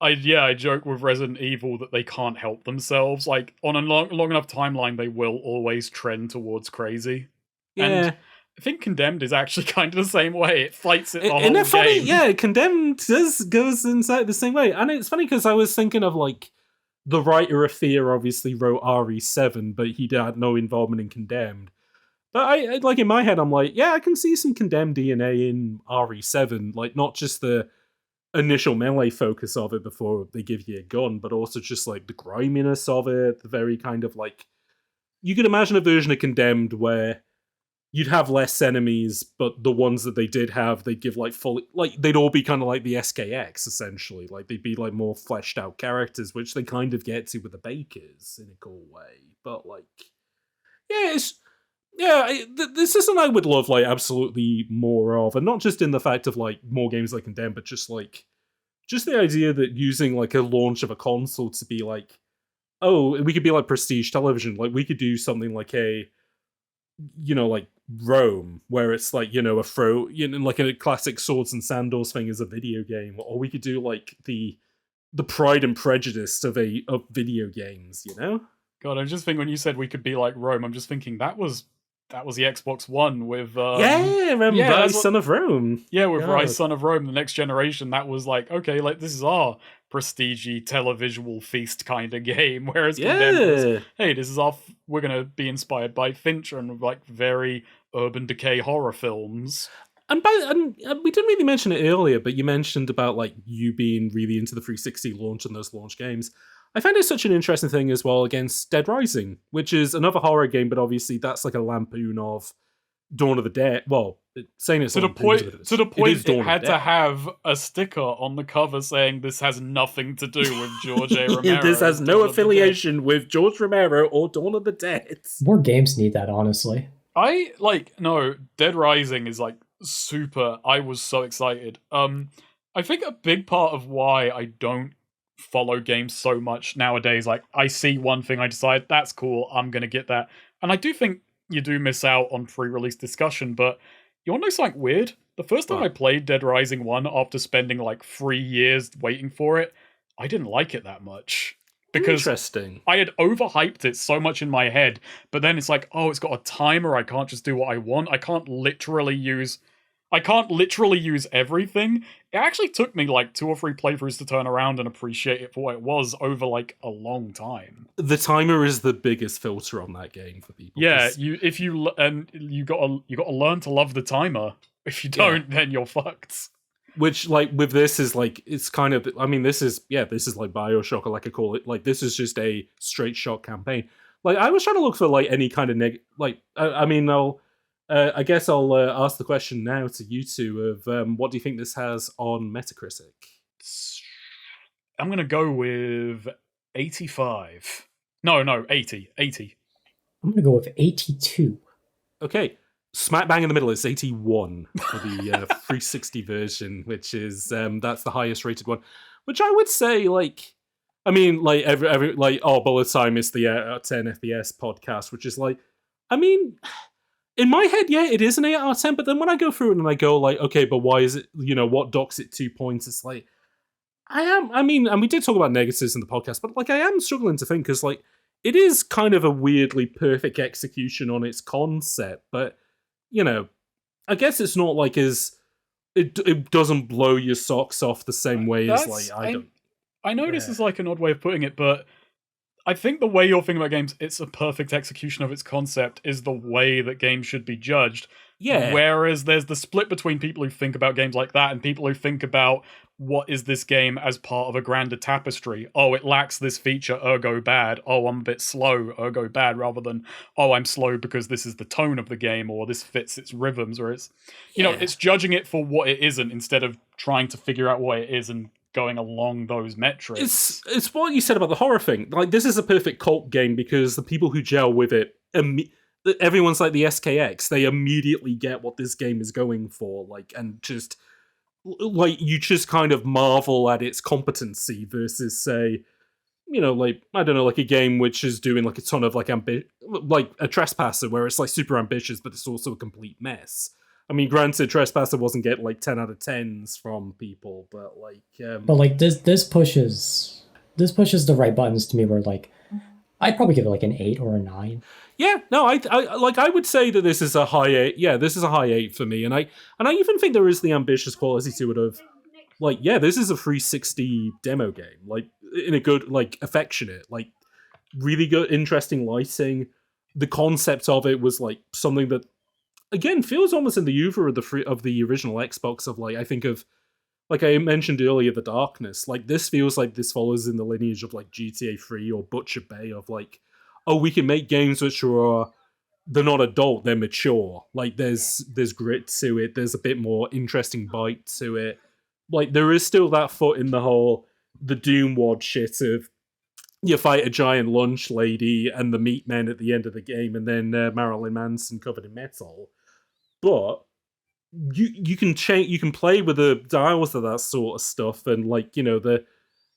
I joke with Resident Evil that they can't help themselves. Like on a long enough timeline, they will always trend towards crazy. Yeah. I think Condemned is actually kind of the same way. It fights it the whole Isn't it funny? game. Yeah, Condemned goes inside the same way. And it's funny because I was thinking of, like, the writer of Fear obviously wrote RE7, but he had no involvement in Condemned. But I like, in my head, I'm like, yeah, I can see some Condemned DNA in RE7. Like, not just the initial melee focus of it before they give you a gun, but also just, like, the griminess of it, the very kind of, like... You could imagine a version of Condemned where you'd have less enemies, but the ones that they did have, they'd give, like, fully... Like, they'd all be kind of like the SKX, essentially. Like, they'd be, like, more fleshed out characters, which they kind of get to with the Bakers in a cool way. But, like... Yeah, it's... Yeah, this is something I would love, like, absolutely more of. And not just in the fact of, like, more games like Condemned, but just, like... Just the idea that using, like, a launch of a console to be, like... Oh, we could be like Prestige Television. Like, we could do something like a... You know, like, Rome, where it's, like, you know, like a classic Swords and Sandals thing as a video game. Or we could do, like, the Pride and Prejudice of video games, you know? God, I'm just thinking when you said we could be like Rome, I'm just thinking that was the Xbox One with Rise, Son of Rome. Yeah, with Rise, Son of Rome, the next generation. That was like, okay, like this is our prestige televisual feast kind of game. Whereas Condemned was, hey, this is we're gonna be inspired by Fincher and like very urban decay horror films. And we didn't really mention it earlier, but you mentioned about like you being really into the 360 launch and those launch games. I find it such an interesting thing as well against Dead Rising, which is another horror game, but obviously that's like a lampoon of Dawn of the Dead. Well, saying it's to the point it had to have a sticker on the cover saying this has nothing to do with George A. Romero. This has no affiliation with George Romero or Dawn of the Dead. More games need that, honestly. Dead Rising is like super. I was so excited. I think a big part of why I don't follow games so much nowadays, like I see one thing, I decide that's cool, I'm gonna get that, and I do think you do miss out on pre-release discussion. But you want to know something weird? The first time I played Dead Rising 1 after spending like 3 years waiting for it, I didn't like it that much. Because interesting. I had overhyped it so much in my head, but then it's like, oh, it's got a timer, I can't just do what I want, I can't literally use everything. It actually took me like 2 or 3 playthroughs to turn around and appreciate it for what it was over like a long time. The timer is the biggest filter on that game for people. Yeah, you gotta learn to love the timer. If you don't, then you're fucked. Which, like, with this is like, it's kind of, I mean, this is like BioShock, or like I call it, like, this is just a straight shot campaign. Like, I was trying to look for like any kind of I guess I'll ask the question now to you two of what do you think this has on Metacritic? I'm going to go with 85. No, 80. 80. I'm going to go with 82. Okay. Smack bang in the middle, it's 81 for the 360 version, which is, that's the highest rated one. Which I would say, like, I mean, like, every like, Bullet Time is the 10 FPS podcast, which is like, I mean... In my head, yeah, it is an 8 out of 10, but then when I go through it and I go like, okay, but why is it, what docks it 2 points? It's like, and we did talk about negatives in the podcast, but like, I am struggling to think, because like, it is kind of a weirdly perfect execution on its concept, but, I guess it's not like it doesn't blow your socks off the same way as like, I know this is like an odd way of putting it, but I think the way you're thinking about games, it's a perfect execution of its concept, is the way that games should be judged. Yeah. Whereas there's the split between people who think about games like that and people who think about what is this game as part of a grander tapestry. Oh, it lacks this feature, ergo bad. Oh, I'm a bit slow, ergo bad, rather than, oh, I'm slow because this is the tone of the game, or this fits its rhythms, or it's, it's judging it for what it isn't instead of trying to figure out what it is and going along those metrics. It's what you said about the horror thing. Like, this is a perfect cult game because the people who gel with it, everyone's like the SKX. They immediately get what this game is going for, like, and just like you just kind of marvel at its competency versus, say, like, I don't know, like a game which is doing like a ton of like like a Trespasser, where it's like super ambitious, but it's also a complete mess. I mean, granted, Trespasser wasn't getting like 10 out of 10s from people, but like... But like this pushes the right buttons to me, where like I'd probably give it like an 8 or a 9. Yeah, no, I would say that this is a high 8. Yeah, this is a high 8 for me, and I even think there is the ambitious quality to it of, like, yeah, this is a 360 demo game, like, in a good, like, affectionate, like, really good, interesting lighting. The concept of it was like something that, again, feels almost in the oeuvre of the original Xbox. Of like, I think of, like I mentioned earlier, The Darkness. Like, this feels like this follows in the lineage of like GTA 3 or Butcher Bay, of like, oh, we can make games which are, they're not adult, they're mature. Like, there's grit to it. There's a bit more interesting bite to it. Like, there is still that foot in the whole the Doom wad shit of, you fight a giant lunch lady and the meat men at the end of the game, and then Marilyn Manson covered in metal. But you can change, you can play with the dials of that sort of stuff, and like, you know,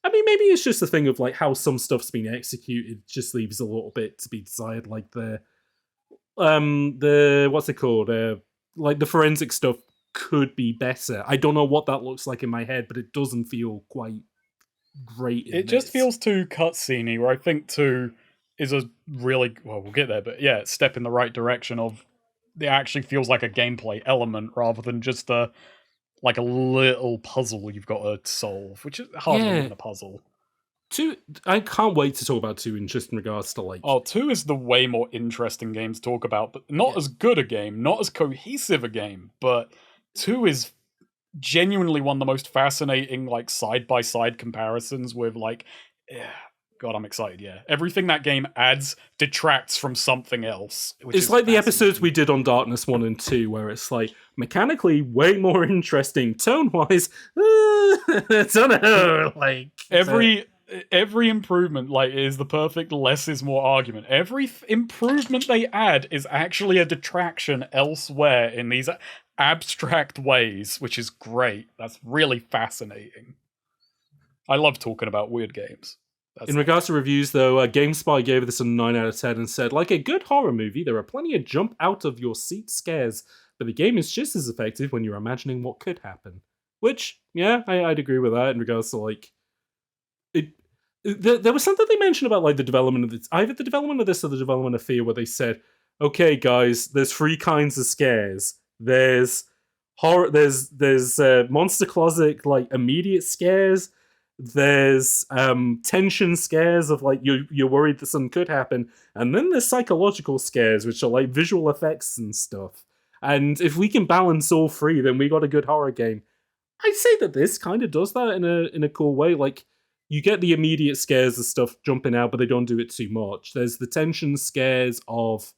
I mean, maybe it's just a thing of like how some stuff's been executed just leaves a little bit to be desired, like the what's it called, like the forensic stuff could be better. I don't know what that looks like in my head, but it doesn't feel quite great. It just feels too cutscene-y, where I think 2 is a really, well, we'll get there, but yeah, step in the right direction of, it actually feels like a gameplay element rather than just a little puzzle you've got to solve, which is hardly even a puzzle. 2, I can't wait to talk about 2 in just in regards to like... Oh, 2 is the way more interesting game to talk about, but not as good a game, not as cohesive a game, but 2 is genuinely one of the most fascinating, like, side-by-side comparisons with, like, God, I'm excited, yeah. Everything that game adds detracts from something else. It's like the episodes we did on Darkness 1 and 2, where it's like, mechanically, way more interesting. Tone-wise, I don't know, like... Every improvement, like, is the perfect less is more argument. Every improvement they add is actually a detraction elsewhere in these abstract ways, which is great. That's really fascinating. I love talking about weird games. In regards to reviews, though, GameSpy gave this a 9 out of 10 and said, like a good horror movie, there are plenty of jump out of your seat scares, but the game is just as effective when you're imagining what could happen. Which, yeah, I'd agree with that in regards to, like, there was something they mentioned about, like, the development of this, either the development of this or the development of Fear, where they said, okay, guys, there's 3 kinds of scares. There's horror, there's monster closet, like, immediate scares. There's tension scares of, like, you're worried that something could happen. And then there's psychological scares, which are, like, visual effects and stuff. And if we can balance all 3, then we got a good horror game. I'd say that this kind of does that in a cool way. Like, you get the immediate scares of stuff jumping out, but they don't do it too much. There's the tension scares of,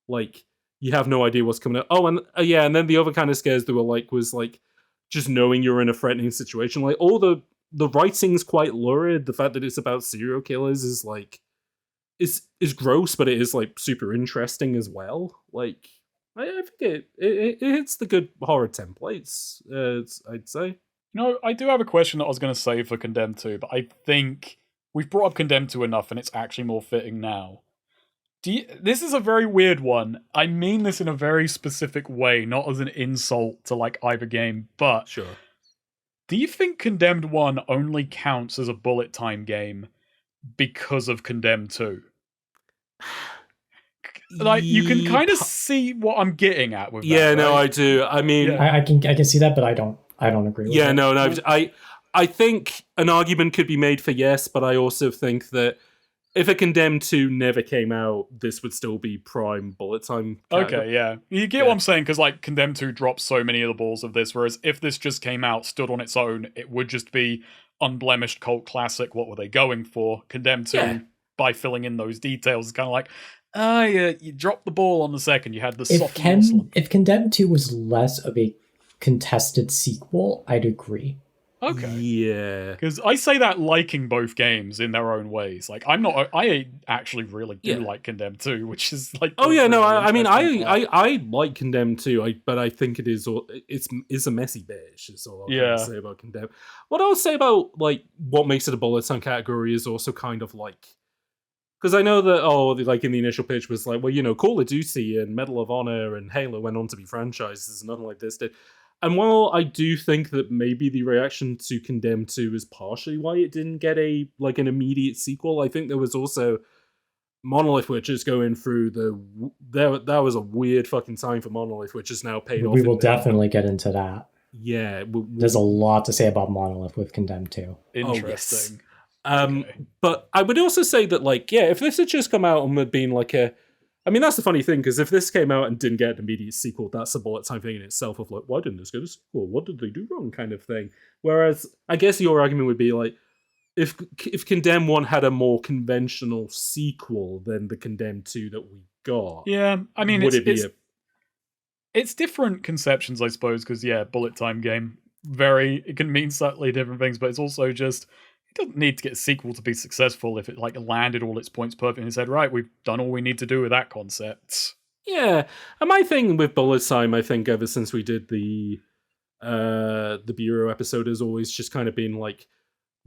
like, you have no idea what's coming up. Oh, and yeah, and then the other kind of scares that were like, was like, just knowing you're in a threatening situation. Like, all the writing's quite lurid. The fact that it's about serial killers is like, is gross, but it is like super interesting as well. Like, I think it hits the good horror templates, I'd say. No, I do have a question that I was going to save for Condemned 2, but I think we've brought up Condemned 2 enough and it's actually more fitting now. This is a very weird one. I mean this in a very specific way, not as an insult to, like, either game, but... Sure. Do you think Condemned 1 only counts as a bullet time game because of Condemned 2? Like, you can kind of see what I'm getting at with that. Yeah, right? No, I do. I mean... Yeah. I can see that, but I don't agree with that. Yeah, no, I think an argument could be made for yes, but I also think that if a Condemned 2 never came out, this would still be prime bullet time. Okay, yeah. You get what I'm saying, because, like, Condemned 2 drops so many of the balls of this, whereas if this just came out, stood on its own, it would just be unblemished cult classic. What were they going for? Condemned 2, by filling in those details, is kind of like, you dropped the ball on the second. You had the soft muscle. If Condemned 2 was less of a contested sequel, I'd agree. Okay. Yeah. Because I say that liking both games in their own ways. Like, I actually really do like Condemned 2, which is like... Oh yeah, no, I mean, I like Condemned 2, but I think it's a messy bitch, is all I can say about Condemned. What I'll say about, like, what makes it a bullet time category is also kind of like... Because I know that, like, in the initial pitch was like, well, you know, Call of Duty and Medal of Honor and Halo went on to be franchises, and nothing like this did. And while I do think that maybe the reaction to Condemned 2 is partially why it didn't get an immediate sequel, I think there was also Monolith were just going through that was a weird fucking time for Monolith, which is now paid off. We will definitely get into that. Yeah. There's a lot to say about Monolith with Condemned 2. Interesting. But I would also say that, like, yeah, if this had just come out and had been like I mean, that's the funny thing, because if this came out and didn't get an immediate sequel, that's a bullet time thing in itself of like, why didn't this get a sequel? What did they do wrong kind of thing? Whereas, I guess your argument would be like, if Condemned 1 had a more conventional sequel than the Condemned 2 that we got. Yeah, I mean, it's different conceptions, I suppose, because, yeah, bullet time game, it can mean slightly different things, but it's also just, it doesn't need to get a sequel to be successful if it like landed all its points perfect and said, right, we've done all we need to do with that concept. Yeah, and my thing with bullet time, I think, ever since we did the Bureau episode, has always just kind of been like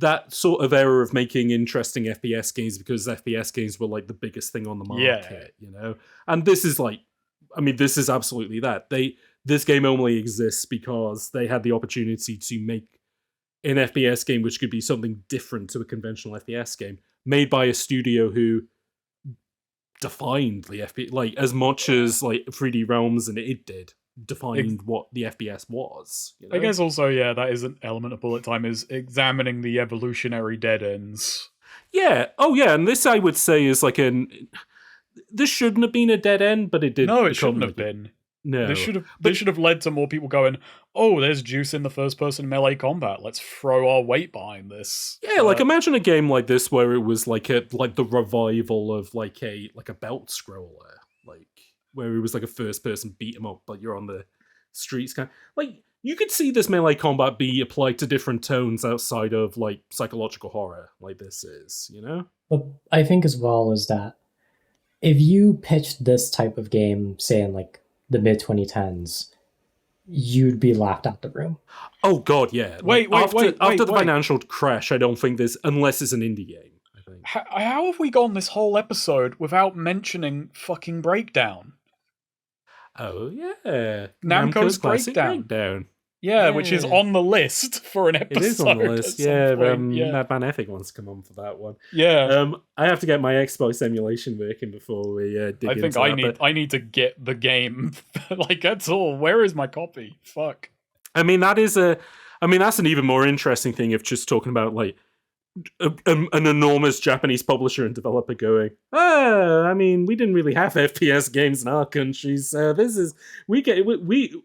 that sort of era of making interesting FPS games, because FPS games were like the biggest thing on the market, you know? And this is like, I mean, this is absolutely that. This game only exists because they had the opportunity to make an FPS game which could be something different to a conventional FPS game, made by a studio who defined the FPS, like, as much as like 3D Realms and it did defined what the FPS was. You know? I guess also, yeah, that is an element of bullet time, is examining the evolutionary dead ends. Yeah. Oh, yeah. And this, I would say, is like this shouldn't have been a dead end, but it did. No, it shouldn't have been. No. This should have led to more people going, oh, there's juice in the first-person melee combat. Let's throw our weight behind this. Yeah, like imagine a game like this where it was like the revival of like a belt scroller, like where it was like a first-person beat 'em up, but you're on the streets. Like you could see this melee combat be applied to different tones outside of like psychological horror, like this is, you know. But I think as well is that if you pitched this type of game, say in like the mid-2010s, you'd be laughed out the room. Oh god, yeah. Wait, after the financial crash, I don't think there's, unless it's an indie game, I think. How have we gone this whole episode without mentioning fucking Breakdown? Oh yeah, Namco's Breakdown. Yeah, which is on the list for an episode. It is on the list, yeah. Madman Epic wants to come on for that one. Yeah. I have to get my Xbox emulation working before we dig into that. I need to get the game. Like, that's all. Where is my copy? Fuck. I mean, that's an even more interesting thing of just talking about, like, an enormous Japanese publisher and developer going, I mean, we didn't really have FPS games in our countries. We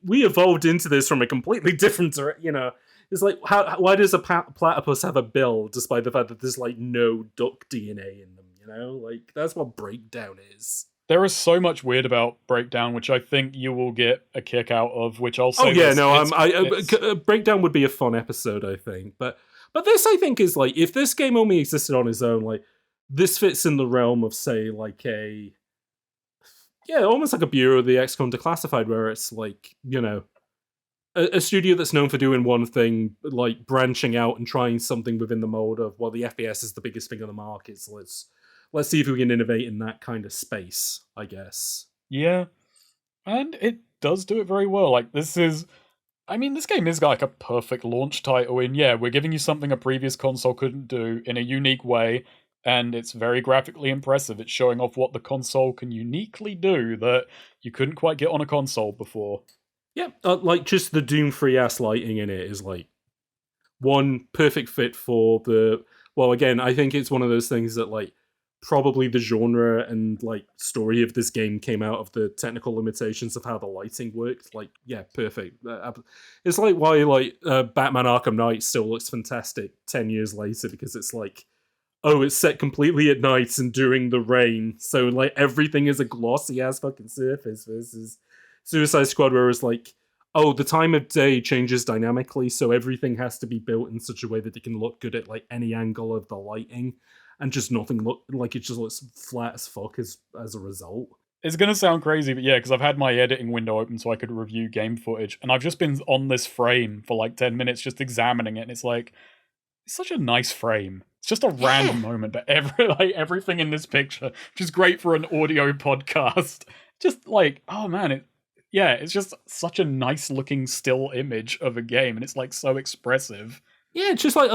evolved into this from a completely different direction. You know, it's like, why does a platypus have a bill despite the fact that there's like no duck DNA in them? You know, like that's what Breakdown is. There is so much weird about Breakdown, which I think you will get a kick out of. Which I'll say. Oh yeah, Breakdown would be a fun episode, I think, but this, I think, is like, if this game only existed on its own, like, this fits in the realm of, say, like almost like a Bureau of the XCOM Declassified, where it's like, you know, a studio that's known for doing one thing, like branching out and trying something within the mold of, well, the FPS is the biggest thing on the market, so let's see if we can innovate in that kind of space, I guess. Yeah, and it does do it very well. Like, this game is like a perfect launch title in, yeah, we're giving you something a previous console couldn't do in a unique way, and it's very graphically impressive. It's showing off what the console can uniquely do that you couldn't quite get on a console before. Yeah, like just the Doom-free ass lighting in it is like one perfect fit for well, again, I think it's one of those things that like probably the genre and like story of this game came out of the technical limitations of how the lighting worked. Like, yeah, perfect. It's like why like Batman Arkham Knight still looks fantastic 10 years later, because it's like, oh, it's set completely at night and during the rain, so like everything is a glossy ass fucking surface, versus Suicide Squad where it's like, oh, the time of day changes dynamically, so everything has to be built in such a way that it can look good at like any angle of the lighting. And just nothing it just looks flat as fuck as a result. It's gonna sound crazy, but yeah, because I've had my editing window open so I could review game footage, and I've just been on this frame for like 10 minutes just examining it, and it's like, it's such a nice frame. It's just a random moment, but everything in this picture, which is great for an audio podcast, just like, oh man, it's just such a nice looking still image of a game, and it's like so expressive. Yeah, it's just like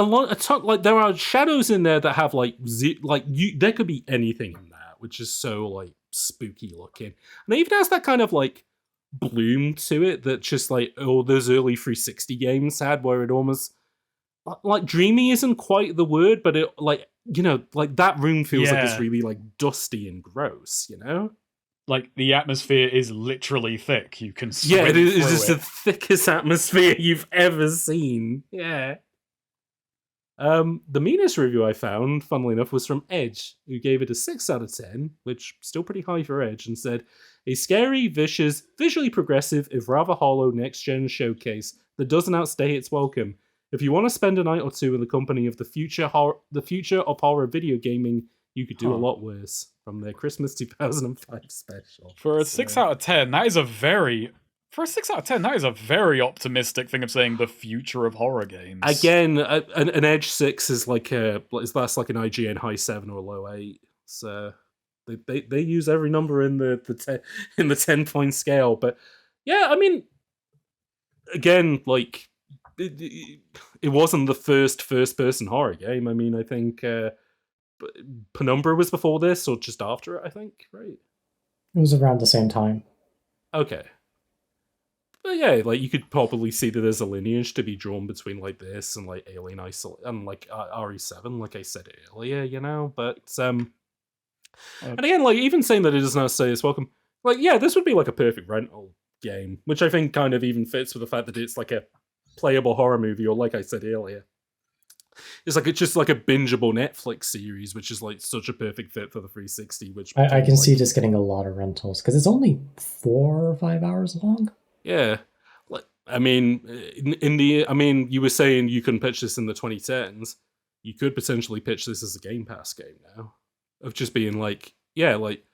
like there are shadows in there that have like there could be anything in that. which is so like spooky looking, and it even has that kind of like bloom to it that just like those early 360 games had, where it almost like dreamy isn't quite the word, but it like, you know, like that room feels like it's really like dusty and gross, you know? Like the atmosphere is literally thick. You can swim it is through just the thickest atmosphere you've ever seen. Yeah. The meanest review I found, funnily enough, was from Edge, who gave it a 6 out of 10, which still pretty high for Edge, and said, a scary, vicious, visually progressive, if rather hollow next-gen showcase that doesn't outstay its welcome. If you want to spend a night or two in the company of the future of horror video gaming, you could do a lot worse. From their Christmas 2005 special. For a 6 out of 10, that is a very... For a 6 out of 10, that is a very optimistic thing of saying the future of horror games. Again, an Edge 6 is like that's like an IGN high 7 or low 8. So they use every number in the 10-point scale. But yeah, I mean, again, like it wasn't the first person horror game. I mean, I think Penumbra was before this or just after it, I think, right? It was around the same time. Okay. But yeah, like you could probably see that there's a lineage to be drawn between like this and like Alien Isolation and like RE7, like I said earlier, you know. But and again, like even saying that it does not say it's welcome, like yeah, this would be like a perfect rental game, which I think kind of even fits with the fact that it's like a playable horror movie, or like I said earlier, it's just like a bingeable Netflix series, which is like such a perfect fit for the 360. Which I can see just getting a lot of rentals because it's only 4 or 5 hours long. Yeah, like I mean, you were saying you couldn't pitch this in the 2010s. You could potentially pitch this as a Game Pass game now, of just being like, yeah, like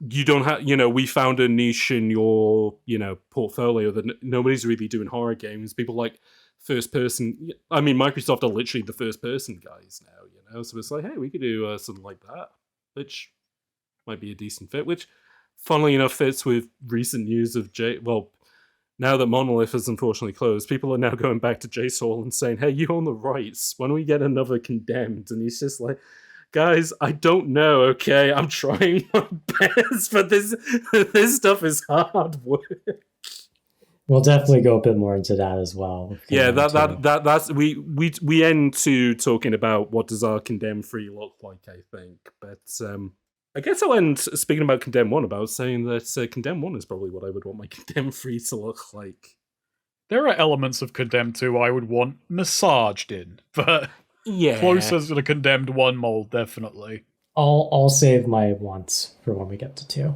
you don't have, you know, we found a niche in your, you know, portfolio that nobody's really doing horror games. People like first person. I mean, Microsoft are literally the first person guys now, you know. So it's like, hey, we could do something like that, which might be a decent fit. Which, funnily enough, fits with recent news of now that Monolith is unfortunately closed, people are now going back to Jay Saul and saying, hey, you own the rights. When we get another Condemned? And he's just like, guys, I don't know, okay? I'm trying my best, but this stuff is hard work. We'll definitely go a bit more into that as well. Yeah, that's we end to talking about what does our Condemned 3 look like, I think. But I guess I'll end speaking about Condemned 1 about saying that Condemned 1 is probably what I would want my Condemned 3 to look like. There are elements of Condemned 2 I would want massaged in, but yeah, closer to the Condemned 1 mold, definitely. I'll save my wants for when we get to 2.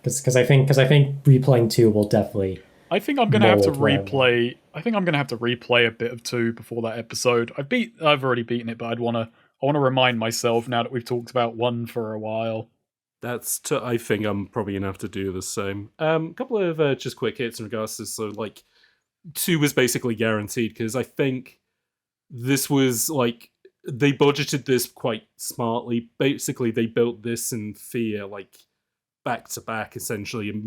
Because I think replaying 2 will definitely... I think I'm gonna have to replay a bit of 2 before that episode. I've already beaten it, but I want to remind myself now that we've talked about 1 for a while. I think I'm probably gonna have to do the same. A couple of just quick hits in regards to so like 2 was basically guaranteed because I think this was like they budgeted this quite smartly. Basically, they built this in Fear like back to back essentially, and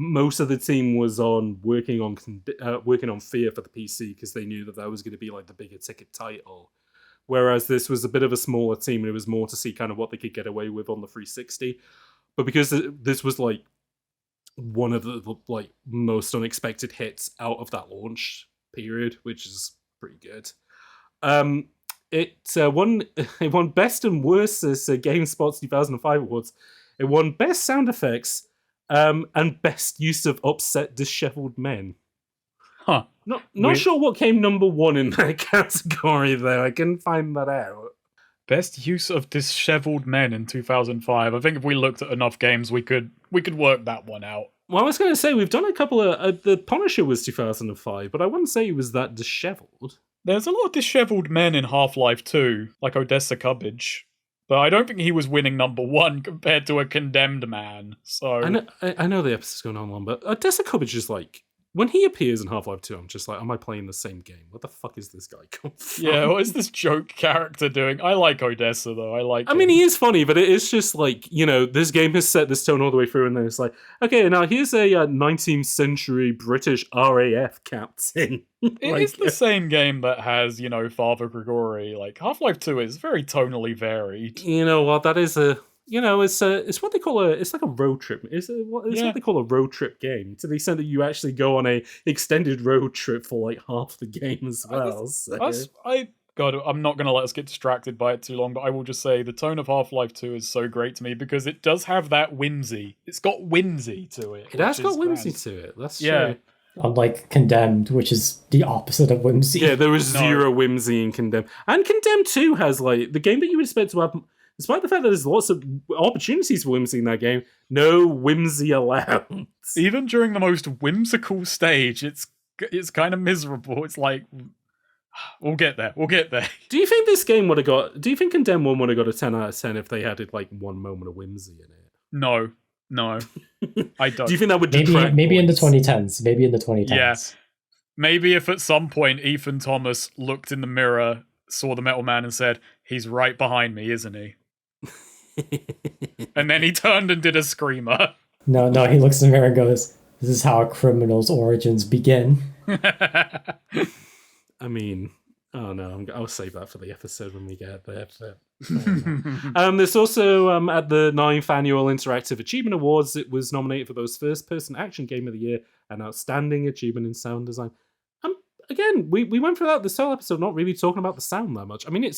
most of the team was working on Fear for the PC because they knew that was going to be like the bigger ticket title. Whereas this was a bit of a smaller team, and it was more to see kind of what they could get away with on the 360. But because this was like one of the like most unexpected hits out of that launch period, which is pretty good. It won Best and Worst as GameSpot's 2005 awards. It won Best Sound Effects and Best Use of Upset Disheveled Men. Huh. Not sure what came number 1 in that category, though. I couldn't find that out. Best use of disheveled men in 2005. I think if we looked at enough games, we could work that one out. Well, I was going to say, we've done a couple of... the Punisher was 2005, but I wouldn't say he was that disheveled. There's a lot of disheveled men in Half-Life 2, like Odessa Cubbage. But I don't think he was winning number 1 compared to a Condemned man, so... I know the episode's going on long, but Odessa Cubbage is like... When he appears in Half-Life 2, I'm just like, am I playing the same game? What the fuck is this guy come from? Yeah, what is this joke character doing? I like Odessa, though. I mean, he is funny, but it is just like, you know, this game has set this tone all the way through, and then it's like, okay, now here's a 19th century British RAF captain. It is the same game that has, you know, Father Grigori. Like, Half-Life 2 is very tonally varied. You know what, that is a it's what they call it's like a road trip. It's what they call a road trip game, to the extent that you actually go on a extended road trip for like half the game as well. God, I'm not going to let us get distracted by it too long, but I will just say the tone of Half-Life 2 is so great to me because it does have that whimsy. It's got whimsy to it. It has got whimsy to it. That's true. Unlike Condemned, which is the opposite of whimsy. Yeah, there was zero whimsy in Condemned. And Condemned 2 has, like, the game that you would expect to have, despite the fact that there's lots of opportunities for whimsy in that game, no whimsy allowed. Even during the most whimsical stage, it's kind of miserable. It's like, we'll get there. Do you think this game would have got, do you think Condemned 1 would have got a 10 out of 10 if they added, like, one moment of whimsy in it? No, I don't. Do you think that would detract maybe in the 2010s? Maybe in the 2010s. Yeah. Maybe if at some point Ethan Thomas looked in the mirror, saw the Metal Man and said, he's right behind me, isn't he? And then he turned and did a screamer. No, he looks in the mirror and goes, this is how a criminal's origins begin. I mean, oh no, I'll save that for the episode when we get there. There's also, at the 9th Annual Interactive Achievement Awards, it was nominated for both First Person Action Game of the Year and Outstanding Achievement in Sound Design. Again, we went through that this whole episode not really talking about the sound that much. I mean,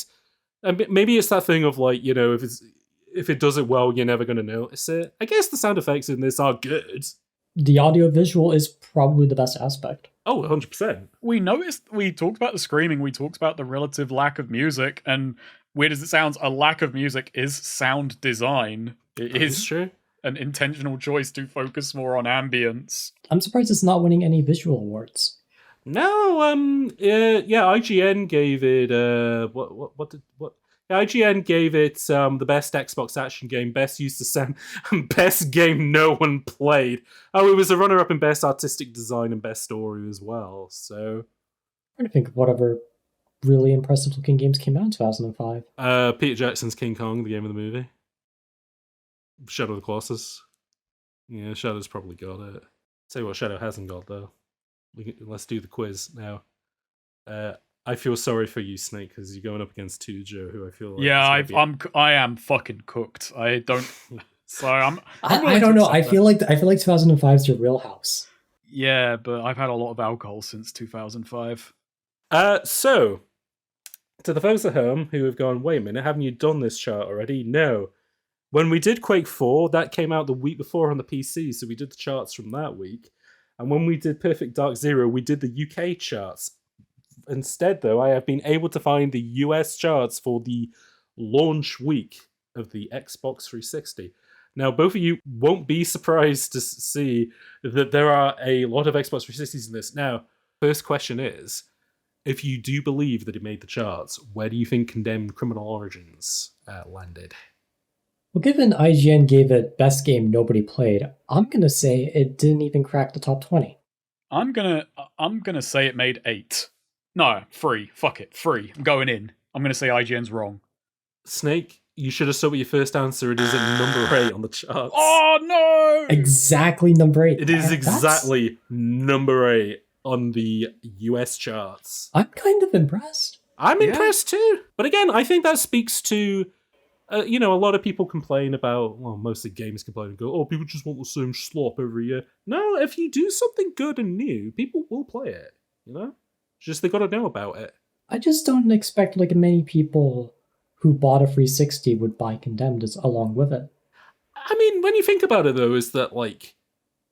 maybe it's that thing of like, if it does it well, you're never going to notice it. I guess the sound effects in this are good. The audio-visual is probably the best aspect. Oh, 100%. We talked about the screaming, we talked about the relative lack of music, and weird as it sounds, a lack of music is sound design. It is true. An intentional choice to focus more on ambience. I'm surprised it's not winning any visual awards. No, IGN gave it IGN gave it the best Xbox action game, best use of sound, and best game no one played. Oh, it was a runner-up in best artistic design and best story as well. So, I'm trying to think of whatever really impressive-looking games came out in 2005. Peter Jackson's King Kong, the game of the movie. Shadow of the Colossus. Yeah, Shadow's probably got it. Tell you what, Shadow hasn't got though. Let's do the quiz now. I feel sorry for you, Snake, because you're going up against Tujo, who I feel like I am fucking cooked. I don't. So I don't know. I feel like 2005 is your real house. Yeah, but I've had a lot of alcohol since 2005. So to the folks at home who have gone, wait a minute, haven't you done this chart already? No. When we did Quake 4, that came out the week before on the PC, so we did the charts from that week. And when we did Perfect Dark Zero, we did the UK charts. Instead, though, I have been able to find the US charts for the launch week of the Xbox 360. Now, both of you won't be surprised to see that there are a lot of Xbox 360s in this. Now, first question is, if you do believe that it made the charts, where do you think Condemned Criminal Origins landed? Well, given IGN gave it best game nobody played, I'm going to say it didn't even crack the top 20. I'm gonna say it made 8. No, 3. Fuck it, 3. I'm going in. I'm gonna say IGN's wrong. Snake, you should have stuck with your first answer. It is at number 8 on the charts. Oh no! Exactly number 8. It is exactly number 8 on the US charts. I'm kind of impressed. I'm impressed too. But again, I think that speaks to, a lot of people complain about, well, mostly gamers complain and go, oh, people just want the same slop every year. No, if you do something good and new, people will play it, Just they got to know about it. I just don't expect like many people who bought a 360 would buy Condemned along with it. I mean, when you think about it though, is that like,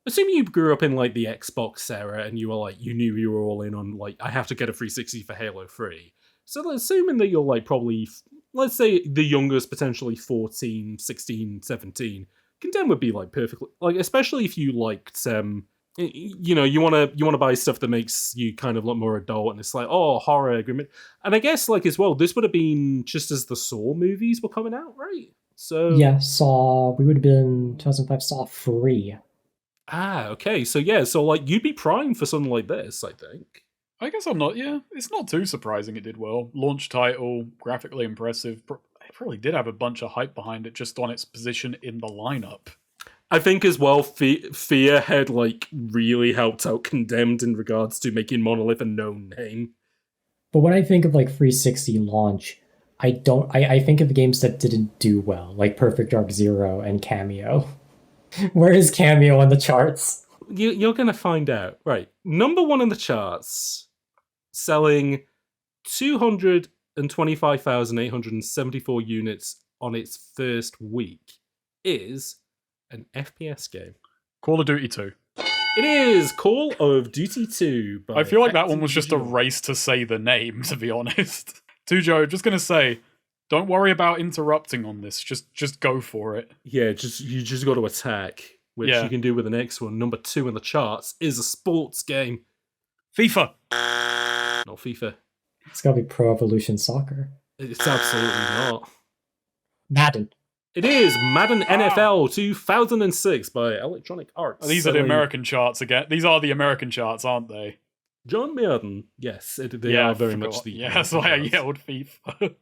assuming you grew up in like the Xbox era and you were like, you knew you were all in on like, I have to get a 360 for Halo 3. So assuming that you're like probably, let's say the youngest, potentially 14, 16, 17, Condemned would be like perfectly, like, especially if you liked, you want to buy stuff that makes you kind of look more adult, and it's like, oh, horror agreement. And I guess like as well, this would have been just as the Saw movies were coming out, right? So yeah, we would have been 2005 Saw 3. Ah, okay. So yeah, so like you'd be primed for something like this, I think. I guess I'm not. Yeah, it's not too surprising it did well. Launch title, graphically impressive. It probably did have a bunch of hype behind it just on its position in the lineup. I think as well, Fear had like really helped out Condemned in regards to making Monolith a known name. But when I think of like 360 launch, I think of games that didn't do well, like Perfect Dark Zero and Cameo. Where is Cameo on the charts? You're going to find out. Right. Number 1 in the charts, selling 225,874 units on its first week, is an FPS game. Call of Duty 2. It is Call of Duty 2. I feel like that one was just a race to say the name, to be honest. Tujo, just going to say, don't worry about interrupting on this. Just go for it. Yeah, you just got to attack, which you can do with the next one. Number 2 in the charts is a sports game. FIFA. Not FIFA. It's got to be Pro Evolution Soccer. It's absolutely not. Madden. It is Madden NFL 2006 by Electronic Arts. These are the American charts again. These are the American charts, aren't they? John Madden. Yes, they are very much the. Yeah, that's why I yelled FIFA.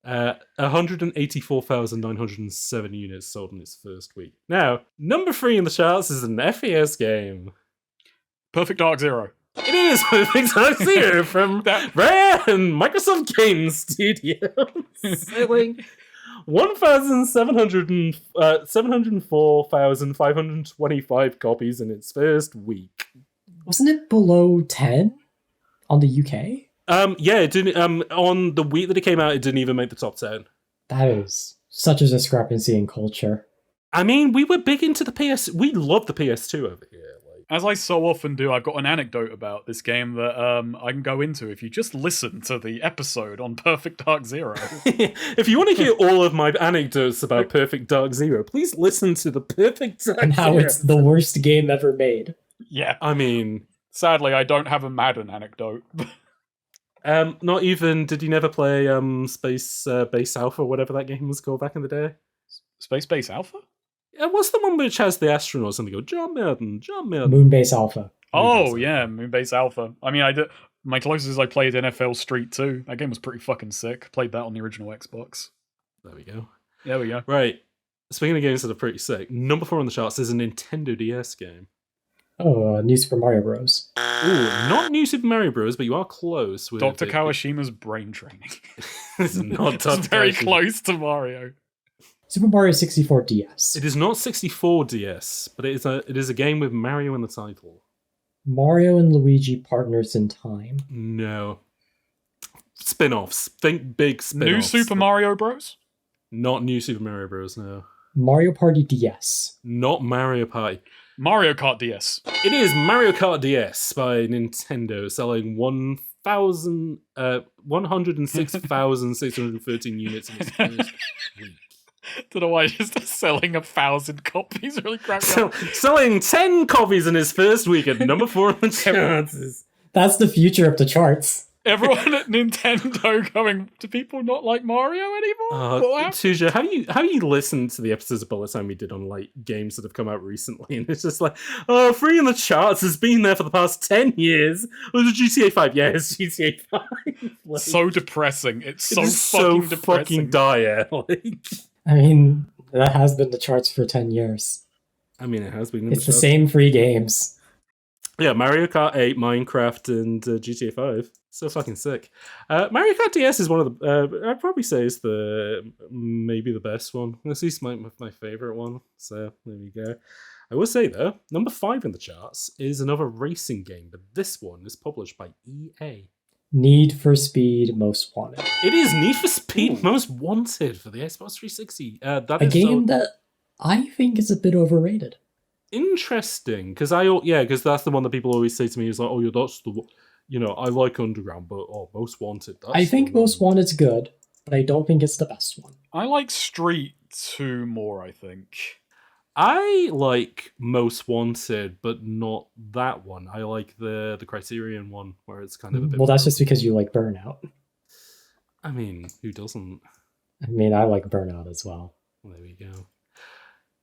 184,907 units sold in its first week. Now, number 3 in the charts is an FPS game. Perfect Dark Zero. It is Perfect Dark Zero from Rare and Microsoft Game Studios. Selling 704,525 copies in its first week. Wasn't it below 10 on the UK? Yeah, it didn't. On the week that it came out, it didn't even make the top 10. That is such a discrepancy in culture. I mean, we were big into the PS. We love the PS2 over here. As I so often do, I've got an anecdote about this game that I can go into if you just listen to the episode on Perfect Dark Zero. If you want to hear all of my anecdotes about Perfect Dark Zero, please listen to the Perfect Dark Zero. And how it's the worst game ever made. Yeah. I mean... Sadly, I don't have a Madden anecdote. Not even... Did you never play Space Base Alpha, whatever that game was called back in the day? Space Base Alpha? What's the one which has the astronauts and they go, John Madden. Moonbase Alpha. Moonbase Alpha. I mean, my closest I played NFL Street 2. That game was pretty fucking sick. Played that on the original Xbox. There we go. Right. Speaking of games that are pretty sick, number 4 on the charts is a Nintendo DS game. Oh, New Super Mario Bros. Ooh, not New Super Mario Bros, but you are close with Dr. Kawashima's brain training. It's not Dr. It's very close to Mario. Super Mario 64 DS. It is not 64 DS, but it is a game with Mario in the title. Mario and Luigi Partners in Time. No. Spin-offs. Think big spin-offs. New Super Mario Bros? Not New Super Mario Bros, no. Mario Party DS. Not Mario Party. Mario Kart DS. It is Mario Kart DS by Nintendo, selling 106,613 units in its first week. Don't know why just selling 1,000 copies really cracked selling 10 copies in his first week at number 4 on the charts. That's the future of the charts. Everyone at Nintendo going, do people not like Mario anymore? Tuja, have you listened to the episodes of Bullet Time we did on like games that have come out recently? And it's just like, 3 in the charts has been there for the past 10 years. Was it GTA 5? Yeah, it's GTA 5. Like, so depressing. It's so fucking fucking dire. I mean, that has been the charts for 10 years. I mean, it has been. It's the same free games. Yeah, Mario Kart 8, Minecraft, and GTA 5. So fucking sick. Mario Kart DS is one of the... I'd probably say is maybe the best one. At least my favourite one. So, there we go. I will say, though, number 5 in the charts is another racing game, but this one is published by EA. Need for Speed Most Wanted. It is Need for Speed Most Wanted for the Xbox 360. That is a game that I think is a bit overrated. Interesting, because that's the one that people always say to me is like, oh yeah, that's the, I like Underground, but Most Wanted. I think Most Wanted's good, but I don't think it's the best one. I like Street 2 more, I think. I like Most Wanted, but not that one. I like the Criterion one, where it's kind of a bit... Well, that's just because you like Burnout. I mean, who doesn't? I mean, I like Burnout as well. There we go.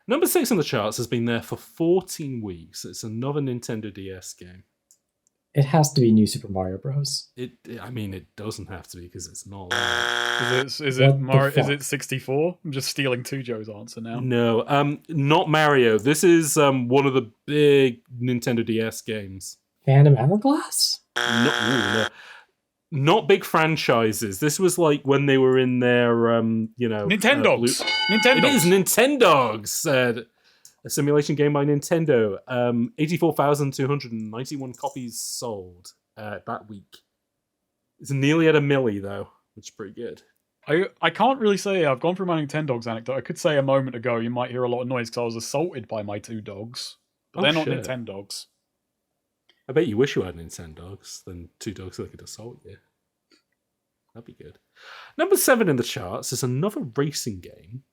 Number 6 on the charts has been there for 14 weeks. It's another Nintendo DS game. It has to be New Super Mario Bros. It doesn't have to be because it's not. Is it 64? I'm just stealing Tujo's answer now. No, not Mario. This is one of the big Nintendo DS games. Phantom Hourglass? No. not big franchises. This was like when they were in their, Nintendogs. It is Nintendogs. A simulation game by Nintendo. 84,291 copies sold that week. It's nearly at a milli, though, which is pretty good. I can't really say I've gone through my Nintendogs anecdote. I could say a moment ago you might hear a lot of noise because I was assaulted by my 2 dogs. But they're not Nintendogs. I bet you wish you had Nintendogs, then 2 dogs that could assault you. That'd be good. Number 7 in the charts is another racing game.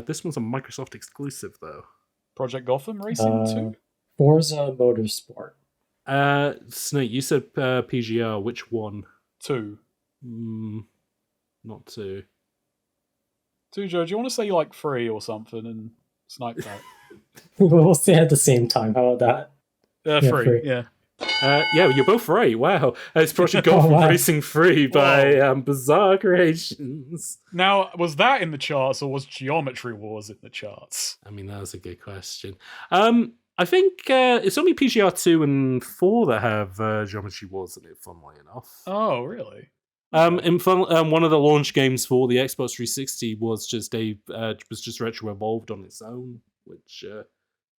This one's a Microsoft exclusive, though. Project Gotham Racing 2? Forza Motorsport. Snake, you said PGR. Which one? 2. Not 2. 2, Joe. Do you want to say like 3 or something and snipe that? We'll say at the same time. How about that? 3. Yeah. Yeah, you're both right. Wow. It's Project Gotham Racing 3 by Bizarre Creations. Now, was that in the charts or was Geometry Wars in the charts? I mean, that was a good question. I think it's only PGR 2 and 4 that have Geometry Wars in it, funnily enough. Oh, really? One of the launch games for the Xbox 360 was just Retro Evolved on its own, which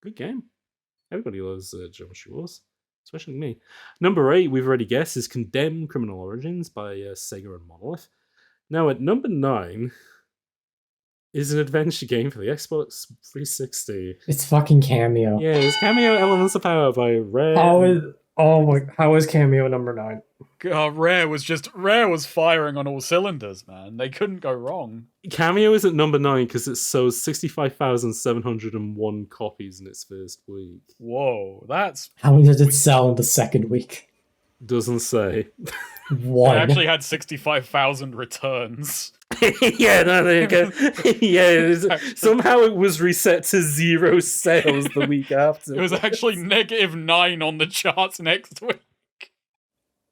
good game. Everybody loves Geometry Wars, especially me. Number 8, we've already guessed, is Condemned: Criminal Origins by Sega and Monolith. Now at number 9 is an adventure game for the Xbox 360. It's fucking Cameo. Yeah, it's Cameo Elements of Power by Rare. How is Cameo number 9? Rare was firing on all cylinders, man. They couldn't go wrong. Cameo is at number 9 because it sold 65,701 copies in its first week. Whoa, that's... How many did it sell in the second week? Doesn't say. 1. It actually had 65,000 returns. Yeah, no, there you go. Yeah, somehow it was reset to 0 sales the week after. It was actually -9 on the charts next week.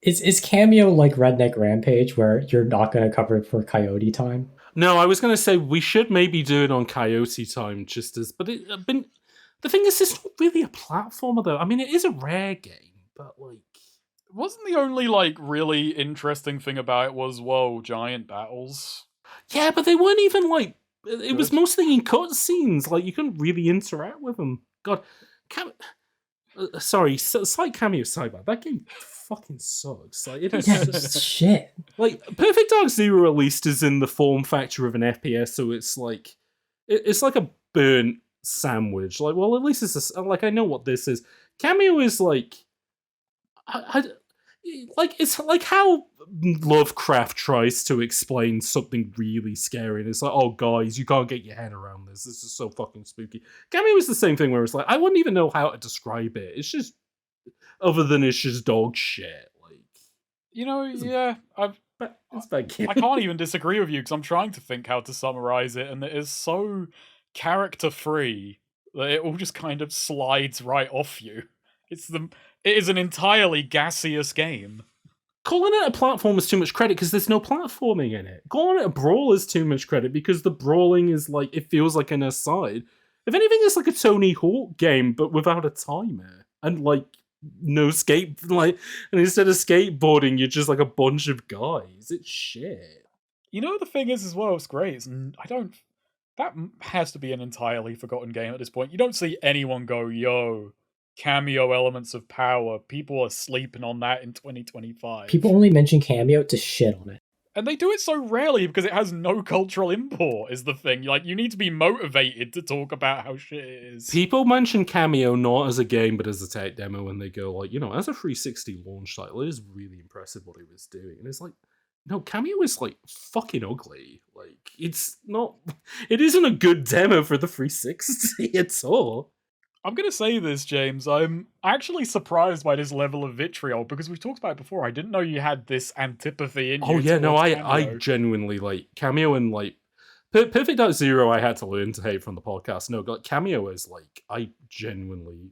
Is Cameo like Redneck Rampage, where you're not going to cover it for Coyote Time? No, I was going to say we should maybe do it on Coyote Time, but the thing is, it's not really a platformer though. I mean, it is a Rare game, but like, wasn't the only like really interesting thing about it was giant battles? Yeah, but they weren't even like. It was mostly in cutscenes. Like you couldn't really interact with them. God, sorry, slight Cameo sidebar. That game fucking sucks. Like it is just shit. Like Perfect Dark Zero at least is in the form factor of an FPS, so it's like a burnt sandwich. Like, well, at least it's I know what this is. Cameo is like, it's like how Lovecraft tries to explain something really scary, and it's like, oh guys, you can't get your head around this. This is so fucking spooky. Cameo is the same thing where it's like, I wouldn't even know how to describe it. It's just, other than it's just dog shit. Like, yeah, it's bad. I can't even disagree with you because I'm trying to think how to summarize it, and it is so character free that it all just kind of slides right off you. It is an entirely gaseous game. Calling it a platform is too much credit because there's no platforming in it. Calling it a brawl is too much credit because the brawling is like, it feels like an aside. If anything, it's like a Tony Hawk game, but without a timer. And like, no and instead of skateboarding, you're just like a bunch of guys. It's shit. The thing is as well, it's great. That has to be an entirely forgotten game at this point. You don't see anyone go, Cameo Elements of Power. People are sleeping on that in 2025. People only mention Cameo to shit on it. And they do it so rarely because it has no cultural import, is the thing. Like, you need to be motivated to talk about how shit it is. People mention Cameo not as a game, but as a tech demo, and they go, like, as a 360 launch title, it is really impressive what it was doing. And it's like, no, Cameo is, like, fucking ugly. Like, it isn't a good demo for the 360 at all. I'm going to say this, James. I'm actually surprised by this level of vitriol because we've talked about it before. I didn't know you had this antipathy in you. Oh, yeah, no, I genuinely like Cameo and like Perfect Dark Zero. I had to learn to hate from the podcast. No, like, Cameo is like, I genuinely.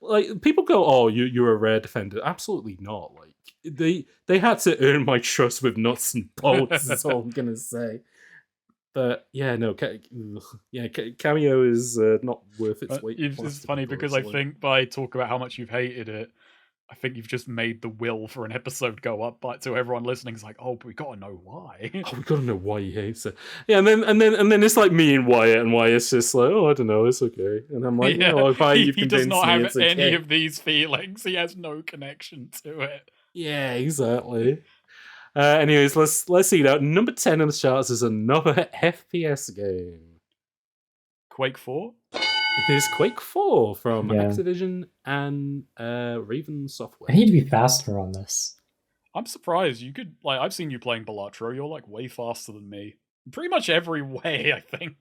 Like, people go, oh, you're a Rare defender. Absolutely not. Like, they had to earn my trust with nuts and bolts, that's all I'm going to say. But yeah, no, Cameo is not worth its weight. It's funny because I think by talk about how much you've hated it, I think you've just made the will for an episode go up, but to everyone listening, it's like, oh, but we gotta know why. Oh, we gotta know why he hates it. Yeah, and then it's like me and Wyatt's just like, oh, I don't know, it's okay. And I'm like, yeah, well, why you've he does not me, have any okay. of these feelings. He has no connection to it. Yeah, exactly. Anyways, let's see that. Number 10 on the charts is another FPS game. Quake 4? It is Quake 4 from Activision and Raven Software. I need to be faster on this. I'm surprised. You could, like, I've seen you playing Balatro. You're, like, way faster than me. Pretty much every way, I think.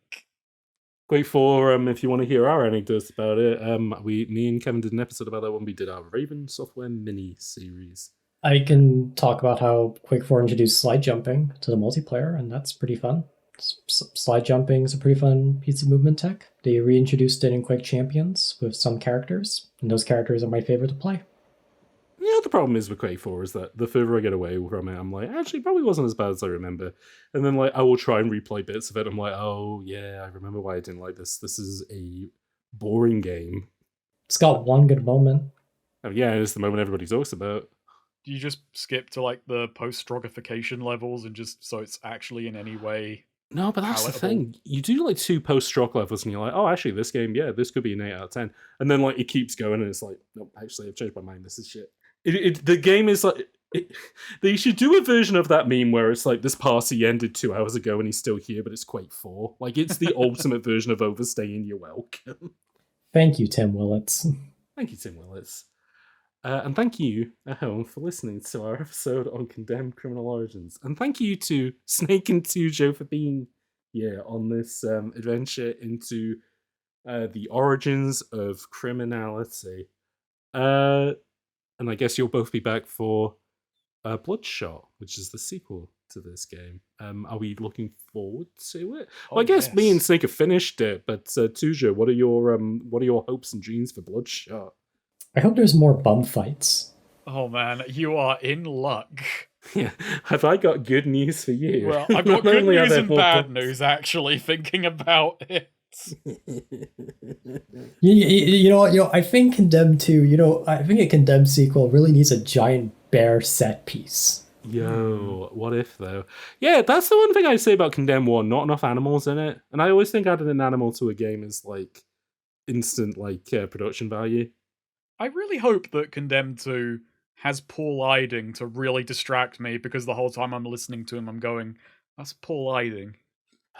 Quake 4, if you want to hear our anecdotes about it, me and Kevin did an episode about that when we did our Raven Software mini-series. I can talk about how Quake 4 introduced slide jumping to the multiplayer, and that's pretty fun. Slide jumping is a pretty fun piece of movement tech. They reintroduced it in Quake Champions with some characters, and those characters are my favorite to play. Yeah, the problem is with Quake 4 is that the further I get away from it, I'm like, actually, probably wasn't as bad as I remember. And then, like, I will try and replay bits of it. I'm like, oh, yeah, I remember why I didn't like this. This is a boring game. It's got one good moment. Oh, yeah, it's the moment everybody talks about. Do you just skip to, like, the post-strogification levels and just so it's actually in any way... No, but that's palatable? The thing. You do like 2 post-stroke levels and you're like, oh, actually, this game, yeah, this could be an 8 out of 10. And then like it keeps going and it's like, nope, actually, I've changed my mind. This is shit. The game is like... they should do a version of that meme where it's like, this party ended 2 hours ago and he's still here, but it's Quake 4. Like, it's the ultimate version of overstaying your welcome. Thank you, Tim Willits. Thank you, Tim Willits. And thank you at home for listening to our episode on Condemned Criminal Origins. And thank you to Snake and Tujo for being here on this adventure into the origins of criminality. And I guess you'll both be back for Bloodshot, which is the sequel to this game. Are we looking forward to it? Well, I guess me and Snake have finished it, but Tujo, what are your hopes and dreams for Bloodshot? I hope there's more bum fights. Oh man, you are in luck. Yeah, have I got good news for you? Well, I've got good news and bad news, actually, thinking about it. You know, I think Condemned 2, I think a Condemned sequel really needs a giant bear set piece. Yo, what if, though? Yeah, that's the one thing I'd say about Condemned 1, not enough animals in it. And I always think adding an animal to a game is, like, instant, like, production value. I really hope that Condemned 2 has Paul Iding to really distract me, because the whole time I'm listening to him, I'm going, that's Paul Iding.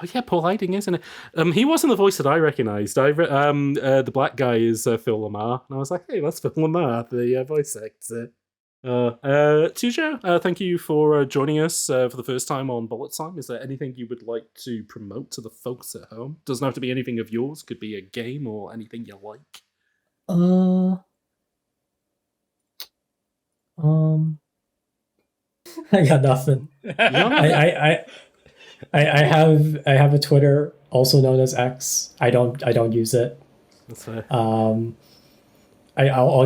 Oh yeah, Paul Iding, isn't it? He wasn't the voice that I recognised. The black guy is Phil Lamar, and I was like, hey, that's Phil Lamar, the voice actor. Tujo, thank you for joining us for the first time on Bullet Time. Is there anything you would like to promote to the folks at home? Doesn't have to be anything of yours. Could be a game or anything you like. I got nothing. I have a Twitter, also known as X. I don't use it. That's fair. I'll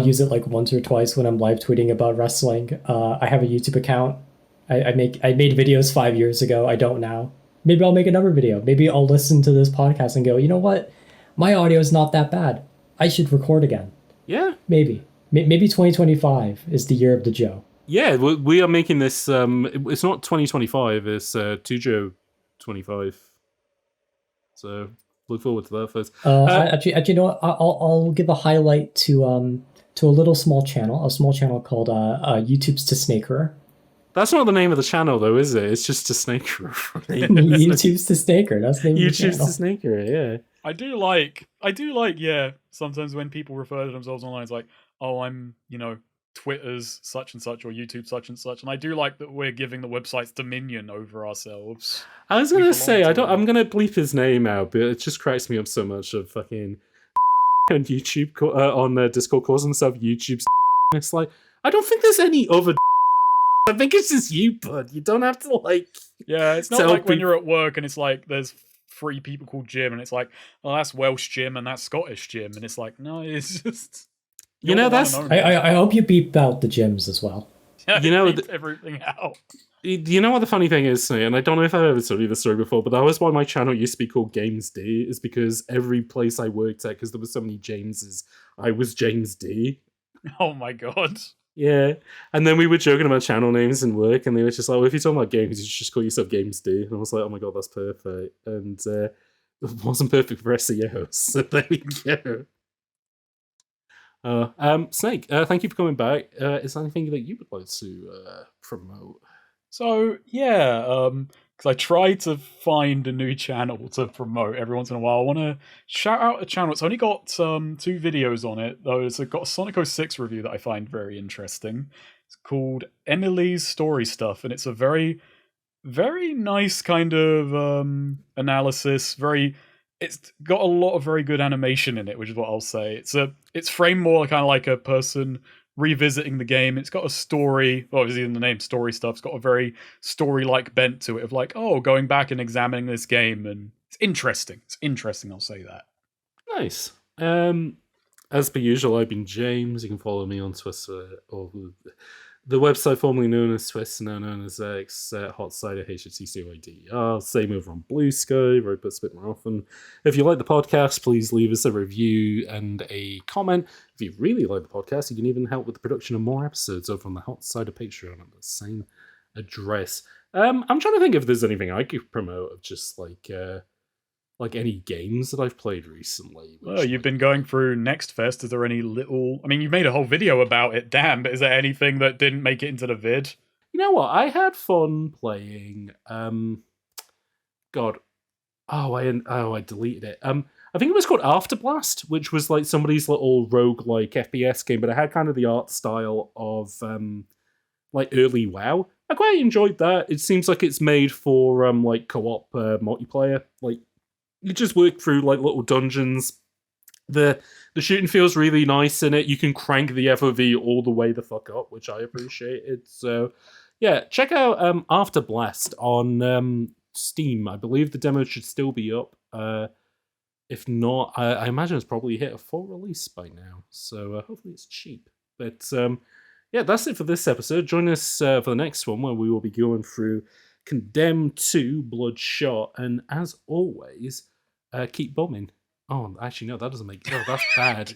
use it like once or twice when I'm live tweeting about wrestling. I have a YouTube account. I made videos 5 years ago. I don't now. Maybe I'll make another video. Maybe I'll listen to this podcast and go, you know what? My audio is not that bad. I should record again. Yeah. Maybe 2025 is the year of the Joe. Yeah, we are making this. It's not 2025. It's Tujo 25. So look forward to that first. Actually, you know what? I'll give a highlight to a little small channel called YouTube's to Snaker. That's not the name of the channel, though, is it? It's just to Snaker. YouTube's to Snaker. That's the name of the channel. YouTube's to Snaker. Yeah. I do like. Yeah. Sometimes when people refer to themselves online, it's like, oh, I'm, Twitter's such and such or YouTube such and such, and I do like that we're giving the websites dominion over ourselves. I was gonna say I'm gonna bleep his name out, but it just cracks me up so much of fucking on YouTube on Discord calls himself YouTube's. It's like, I don't think there's any other. I think it's just you, bud. You don't have to like. Yeah, it's not like when you're at work and it's like there's 3 people called Jim, and it's like, well, that's Welsh Jim and that's Scottish Jim, and it's like, no, it's just. That's. I hope you beep out the gyms as well. Yeah, everything out. You know what the funny thing is, and I don't know if I've ever told you this story before, but that was why my channel used to be called Games D, is because every place I worked at, because there were so many Jameses, I was James D. Oh my god. Yeah, and then we were joking about channel names and work, and they were just like, well, if you're talking about games, you should just call yourself Games D. And I was like, oh my god, that's perfect. And it wasn't perfect for SEO, so there we go. Snake, thank you for coming back. Is there anything that you would like to promote? So yeah, because I try to find a new channel to promote every once in a while. I want to shout out a channel. It's only got 2 videos on it, though. It's got a Sonic 06 review that I find very interesting. It's called Emily's Story Stuff, and it's a very, very nice kind of analysis. It's got a lot of very good animation in it, which is what I'll say. It's framed more kind of like a person revisiting the game. It's got a story, well, obviously in the name, story stuff. It's got a very story-like bent to it of like, oh, going back and examining this game, and it's interesting. It's interesting, I'll say that. Nice. As per usual, I've been James. You can follow me on Twitter or the website formerly known as Twitter, now known as X, Hot Cider, HTCYDR. Same over on Blue Sky, where I put a bit more often. If you like the podcast, please leave us a review and a comment. If you really like the podcast, you can even help with the production of more episodes over on the Hot Cider Patreon at the same address. I'm trying to think if there's anything I could promote of just like any games that I've played recently. Well, you've been going through Next Fest. Is there any little... I mean, you made a whole video about it, damn, but is there anything that didn't make it into the vid? You know what? I had fun playing... God. I deleted it. I think it was called Afterblast, which was like somebody's little roguelike FPS game, but it had kind of the art style of like early WoW. I quite enjoyed that. It seems like it's made for like co-op multiplayer. Like, you just work through like little dungeons. The shooting feels really nice in it. You can crank the FOV all the way the fuck up, which I appreciated. So yeah, check out Afterblast on Steam. I believe the demo should still be up. If not, I imagine it's probably hit a full release by now. So hopefully it's cheap. But yeah, that's it for this episode. Join us for the next one, where we will be going through Condemned 2 Bloodshot. And as always, keep bombing. Oh, actually, no, that doesn't make... Oh, that's bad.